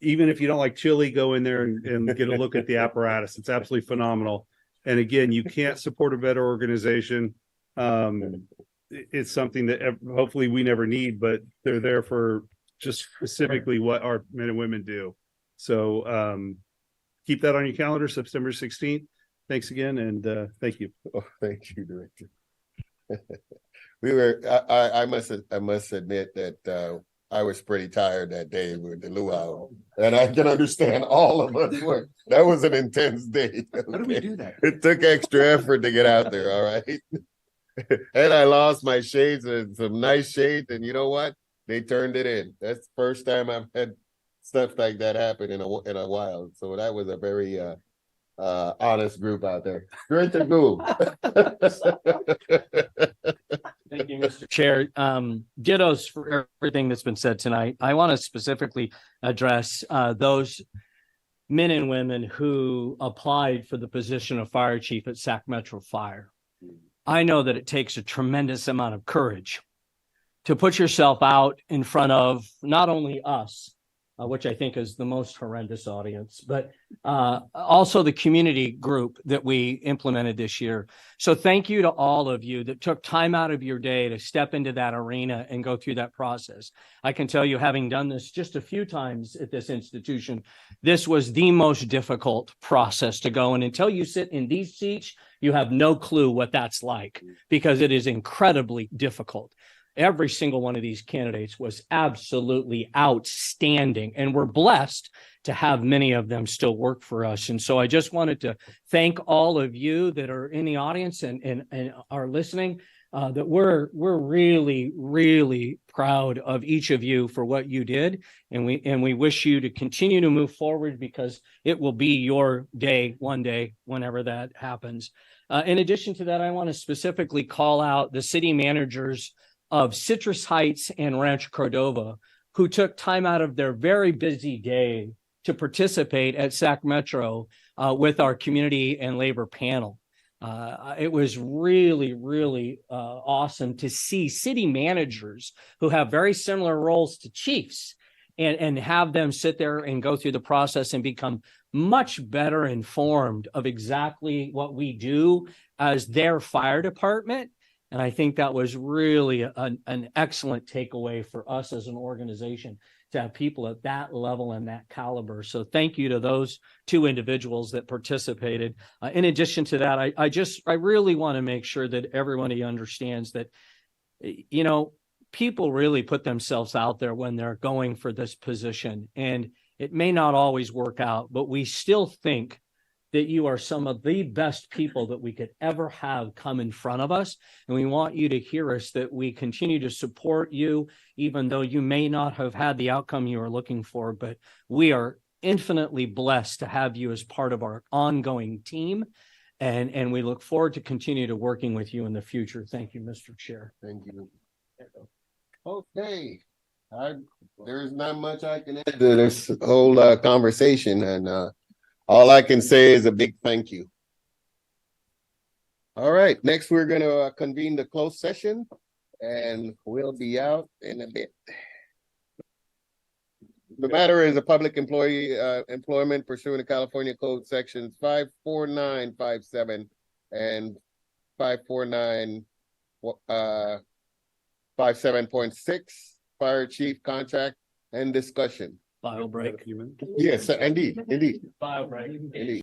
Even if you don't like chili, go in there and get a look at the apparatus. It's absolutely phenomenal. And again, you can't support a better organization. It's something that hopefully we never need, but they're there for just specifically what our men and women do. So keep that on your calendar, September 16th. Thanks again, and thank you. Oh, thank you, Director. I must admit that I was pretty tired that day with the luau, and I can understand all of us were. That was an intense day. Okay? How do we do that? It took extra effort to get out there, all right? And I lost my shades and some nice shades, and you know what? They turned it in. That's the first time I've had stuff like that happen in a while. So that was a very honest group out there. Great to go. Thank you, Mr. Chair. Dittos for everything that's been said tonight. I want to specifically address those men and women who applied for the position of fire chief at Sacramento Fire. I know that it takes a tremendous amount of courage to put yourself out in front of not only us, which I think is the most horrendous audience, but also the community group that we implemented this year. So thank you to all of you that took time out of your day to step into that arena and go through that process. I can tell you, having done this just a few times at this institution, this was the most difficult process to go. And until you sit in these seats, you have no clue what that's like, because it is incredibly difficult. Every single one of these candidates was absolutely outstanding, and we're blessed to have many of them still work for us. And so I just wanted to thank all of you that are in the audience and are listening, that we're really, really proud of each of you for what you did. And we wish you to continue to move forward, because it will be your day one day, whenever that happens. In addition to that, I want to specifically call out the city managers of Citrus Heights and Rancho Cordova, who took time out of their very busy day to participate at Sacramento with our community and labor panel. It was really, really awesome to see city managers who have very similar roles to chiefs and have them sit there and go through the process and become much better informed of exactly what we do as their fire department. And I think that was really an excellent takeaway for us as an organization, to have people at that level and that caliber. So thank you to those two individuals that participated. In addition to that, I really want to make sure that everybody understands that, you know, people really put themselves out there when they're going for this position, and it may not always work out, but we still think that you are some of the best people that we could ever have come in front of us. And we want you to hear us, that we continue to support you, even though you may not have had the outcome you are looking for. But we are infinitely blessed to have you as part of our ongoing team. And we look forward to continue to working with you in the future. Thank you, Mr. Chair. Thank you. Okay. There's not much I can add to this whole conversation. And all I can say is a big thank you. All right, next we're going to convene the closed session, and we'll be out in a bit. The matter is a public employee employment pursuant to California Code sections 54957 and 54957.6, fire chief contract and discussion. File break. Yes, indeed. File break. Indeed.